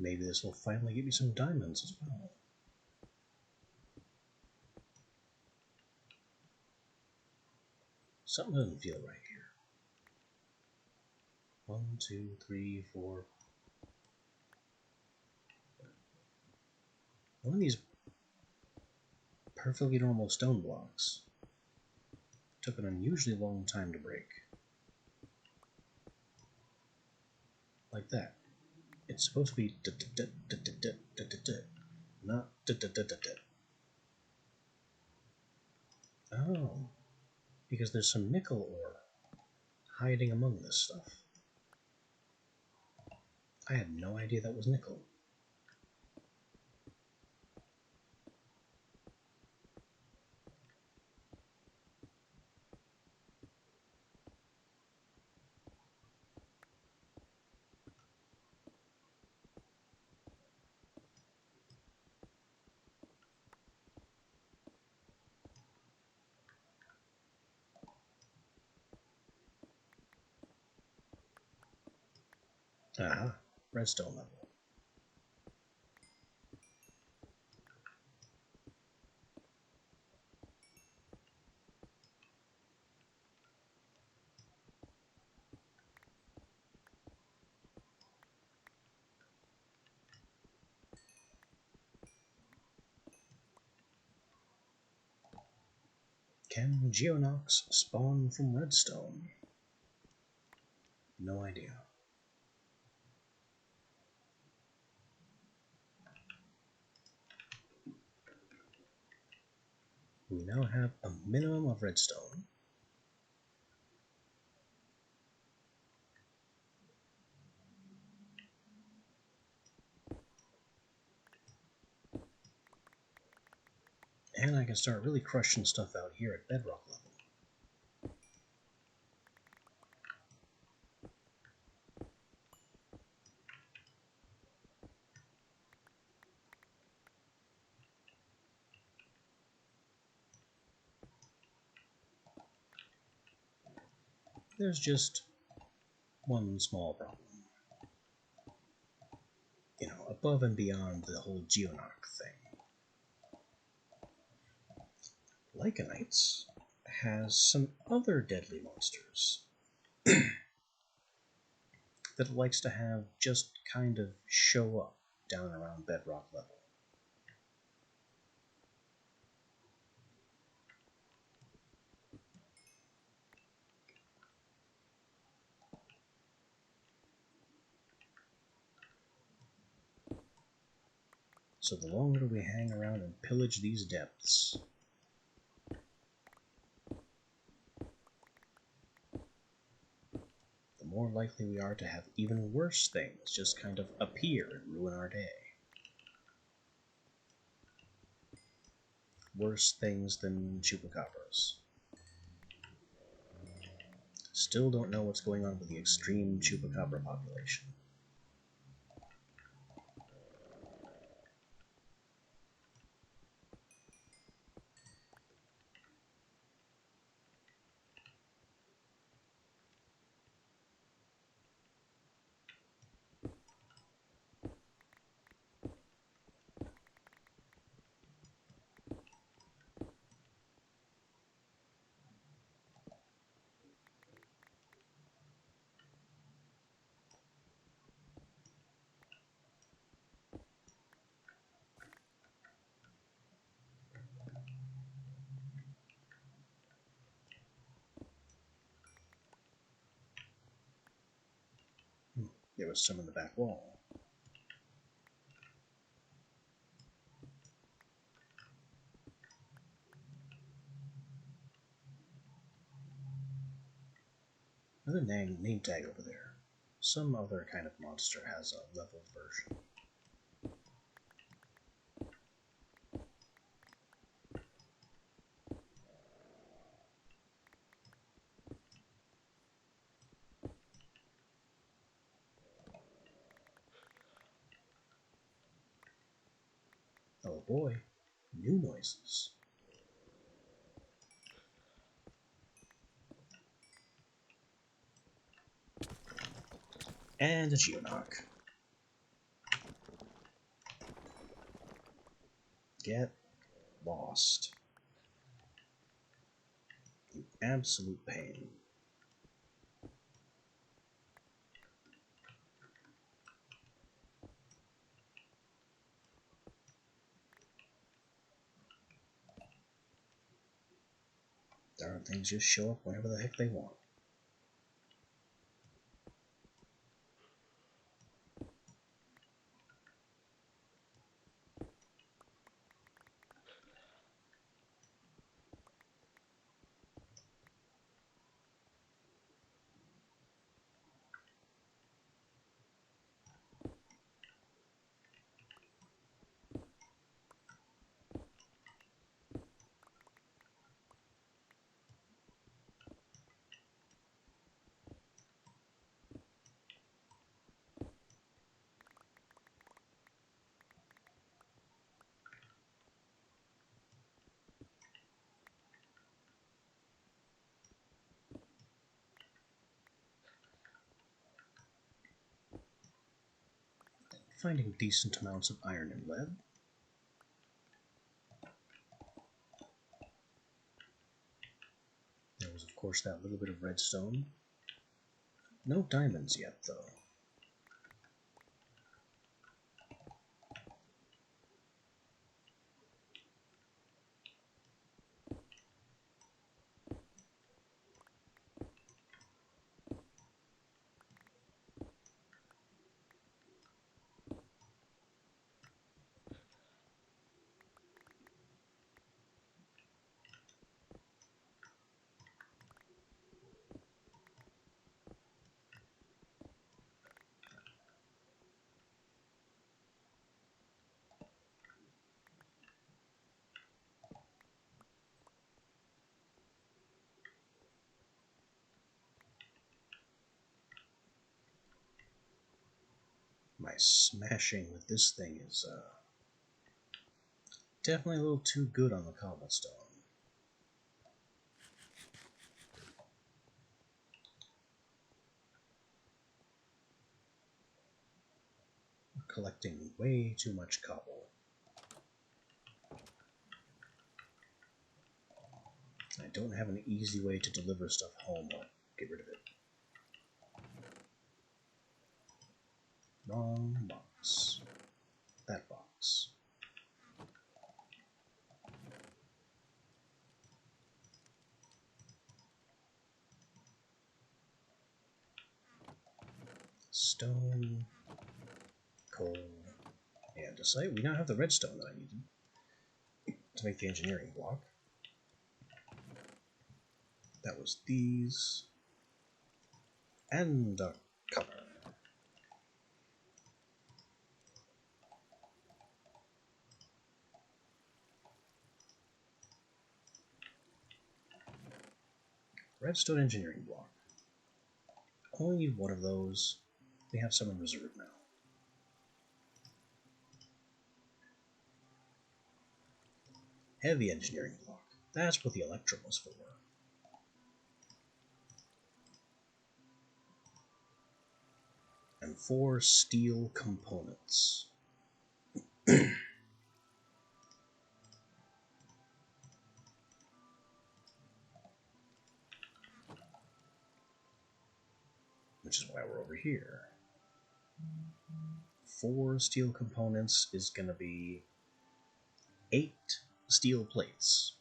Maybe this will finally get me some diamonds as well. Something doesn't feel right here. 1, 2, 3, 4. One of these perfectly normal stone blocks took an unusually long time to break. Like that. It's supposed to be not Oh, because there's some nickel ore hiding among this stuff. I had no idea that was nickel. Aha, redstone level. Can Geonox spawn from redstone? No idea. We now have a minimum of redstone. And I can start really crushing stuff out here at bedrock level. There's just one small problem. You know, above and beyond the whole Geonoc thing. Lycanites has some other deadly monsters. that it likes to have just kind of show up down around bedrock level. So the longer we hang around and pillage these depths, the more likely we are to have even worse things just kind of appear and ruin our day. Worse things than chupacabras. Still don't know what's going on with the extreme chupacabra population. There was some in the back wall. Another name tag over there. Some other kind of monster has a leveled version. Oh boy, new noises. And a Geonock. Get lost. You absolute pain. Darn things just show up whenever the heck they want. Finding decent amounts of iron and lead. There was, of course, that little bit of redstone. No diamonds yet, though. My smashing with this thing is definitely a little too good on the cobblestone. We're collecting way too much cobble. I don't have an easy way to deliver stuff home or get rid of it. Stone, coal, andesite. We now have the redstone that I needed to make the engineering block. That was these. And copper. Redstone engineering block. Only need one of those. We have some in reserve now. Heavy engineering block. That's what the electrum was for. And 4 steel components. Which is why we're over here. 4 steel components is going to be 8 steel plates.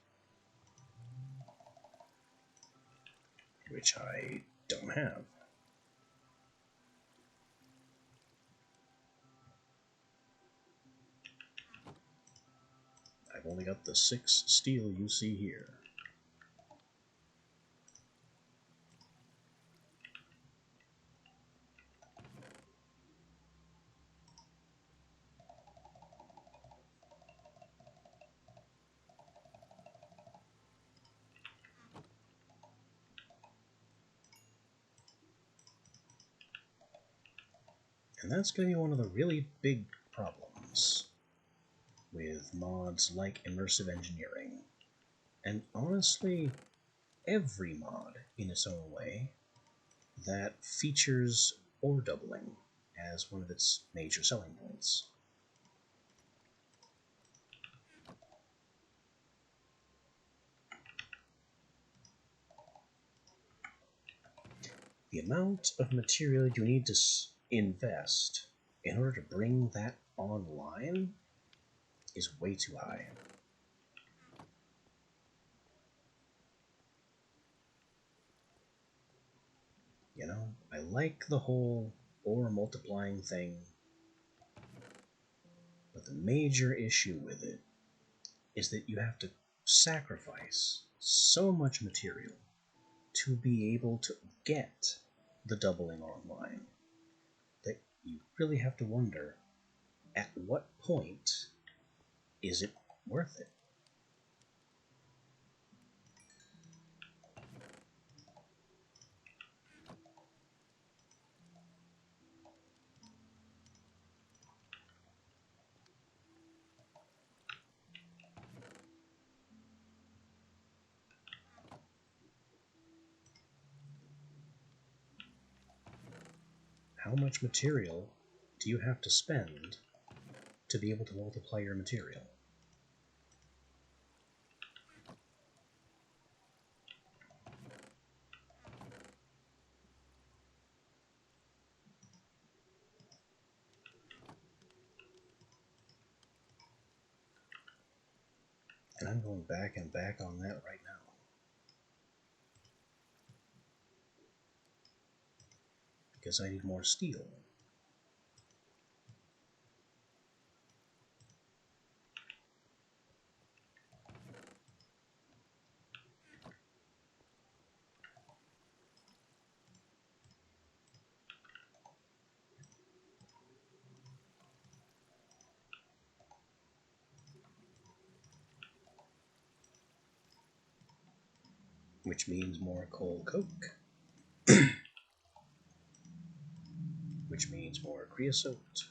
Which I don't have. I've only got the 6 steel you see here. And that's going to be one of the really big problems with mods like Immersive Engineering. And honestly, every mod in its own way that features ore doubling as one of its major selling points. The amount of material you need to invest in order to bring that online is way too high. You know, I like the whole ore multiplying thing, but the major issue with it is that you have to sacrifice so much material to be able to get the doubling online that you really have to wonder, at what point is it worth it? How much material do you have to spend to be able to multiply your material? And I'm going back and back on that right now. Because I need more steel. Which means more coal coke. Which means more creosote.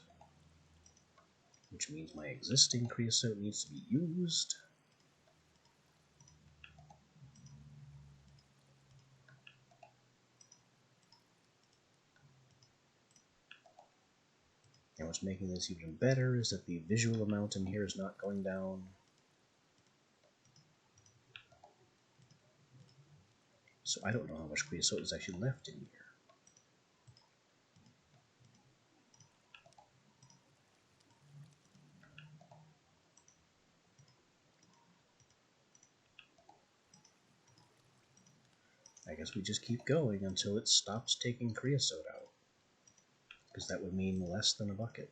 Which means my existing creosote needs to be used. And what's making this even better is that the visual amount in here is not going down. So I don't know how much creosote is actually left in here. I guess we just keep going until it stops taking creosote out. because that would mean less than a bucket.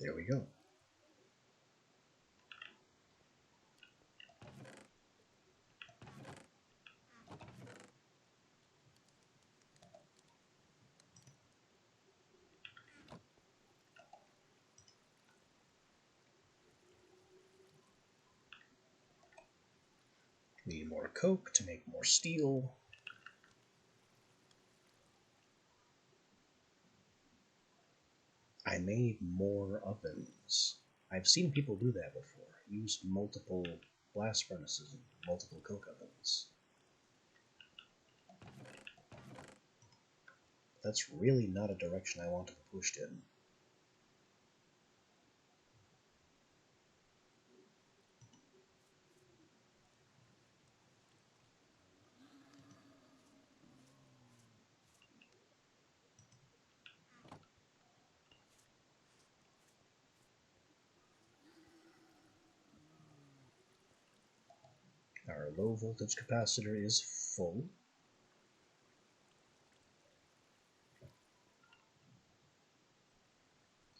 There we go. We need more coke to make more steel. I may need more ovens. I've seen people do that before. Use multiple blast furnaces and multiple coke ovens. That's really not a direction I want to be pushed in. Our low voltage capacitor is full.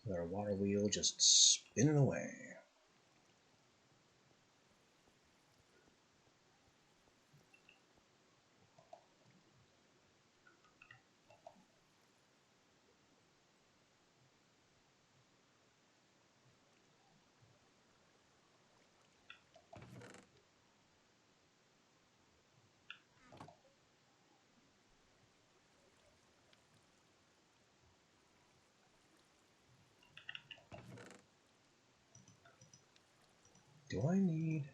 With our water wheel just spinning away. Do I need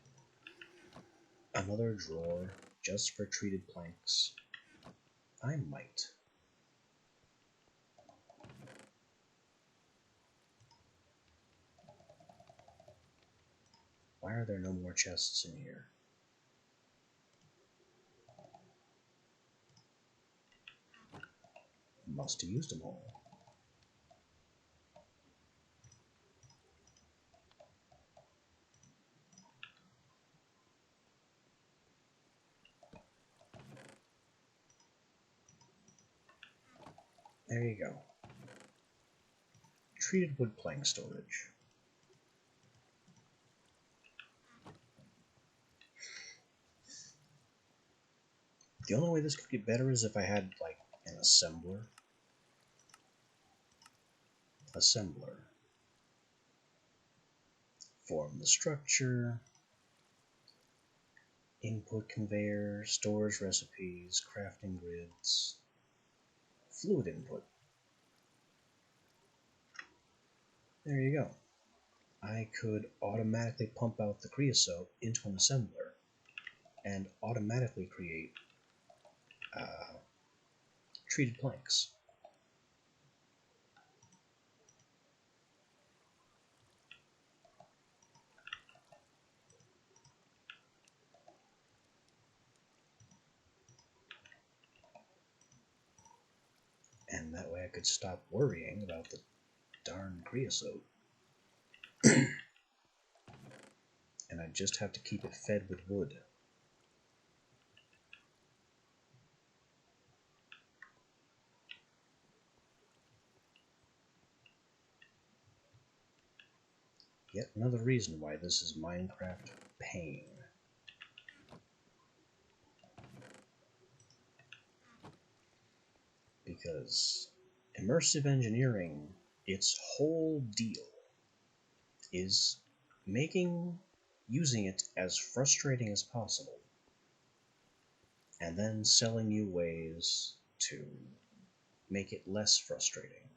another drawer just for treated planks? I might. Why are there no more chests in here? Must have used them all. There you go. Treated wood plank storage. The only way this could get better is if I had, like, an assembler. Form the structure. Input conveyor, stores recipes, crafting grids. Fluid input. There you go. I could automatically pump out the creosote into an assembler and automatically create treated planks. And that way I could stop worrying about the darn creosote. And I just have to keep it fed with wood. Yet another reason why this is Minecraft pain. Because immersive engineering, its whole deal is using it as frustrating as possible, and then selling you ways to make it less frustrating,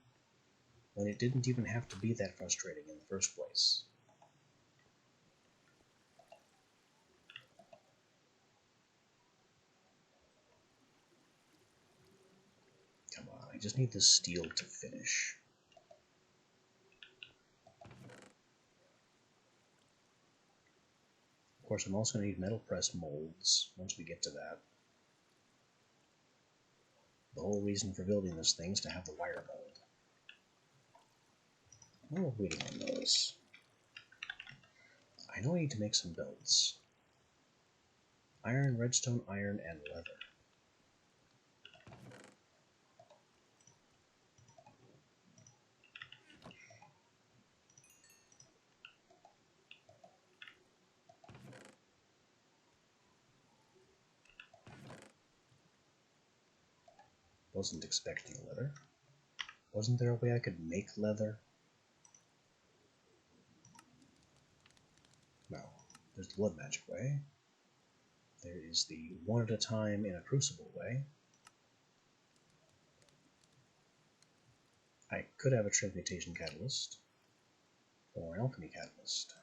when it didn't even have to be that frustrating in the first place. Come on, I just need the steel to finish. Of course, I'm also going to need metal press molds once we get to that. The whole reason for building this thing is to have the wire mold. While we're waiting on those, I know I need to make some belts. Iron, redstone, iron, and leather. Wasn't expecting leather. Wasn't there a way I could make leather? No. There's the blood magic way. There is the one at a time in a crucible way. I could have a transmutation catalyst or an alchemy catalyst.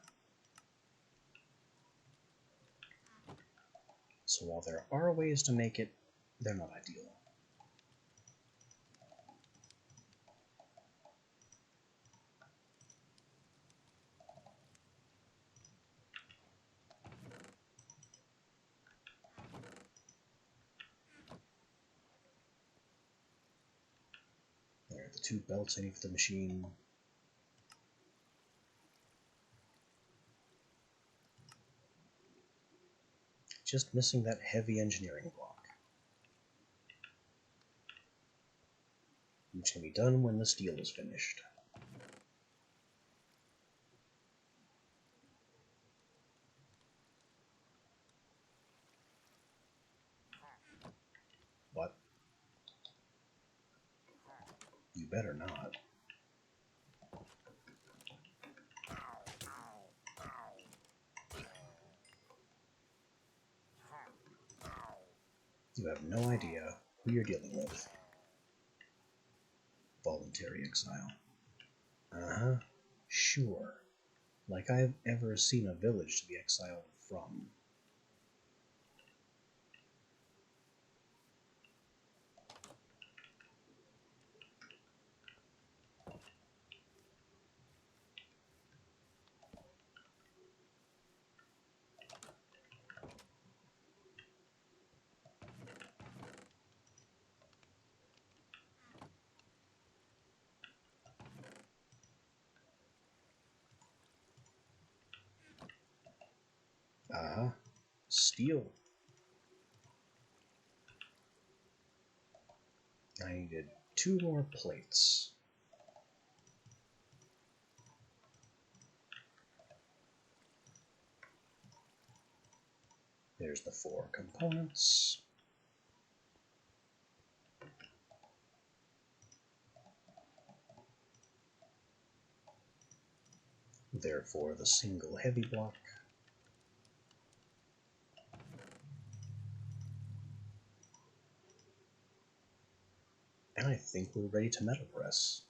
So while there are ways to make it, they're not ideal. There are the 2 belts I need for the machine. Just missing that heavy engineering block, which can be done when the steel is finished. What? You better not. You have no idea who you're dealing with. Voluntary exile. Uh-huh. Sure. Like I've ever seen a village to be exiled from. Uh-huh. Steel. I needed 2 more plates. There's the 4 components. Therefore, the single heavy block. And I think we're ready to metal press.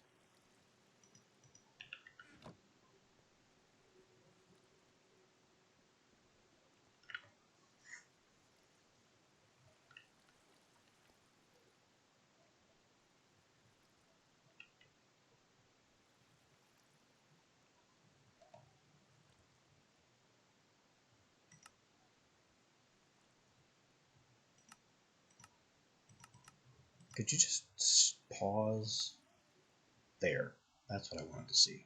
Could you just pause? There. That's what I wanted to see.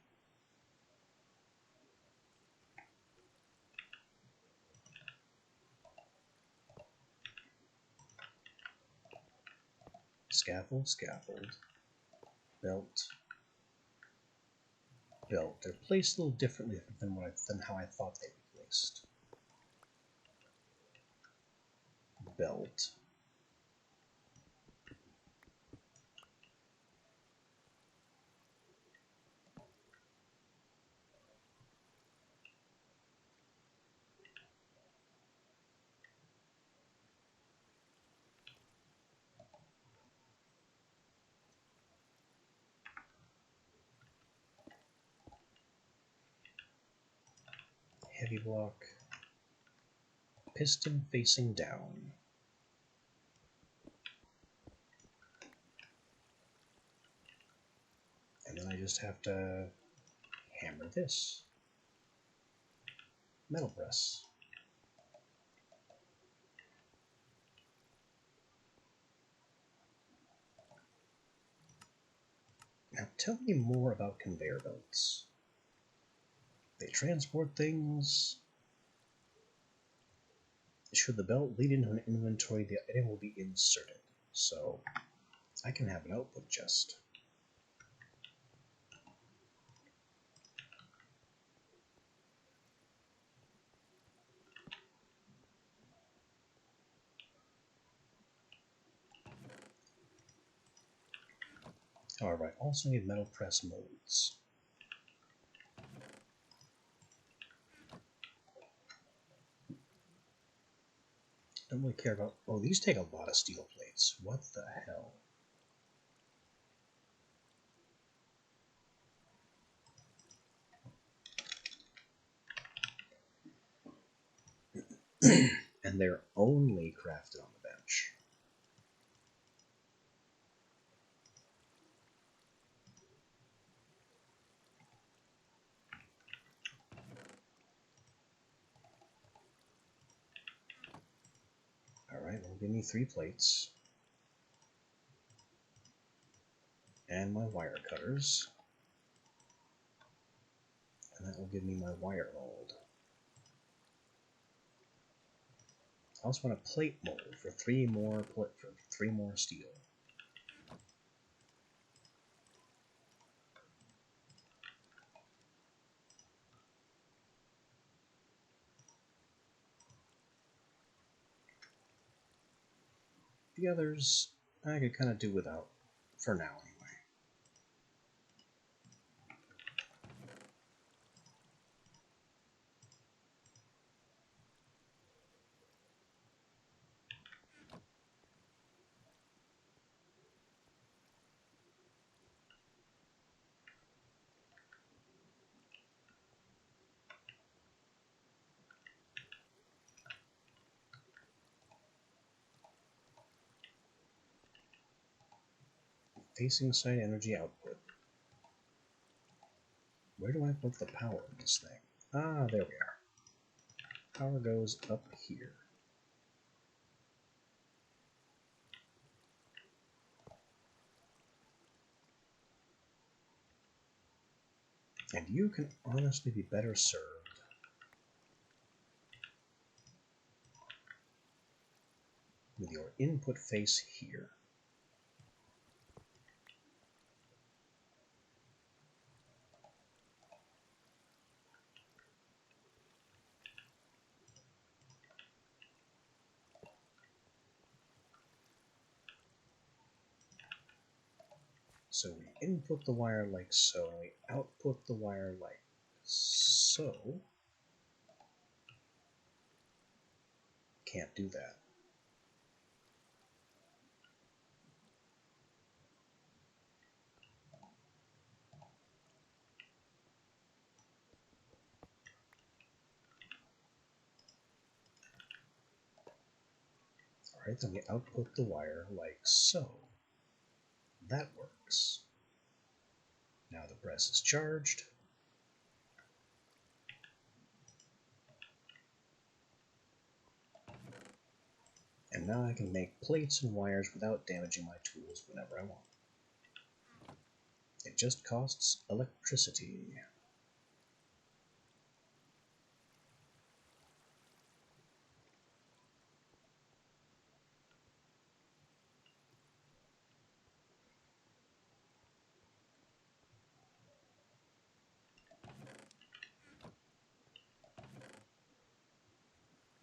Scaffold, scaffold. Belt. Belt. They're placed a little differently than how I thought they'd be placed. Belt. Heavy block. Piston facing down. And then I just have to hammer this. Metal press. Now tell me more about conveyor belts. They transport things. Should the belt lead into an inventory, the item will be inserted. So I can have an output chest. However, I also need metal press molds. Don't really care about... Oh, these take a lot of steel plates. What the hell? And they're only crafted on the bench. Alright, well, give me 3 plates. And my wire cutters. And that will give me my wire mold. I also want a plate mold for 3 more steel. The others I could kind of do without for now anyway. Facing side energy output. Where do I put the power in this thing? Ah, there we are. Power goes up here. And you can honestly be better served with your input face here. So we input the wire like so, and we output the wire like so. Can't do that. Alright, then we output the wire like so. That works. Now the press is charged. And now I can make plates and wires without damaging my tools whenever I want. It just costs electricity.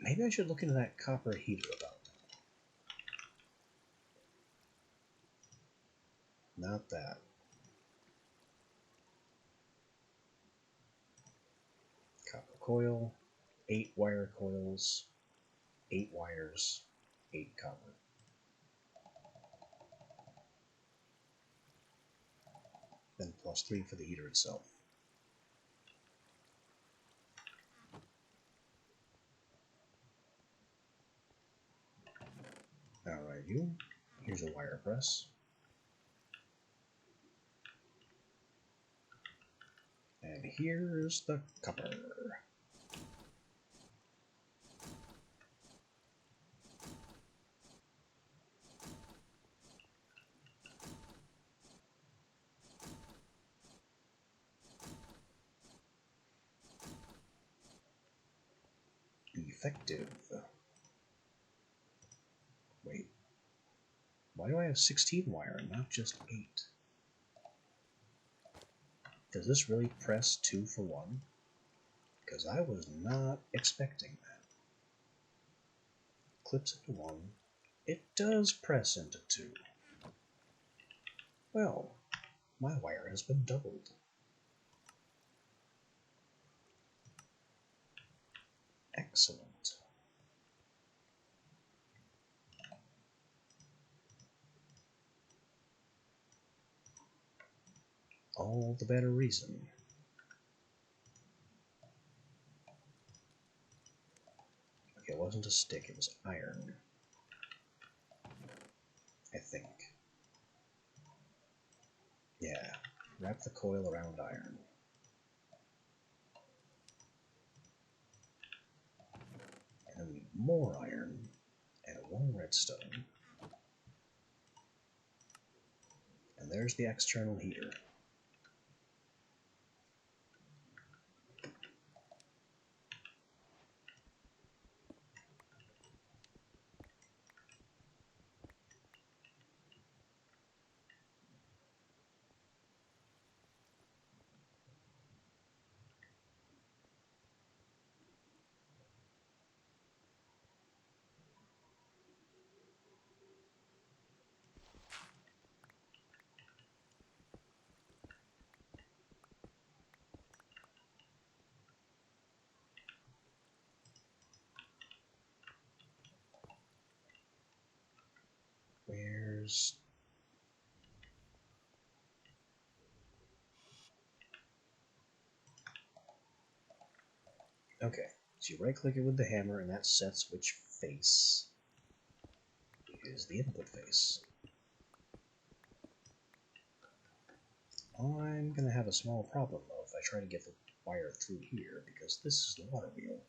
Maybe I should look into that copper heater about that. Not that. Copper coil, 8 wire coils, 8 wires, 8 copper. Then plus 3 for the heater itself. Alright, here's a wire press. And here's the copper. Effective. Why do I have 16 wire and not just 8? Does this really press 2 for 1? Because I was not expecting that. Clips into 1. It does press into 2. Well, my wire has been doubled. Excellent. All the better reason. Okay, it wasn't a stick, it was iron. I think. Yeah, wrap the coil around iron. And then we need more iron and 1 redstone. And there's the external heater. Where's... Okay, so you right-click it with the hammer, and that sets which face is the input face. I'm going to have a small problem, though, if I try to get the wire through here, because this is the water wheel.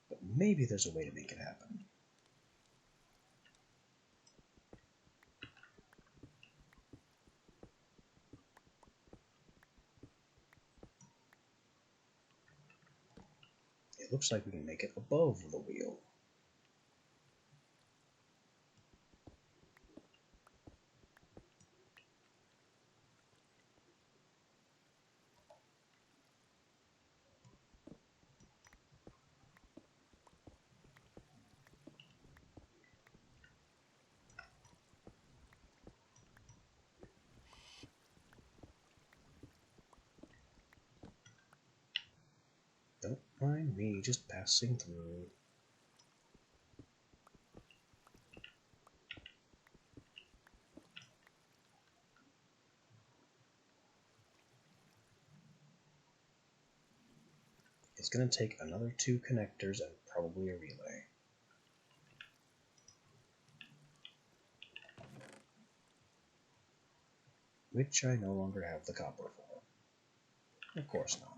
But maybe there's a way to make it happen. It looks like we can make it above the wheel. Don't mind me just passing through. It's going to take another 2 connectors and probably a relay. Which I no longer have the copper for. Of course not.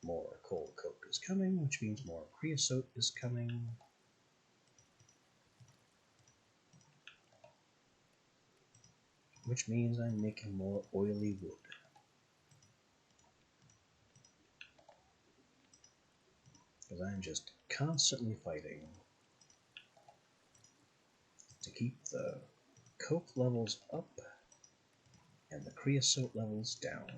More coal coke is coming, which means more creosote is coming. Which means I'm making more oily wood. Because I'm just constantly fighting to keep the coke levels up and the creosote levels down.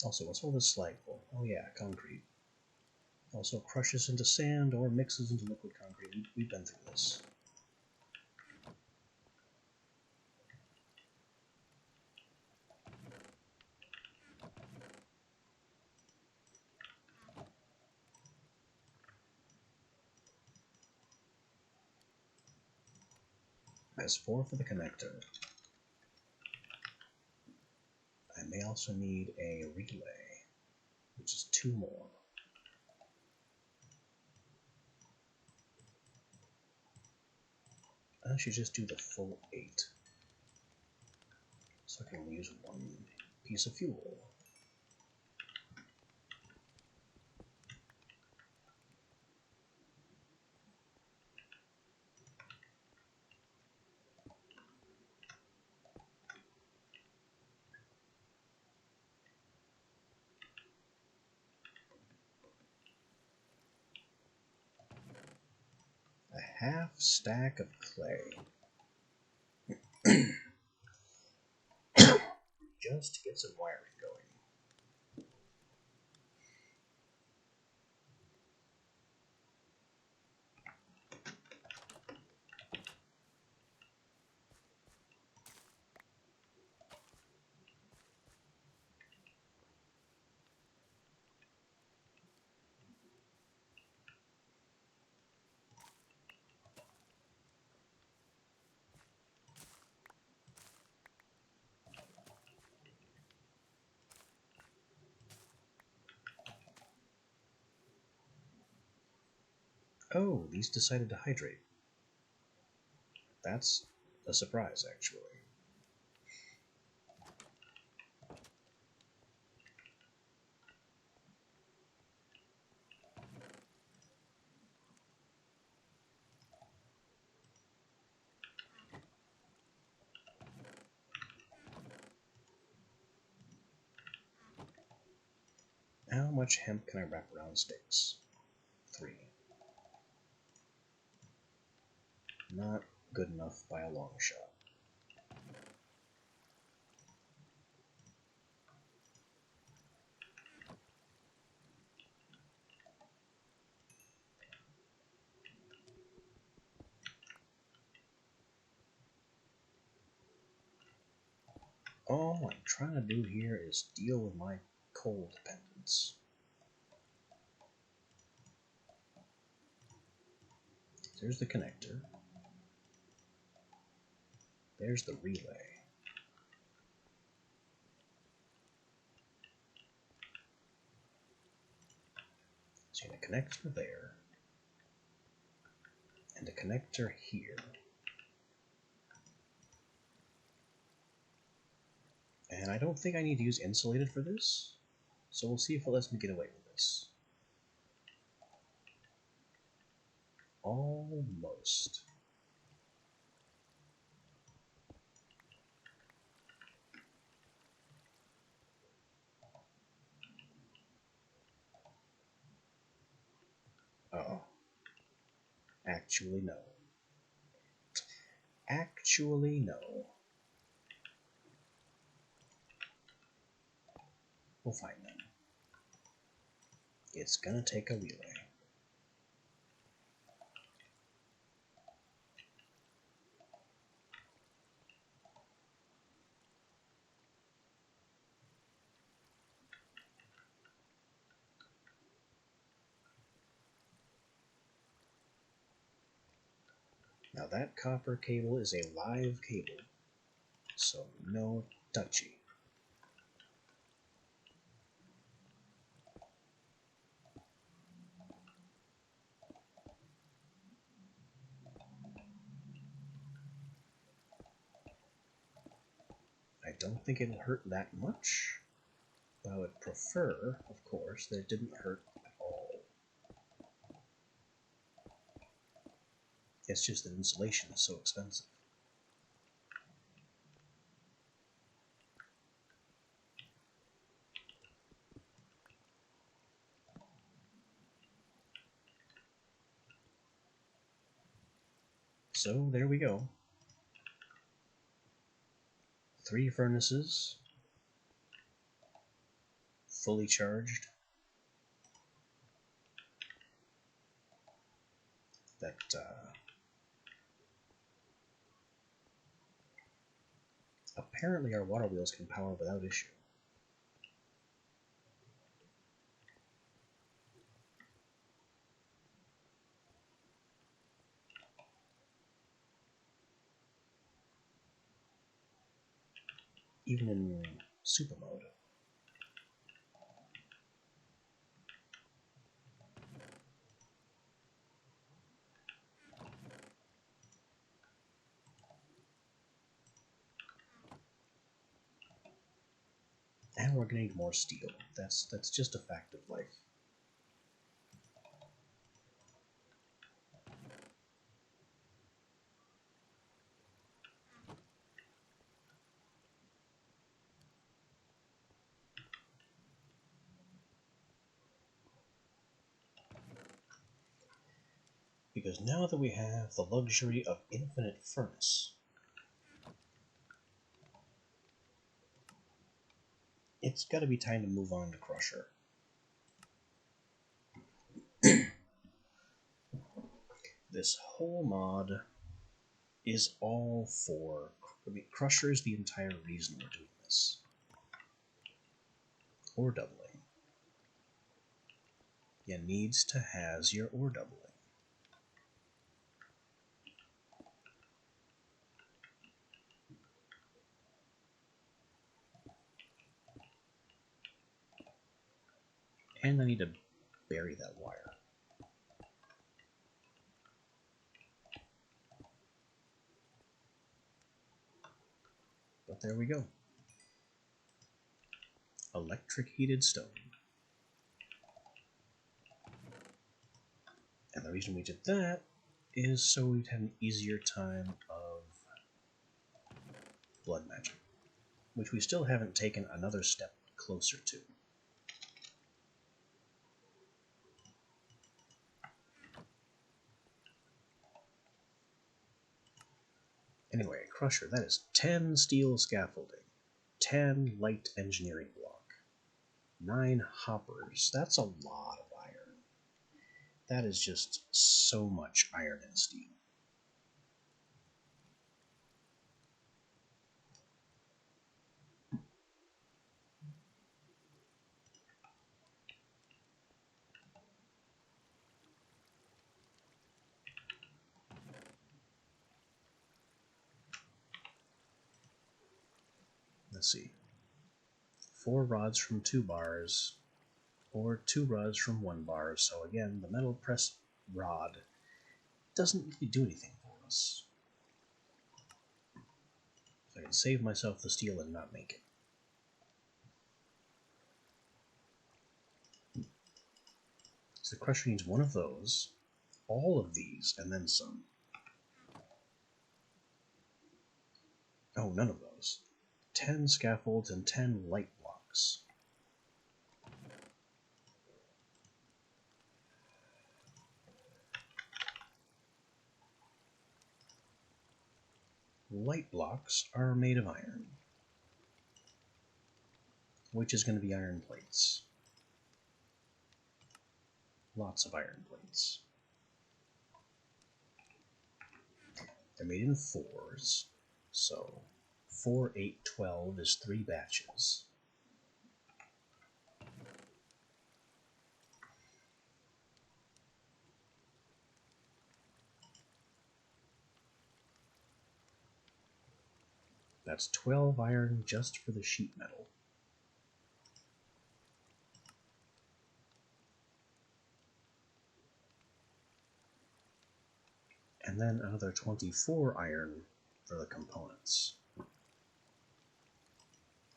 Also, what's all this slag for? Oh yeah, concrete. Also crushes into sand or mixes into liquid concrete. We've been through this. Has 4 for the connector. I may also need a relay, which is 2 more. I should just do the full 8, so I can use 1 piece of fuel. A half stack of clay. Just to get some wiring going. Oh, these decided to hydrate. That's a surprise, actually. How much hemp can I wrap around sticks? 3. Not good enough by a long shot. All I'm trying to do here is deal with my coal dependence. There's the connector. There's the relay. So a connector there, and a connector here. And I don't think I need to use insulated for this, so we'll see if it lets me get away with this. Almost. Oh. Actually, no. Actually, no. We'll find them. It's gonna take a relay. Now that copper cable is a live cable, so no touchy. I don't think it'll hurt that much, but I would prefer, of course, that it didn't hurt at all. It's just that insulation is so expensive. So there we go. 3 furnaces, fully charged. That apparently our water wheels can power without issue. even in super mode. And we're gonna need more steel. That's just a fact of life. Because now that we have the luxury of infinite furnace, it's gotta be time to move on to Crusher. This whole mod is all for... I mean, Crusher is the entire reason we're doing this. Ore doubling. You needs to has your ore doubling. And I need to bury that wire. But there we go. Electric heated stone. And the reason we did that is so we'd have an easier time of blood magic, which we still haven't taken another step closer to. Anyway, Crusher, that is 10 steel scaffolding, 10 light engineering block, 9 hoppers. That's a lot of iron. That is just so much iron and steel. Let's see. 4 rods from 2 bars, or 2 rods from 1 bar. So again, the metal press rod doesn't really do anything for us. So I can save myself the steel and not make it. So the Crusher needs 1 of those, all of these, and then some. Oh, none of those. 10 scaffolds and 10 light blocks. Light blocks are made of iron, which is going to be iron plates. Lots of iron plates. They're made in 4s, so 4, 8, 12 is 3 batches. That's 12 iron just for the sheet metal. And then another 24 iron for the components.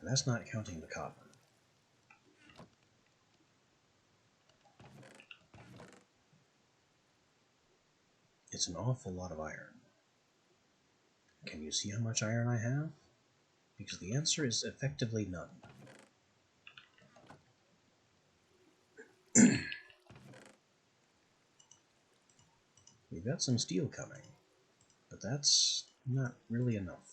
And that's not counting the copper. It's an awful lot of iron. Can you see how much iron I have? Because the answer is effectively none. We've got some steel coming, but that's not really enough.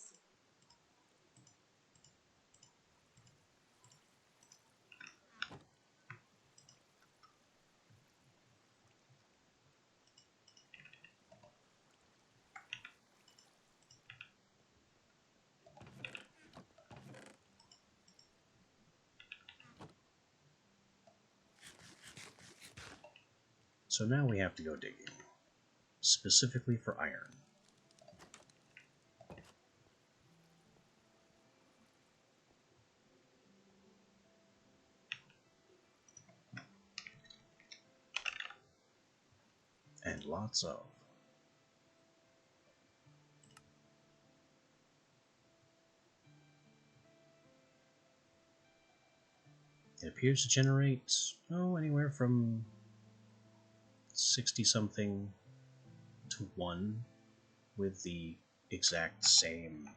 So now we have to go digging, specifically for iron. and lots of. It appears to generate, anywhere from 60 something to 1 with the exact same.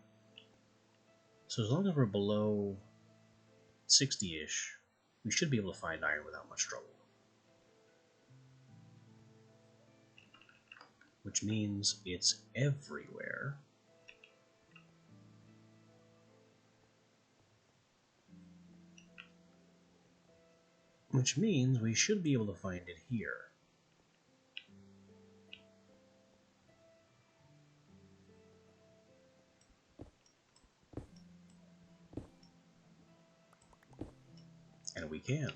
So as long as we're below 60-ish, we should be able to find iron without much trouble. Which means it's everywhere. Which means we should be able to find it here. And we can.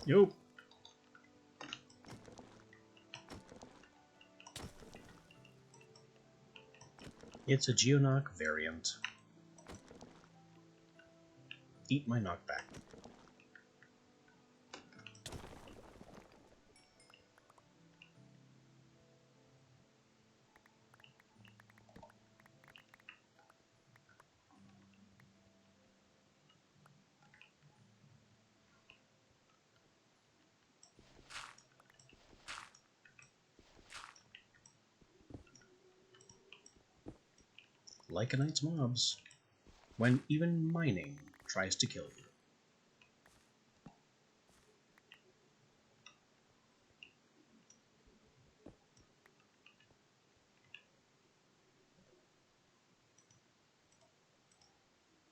Yup. It's a Geoknock variant. Eat my knockback. Lycanites mobs, when even mining tries to kill you.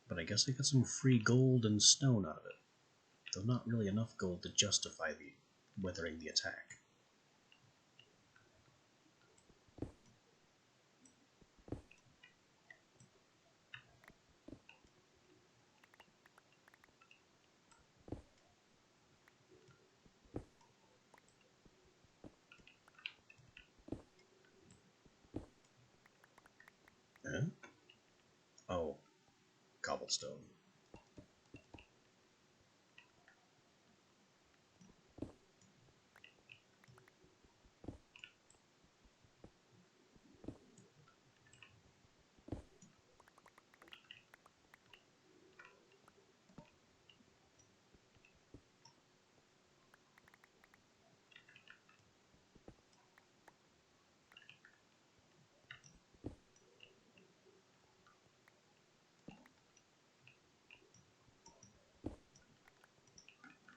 But I guess I got some free gold and stone out of it, though not really enough gold to justify the weathering the attack. Huh? Oh, cobblestone.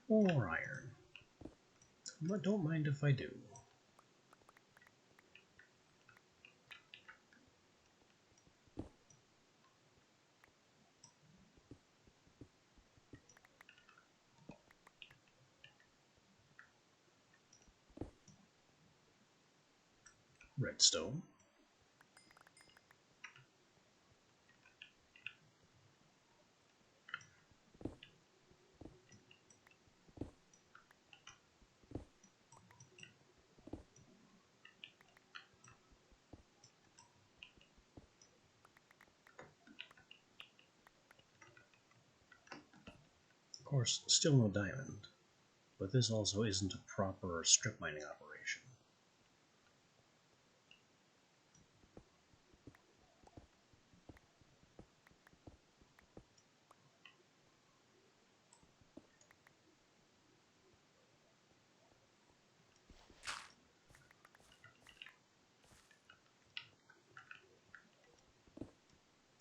Or iron. But don't mind if I do. Redstone. Of course, still no diamond, but this also isn't a proper strip mining operation.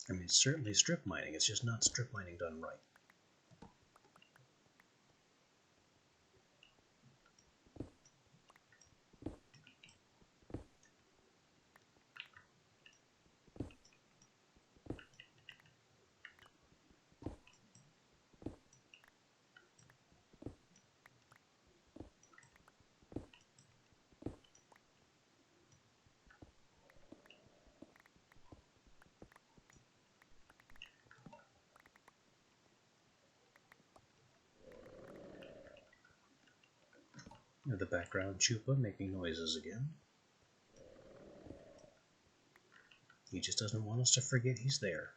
I mean, it's certainly strip mining, it's just not strip mining done right. The background Chupa making noises again. He just doesn't want us to forget he's there.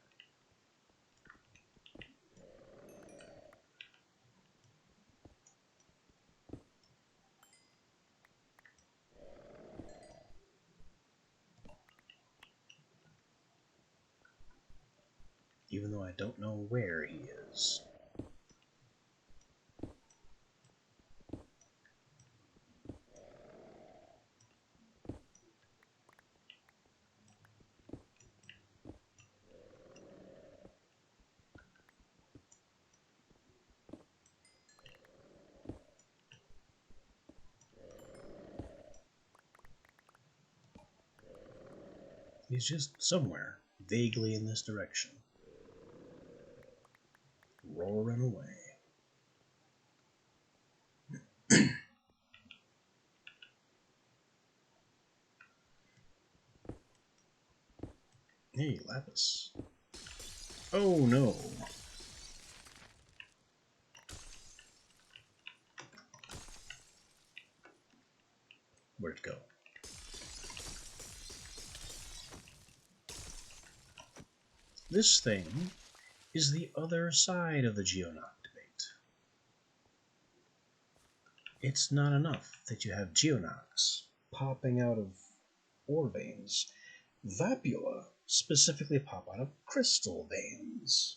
Even though I don't know where he is. He's just somewhere, vaguely in this direction. Roaring away. Hey, Lapis. Oh no. Where'd it go? This thing is the other side of the Geonoc debate. It's not enough that you have Geonocs popping out of ore veins. Vapula specifically pop out of crystal veins.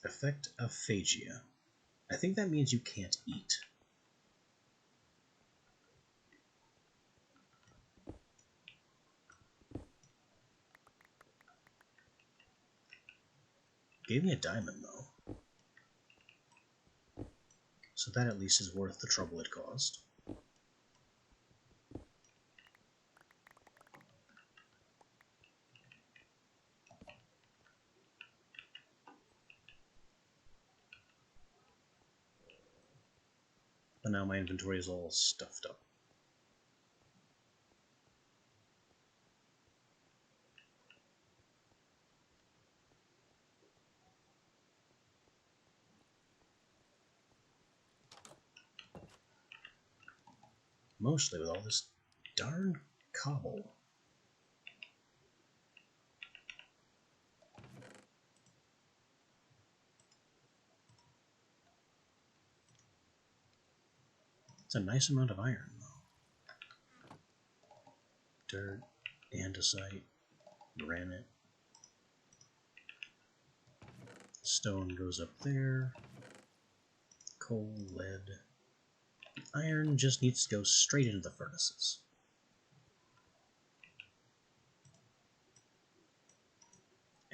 Effect aphasia. I think that means you can't eat. Gave me a diamond, though. So that at least is worth the trouble it caused. But now my inventory is all stuffed up. Mostly with all this darn cobble. It's a nice amount of iron, though. Dirt, andesite, granite. Stone goes up there. Coal, lead. Iron just needs to go straight into the furnaces.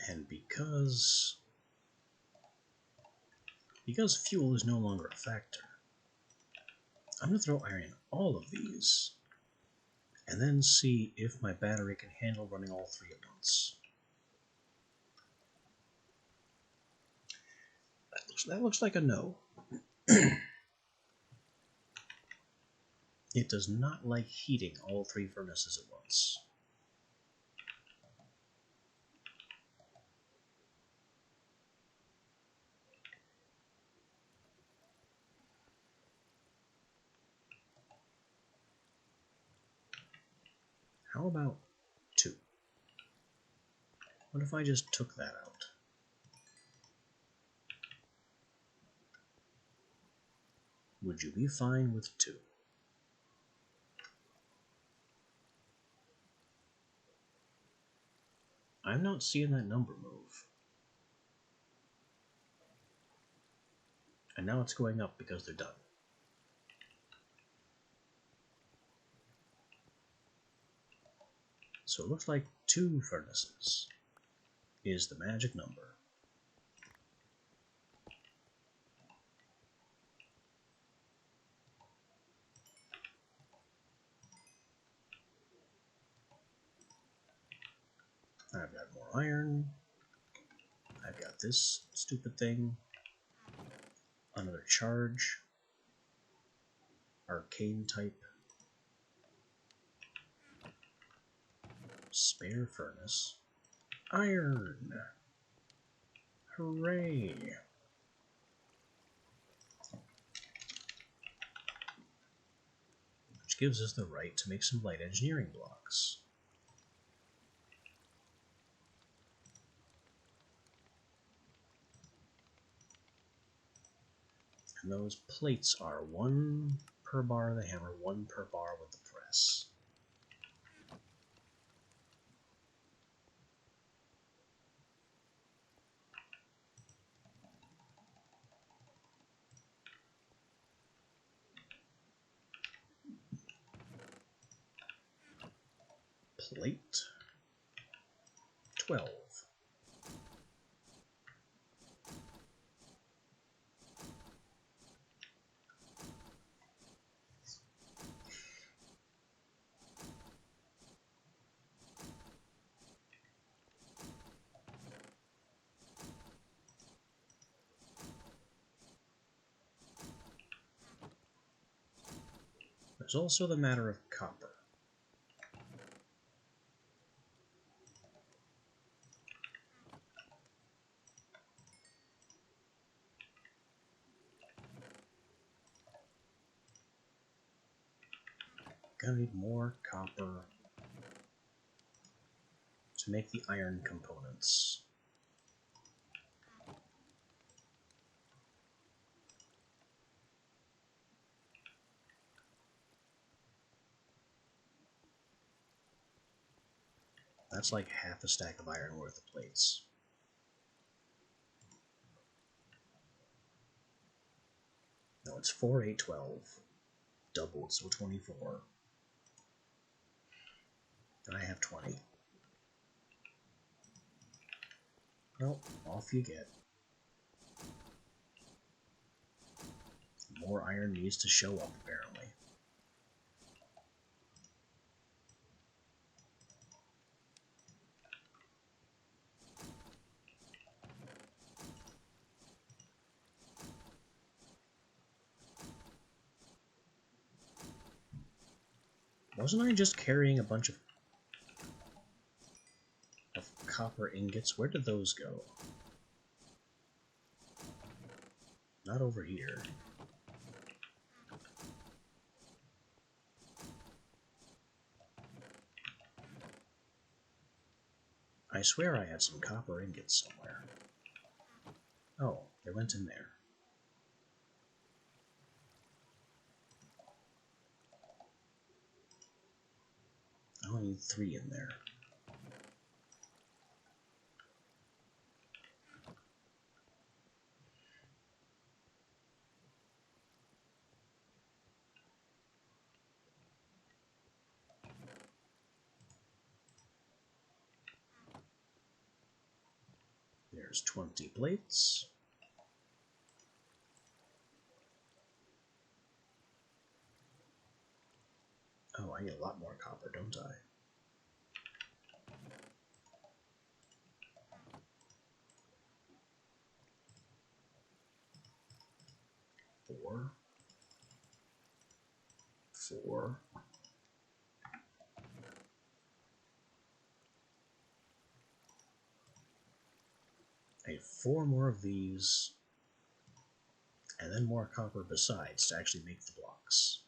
And because fuel is no longer a factor, I'm going to throw iron in all of these, and then see if my battery can handle running all three at once. That looks like a no. It does not like heating all three furnaces at once. How about 2? What if I just took that out? Would you be fine with 2? I'm not seeing that number move. And now it's going up because they're done. So it looks like 2 furnaces is the magic number. I've got more iron. I've got this stupid thing. Another charge. Arcane type. Spare furnace. Iron! Hooray! Which gives us the right to make some light engineering blocks. And those plates are 1 per bar of the hammer, 1 per bar with the press. Plate 12. There's also the matter of copper. Gonna need more copper to make the iron components. That's like half a stack of iron worth of plates. No, it's 4, 8, 12. Doubled, so 24. And I have 20. Well, off you get. More iron needs to show up, apparently. Wasn't I just carrying a bunch of copper ingots? Where did those go? Not over here. I swear I had some copper ingots somewhere. Oh, they went in there. I only need 3 in there. There's 20 plates. Oh, I need a lot more copper, don't I? Four. I need 4 more of these, and then more copper besides to actually make the blocks.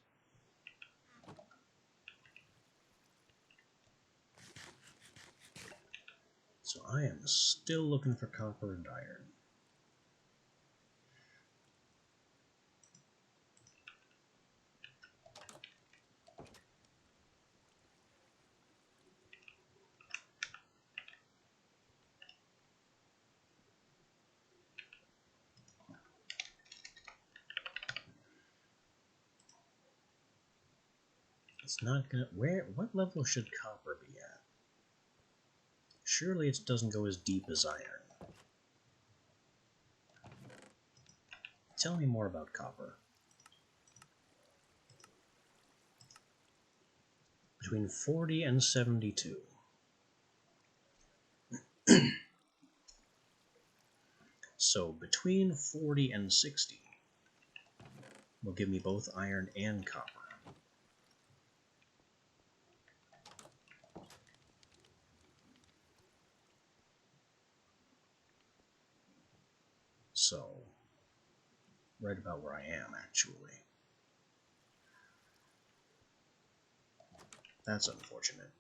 So I am still looking for copper and iron. It's not gonna... What level should copper be at? Surely it doesn't go as deep as iron. Tell me more about copper. Between 40 and 72. So between 40 and 60 will give me both iron and copper. right about where I am, actually. That's unfortunate.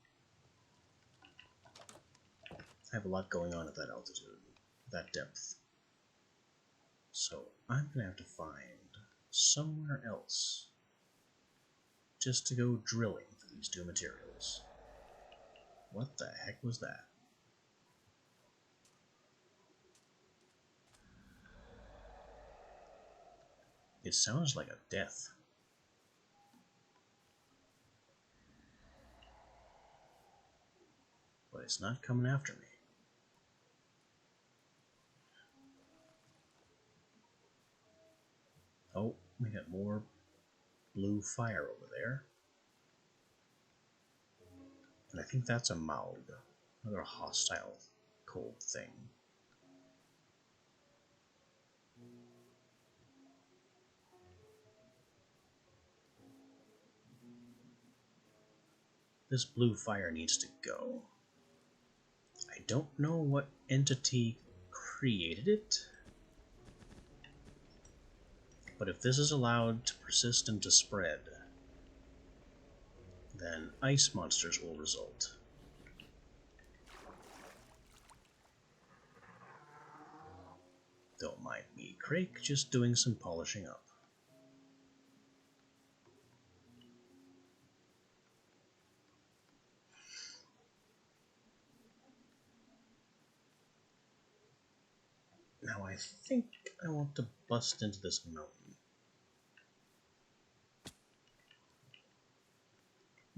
I have a lot going on at that altitude, that depth. So I'm gonna have to find somewhere else just to go drilling for these two materials. What the heck was that? It sounds like a death. But it's not coming after me. Oh, we got more blue fire over there. And I think that's a Maug, another hostile cold thing. This blue fire needs to go. I don't know what entity created it, but if this is allowed to persist and to spread, then ice monsters will result. Don't mind me, Crake, just doing some polishing up. Now I think I want to bust into this mountain.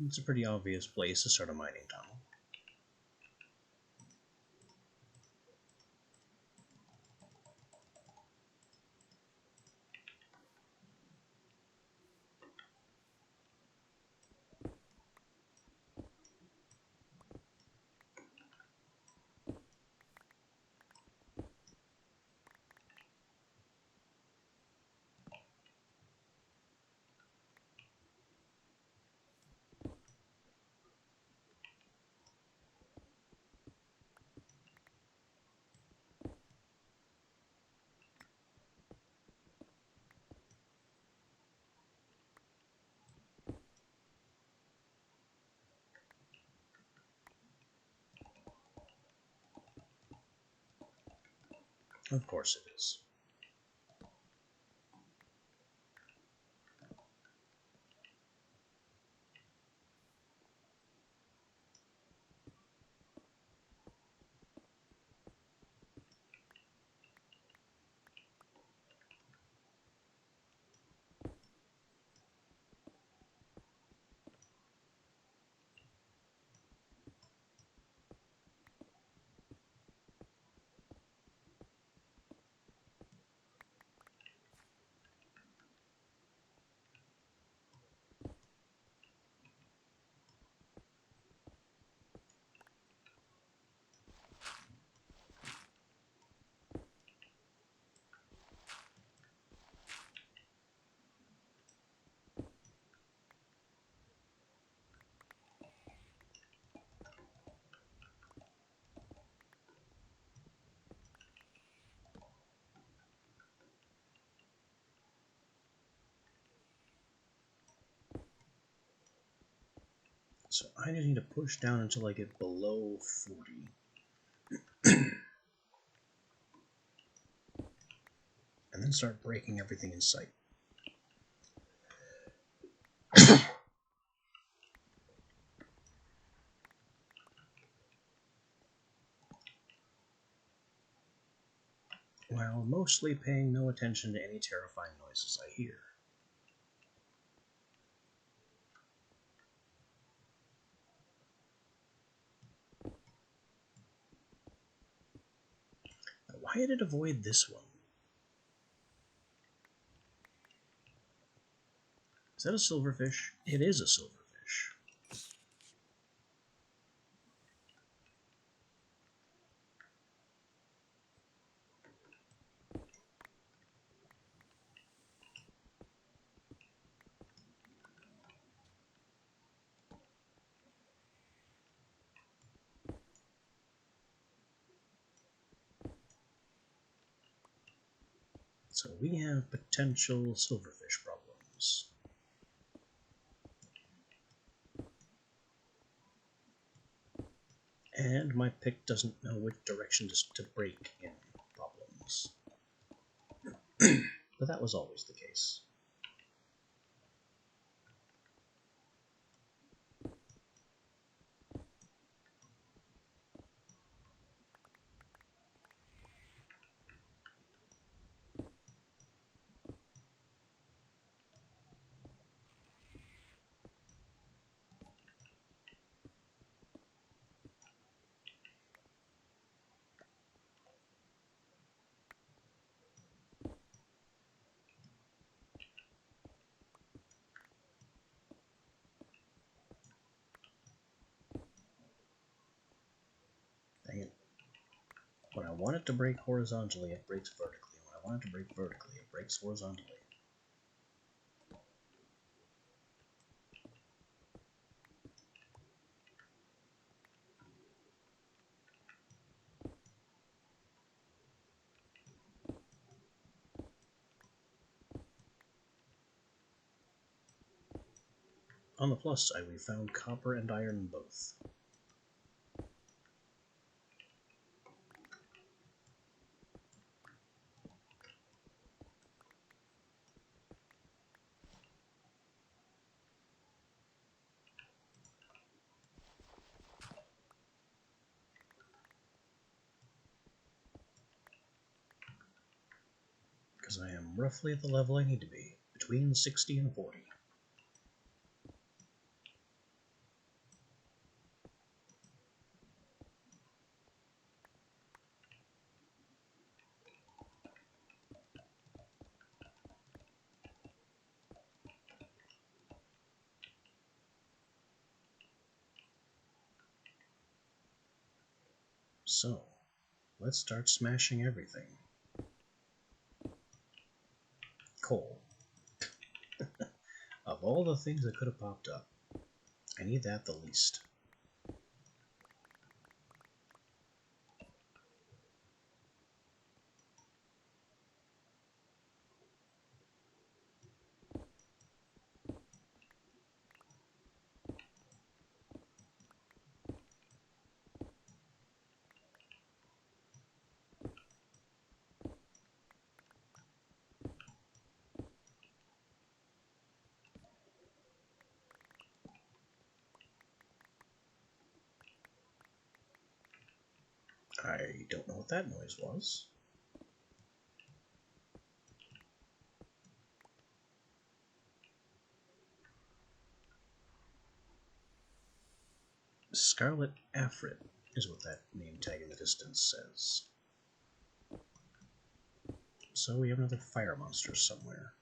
It's a pretty obvious place to start a mining tunnel. Of course it is. So I just need to push down until I get below 40. And then start breaking everything in sight. While mostly paying no attention to any terrifying noises I hear. Now, why did it avoid this one? Is that a silverfish? It is a silverfish. So we have potential silverfish problems. And my pick doesn't know which direction to break in problems. But that was always the case. Dang it. When I want it to break horizontally, it breaks vertically. When I want it to break vertically, it breaks horizontally. On the plus side, we found copper and iron both. Because I am roughly at the level I need to be, between 60 and 40. So, let's start smashing everything. Coal. Of all the things that could have popped up, I need that the least. I don't know what that noise was. Scarlet Afrit is what that name tag in the distance says. So we have another fire monster somewhere.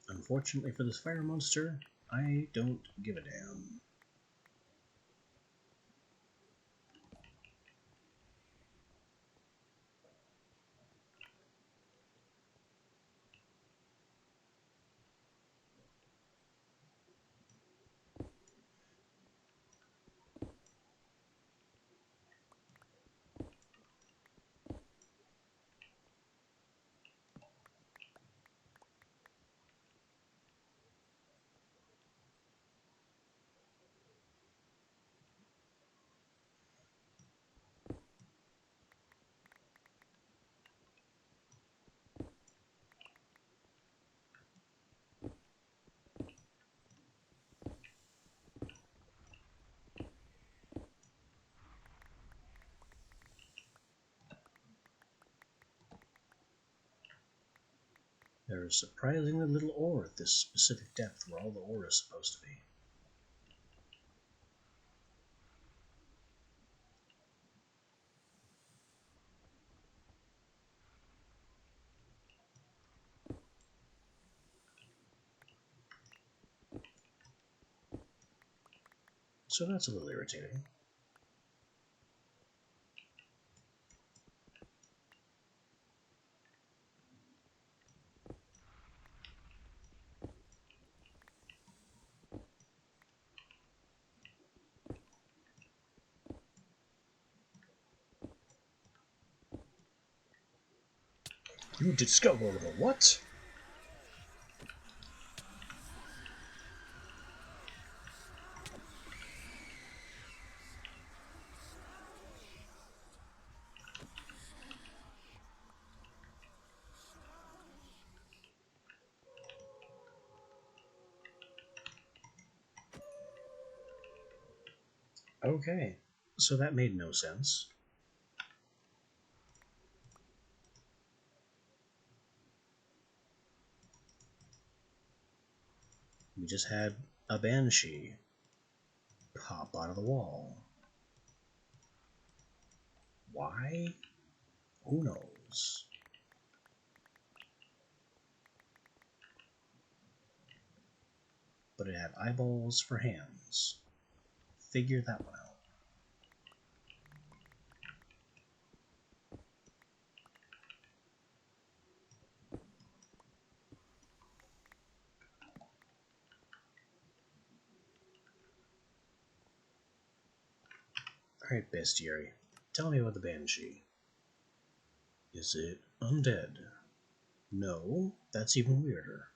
Unfortunately for this fire monster, I don't give a damn. There is surprisingly little ore at this specific depth where all the ore is supposed to be. So that's a little irritating. You discover the what? Okay, so that made no sense. We just had a banshee pop out of the wall. Why? Who knows? But it had eyeballs for hands. Figure that one out. Alright, Bestiary, tell me about the banshee. Is it undead? No, that's even weirder.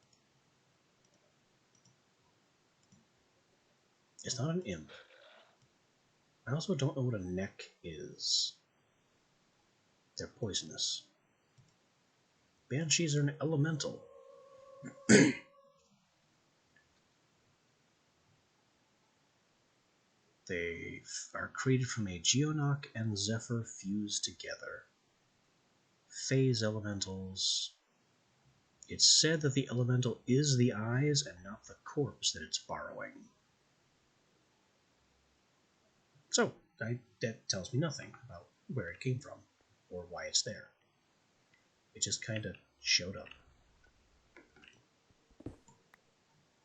It's not an imp. I also don't know what a neck is. They're poisonous. Banshees are an elemental. They are created from a Geonok and Zephyr fused together. Phase elementals. It's said that the elemental is the eyes and not the corpse that it's borrowing. So, that tells me nothing about where it came from or why it's there. It just kind of showed up.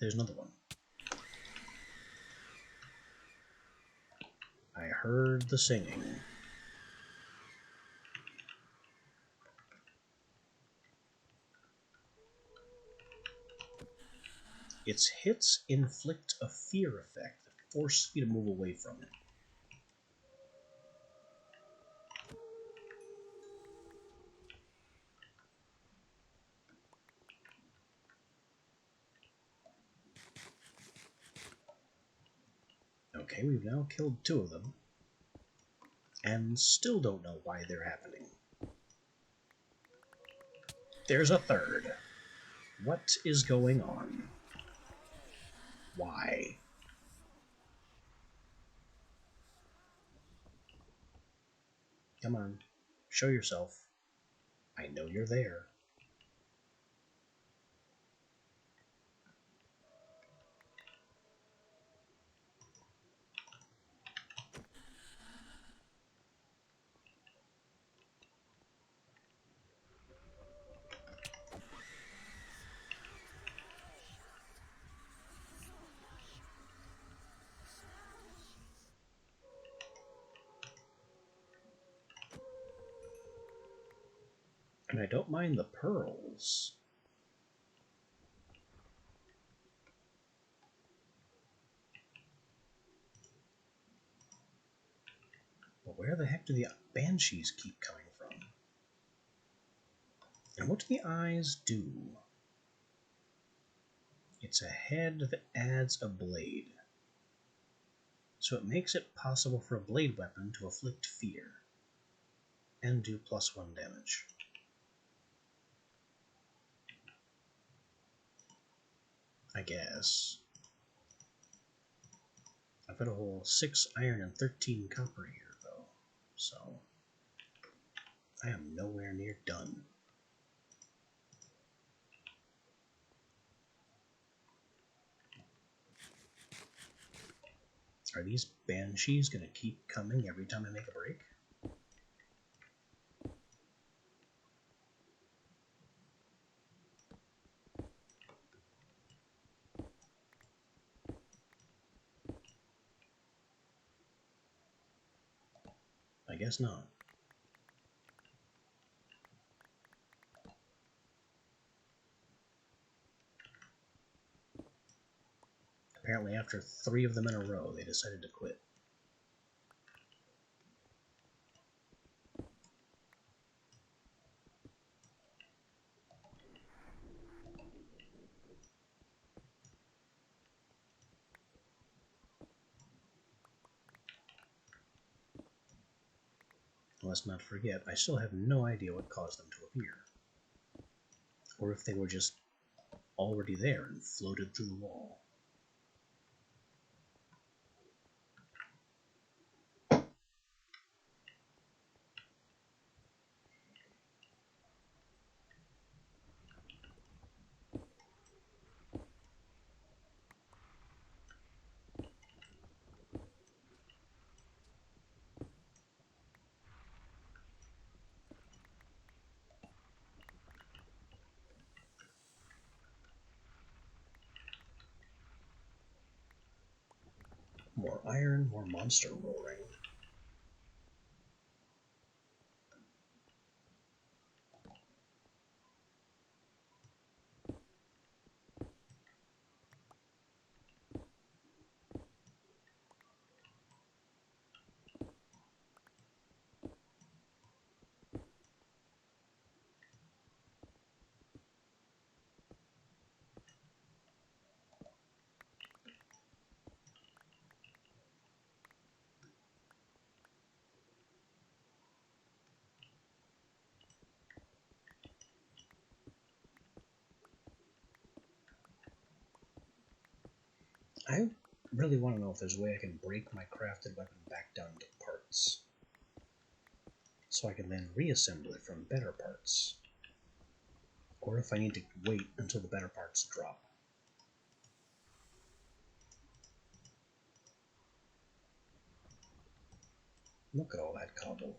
There's another one. I heard the singing. Its hits inflict a fear effect that forces you to move away from it. Okay, we've now killed 2 of them, and still don't know why they're happening. There's a 3rd. What is going on? Why? Come on, show yourself. I know you're there. And I don't mind the pearls. But where the heck do the banshees keep coming from? And what do the eyes do? It's a head that adds a blade. So it makes it possible for a blade weapon to afflict fear and do +1 damage. I guess. I've got a whole 6 iron and 13 copper here, though, so I am nowhere near done. Are these banshees going to keep coming every time I make a break? I guess not. Apparently after 3 of them in a row, they decided to quit. let's not forget, I still have no idea what caused them to appear. Or if they were just already there and floated through the wall. More iron, more monster roaring. I really want to know if there's a way I can break my crafted weapon back down to parts. So I can then reassemble it from better parts. Or if I need to wait until the better parts drop. Look at all that cobble.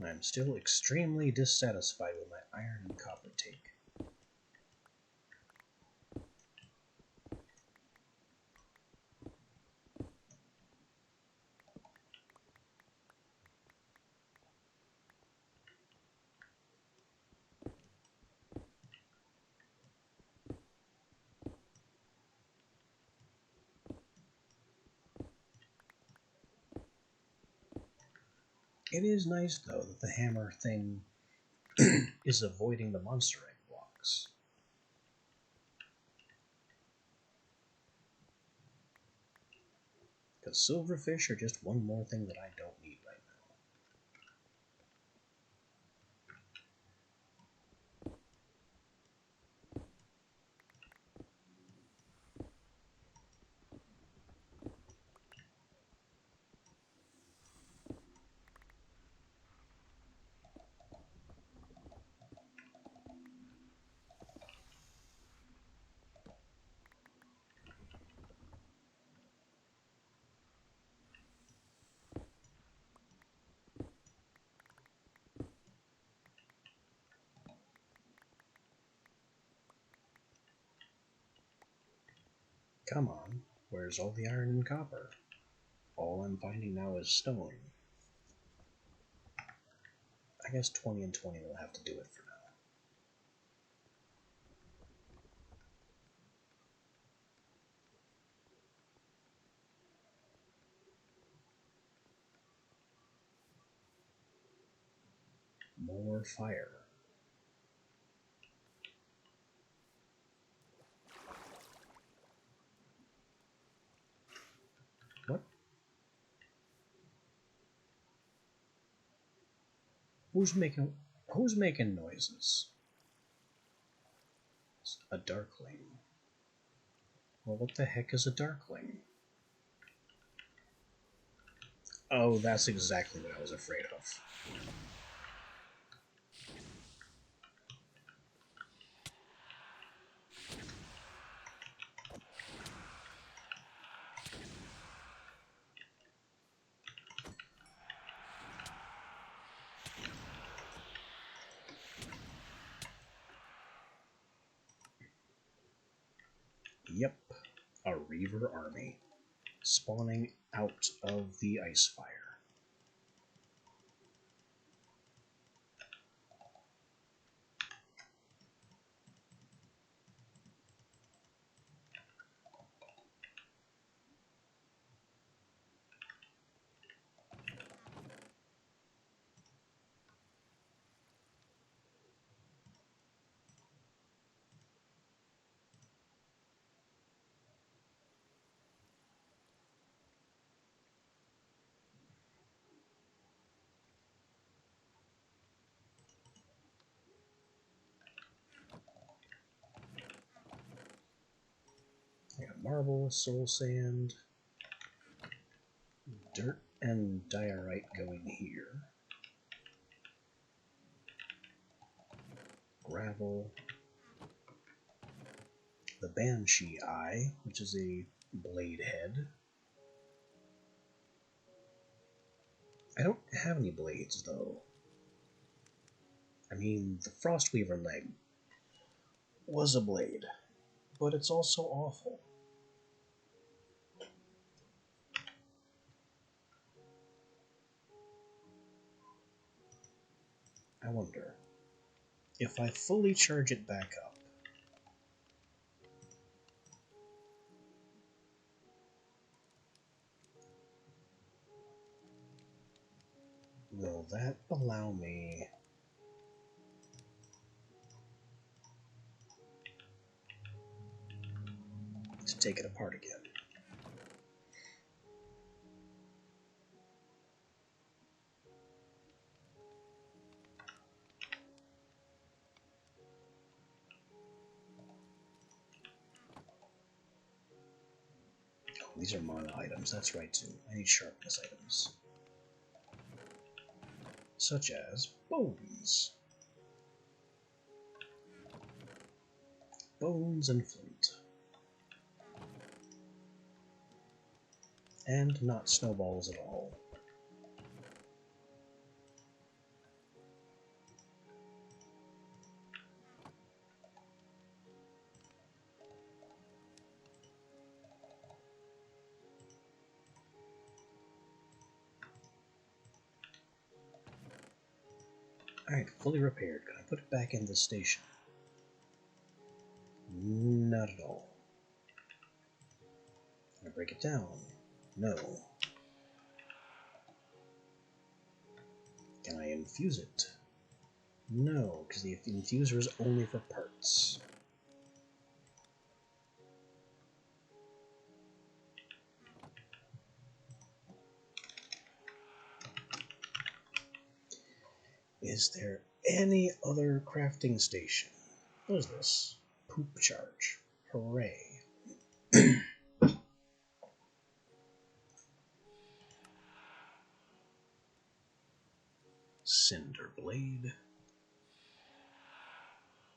I'm still extremely dissatisfied with my iron and copper take. It is nice, though, that the hammer thing is avoiding the monster egg blocks. Because silverfish are just one more thing that I don't need right now. Come on, where's all the iron and copper? All I'm finding now is stone. I guess 20 and 20 will have to do it for now. More fire. What? Who's making noises? It's a darkling. Well, what the heck is a darkling? Oh, that's exactly what I was afraid of. Yep, a Reaver army spawning out of the ice fire. marble, soul sand, dirt and diorite going here, gravel, the Banshee Eye, which is a blade head. I don't have any blades, though. I mean, the Frostweaver leg was a blade, but it's also awful. I wonder, if I fully charge it back up, will that allow me to take it apart again? Oh, these are mana items, that's right too. I need sharpness items. Such as bones. Bones and flint. And not snowballs at all. Alright, fully repaired. Can I put it back in the station? Not at all. Can I break it down? No. Can I infuse it? No, because the infuser is only for parts. Is there any other crafting station? What is this? Poop charge. Hooray. Cinder blade.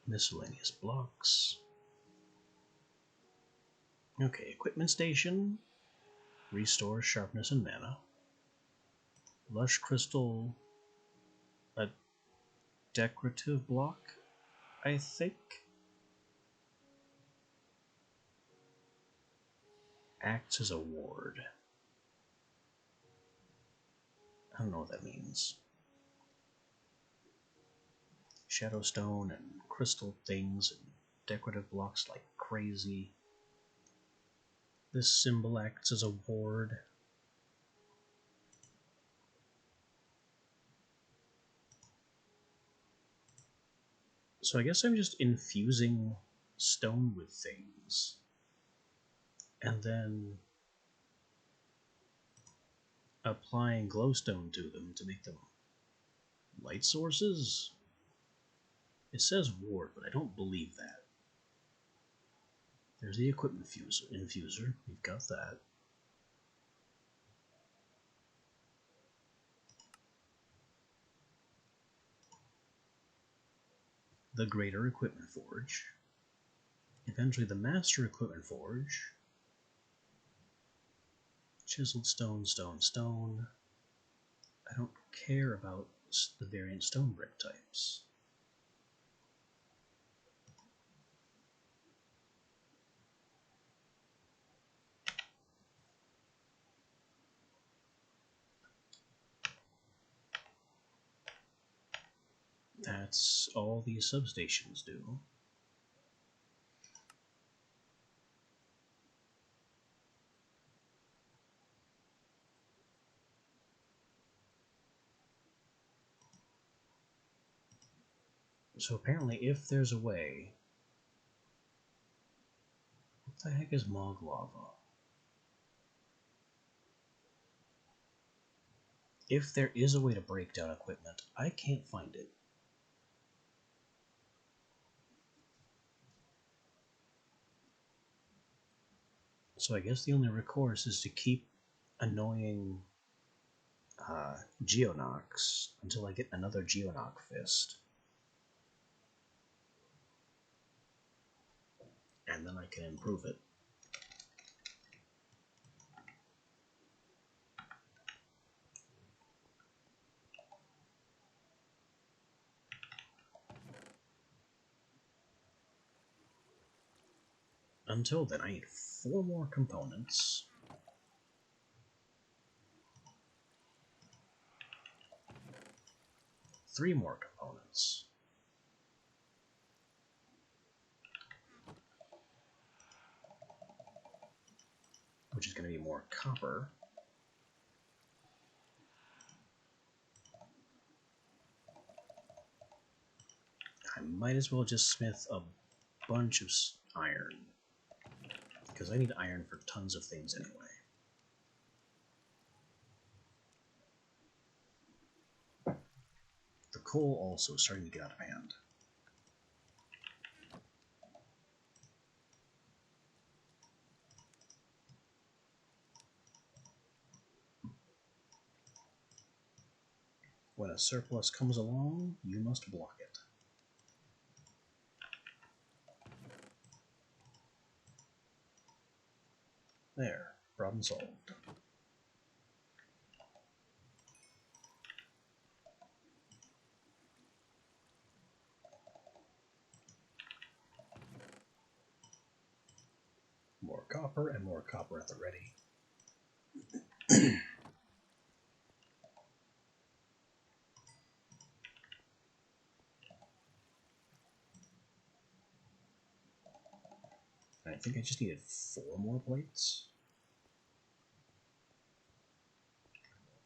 Miscellaneous blocks. Okay, equipment station. Restore sharpness and mana. Lush crystal. A decorative block, I think. Acts as a ward. I don't know what that means. Shadowstone and crystal things and decorative blocks like crazy. This symbol acts as a ward. So I guess I'm just infusing stone with things. And then applying glowstone to them to make them light sources? It says ward, but I don't believe that. There's the equipment infuser. We've got that. The Greater Equipment Forge. Eventually the Master Equipment Forge. Chiseled stone, stone, stone. I don't care about the variant stone brick types. That's all these substations do. So apparently if there's a way... What the heck is Mog Lava? If there is a way to break down equipment, I can't find it. So I guess the only recourse is to keep annoying Geonox until I get another Geonox fist. And then I can improve it. Until then, I need 4 more components. Three more components. Which is going to be more copper. I might as well just smith a bunch of iron. Because I need iron for tons of things anyway. The coal also is starting to get out of hand. When a surplus comes along, you must block it. There, problem solved. More copper and more copper at the ready. I think I just needed 4 more plates.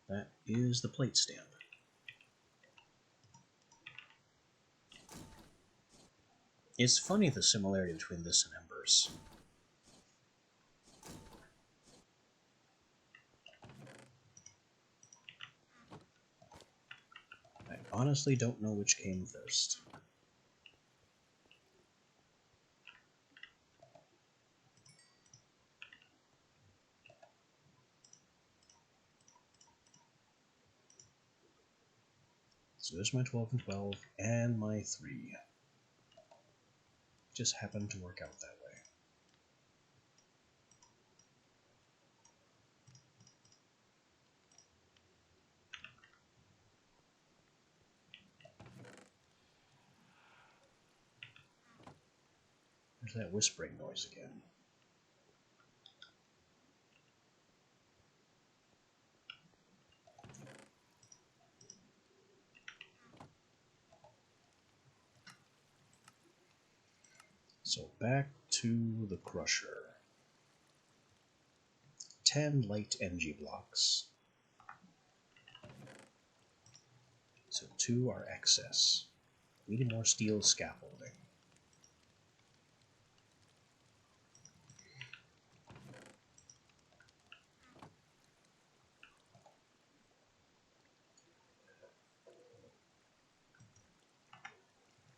That is the plate stand. It's funny the similarity between this and Embers. I honestly don't know which came first. So there's my 12 and 12, and my 3. Just happened to work out that way. There's that whispering noise again. So back to the crusher. 10 light NG blocks. So 2 are excess. We need more steel scaffolding.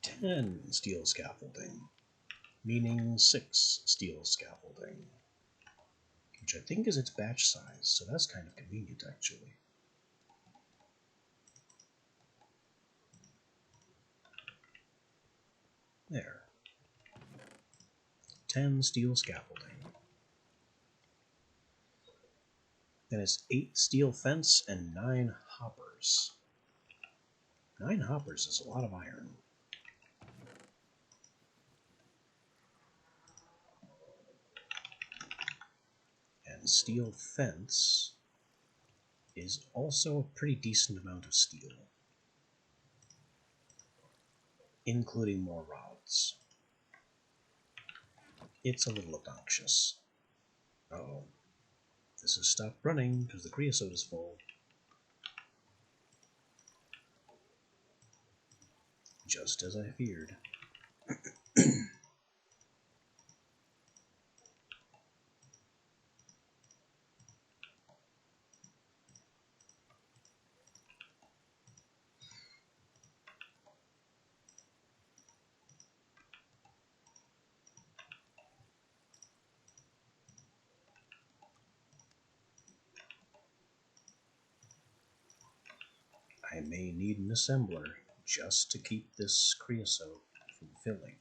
Ten steel scaffolding, meaning 6 steel scaffolding, which I think is its batch size, so that's kind of convenient actually. There. 10 steel scaffolding. Then it's 8 steel fence and 9 hoppers. 9 hoppers is a lot of iron. And steel fence is also a pretty decent amount of steel, including more rods. It's a little obnoxious. Uh-oh. This has stopped running because the creosote is full. Just as I feared. I may need an assembler just to keep this creosote from filling.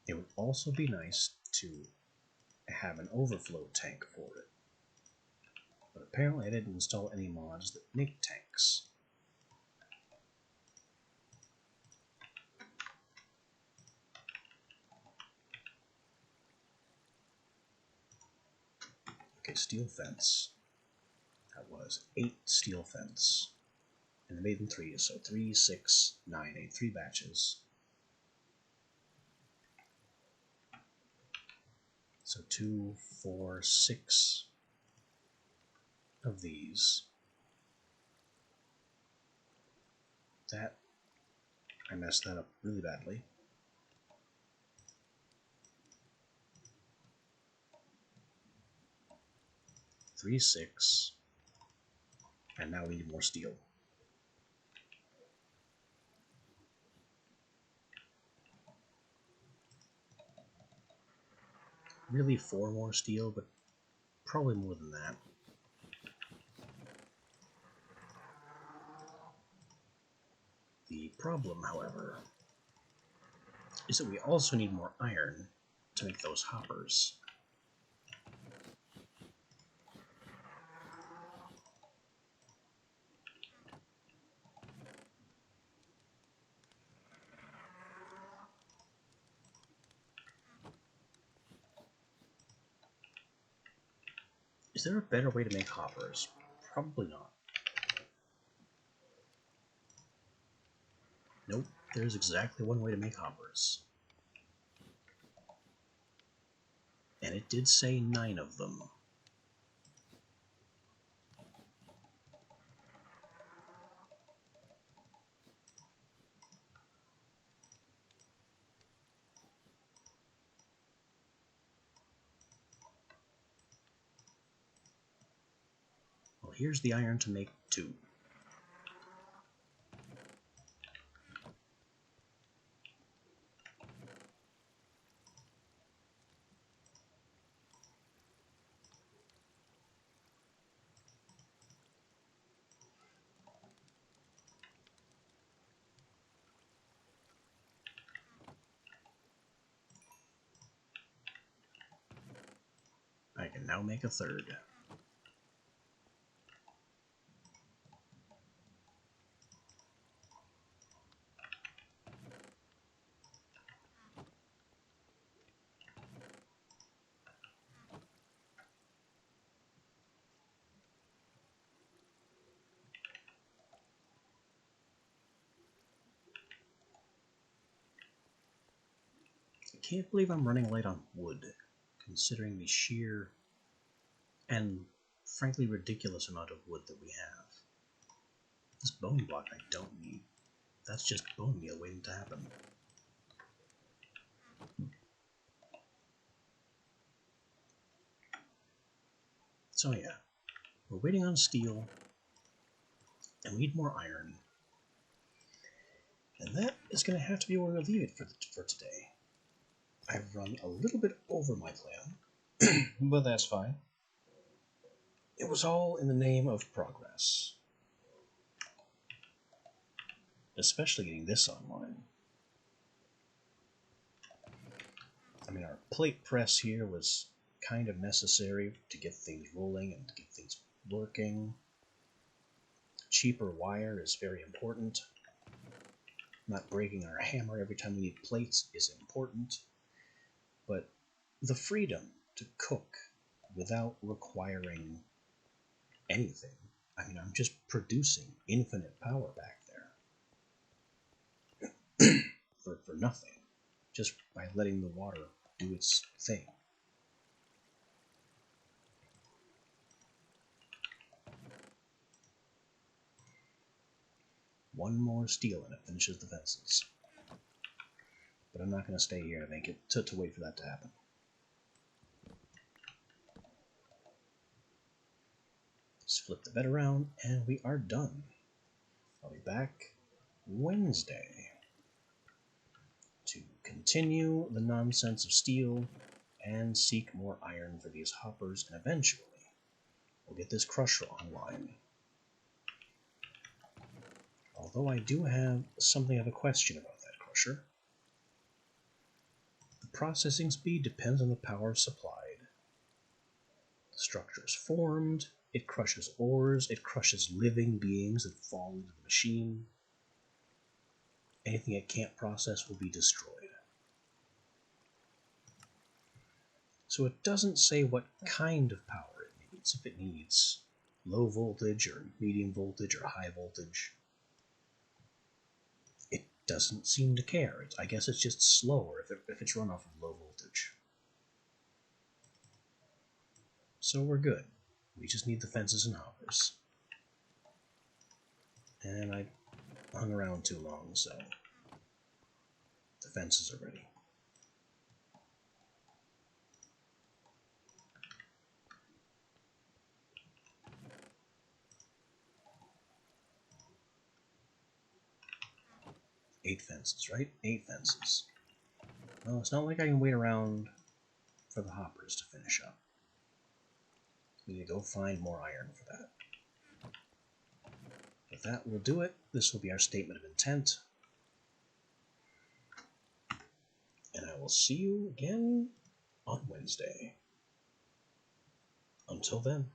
It would also be nice to have an overflow tank for it. But apparently I didn't install any mods that make tanks. Okay, steel fence. That was 8 steel fence. And I made them 3, so 3, 6, 9, 8, 3 batches. So 2, 4, 6 of these. That, I messed that up really badly. Three, 6, and now we need more steel. Really 4 more steel, but probably more than that. The problem, however, is that we also need more iron to make those hoppers. Is there a better way to make hoppers? Probably not. Nope, there's exactly one way to make hoppers. And it did say 9 of them. Well, here's the iron to make 2. I can now make a 3rd. I can't believe I'm running late on wood, considering the sheer and frankly ridiculous amount of wood that we have. This bone block I don't need. That's just bone meal waiting to happen. So yeah, we're waiting on steel, and we need more iron. And that is going to have to be where we'll leave it for today. I've run a little bit over my plan, but that's fine. It was all in the name of progress. Especially getting this online. I mean, our plate press here was kind of necessary to get things rolling and to get things working. Cheaper wire is very important. Not breaking our hammer every time we need plates is important. But the freedom to cook without requiring anything. I mean, I'm just producing infinite power back there for nothing, just by letting the water do its thing. One more steel and it finishes the fences. But I'm not going to stay here to make it to wait for that to happen. Just flip the bed around and we are done. I'll be back Wednesday to continue the nonsense of steel and seek more iron for these hoppers, and eventually We'll get this crusher online. Although I do have something of a question about that crusher. The processing speed depends on the power supplied. The structure is formed, it crushes ores, it crushes living beings that fall into the machine. Anything it can't process will be destroyed. So it doesn't say what kind of power it needs, if it needs low voltage or medium voltage or high voltage. It doesn't seem to care. I guess it's just slower if it's run off of low voltage. So we're good. We just need the fences and hoppers. And I hung around too long, so the fences are ready. Eight fences, right? 8 fences. Well, it's not like I can wait around for the hoppers to finish up. We need to go find more iron for that. But that will do it. This will be our statement of intent. And I will see you again on Wednesday. Until then.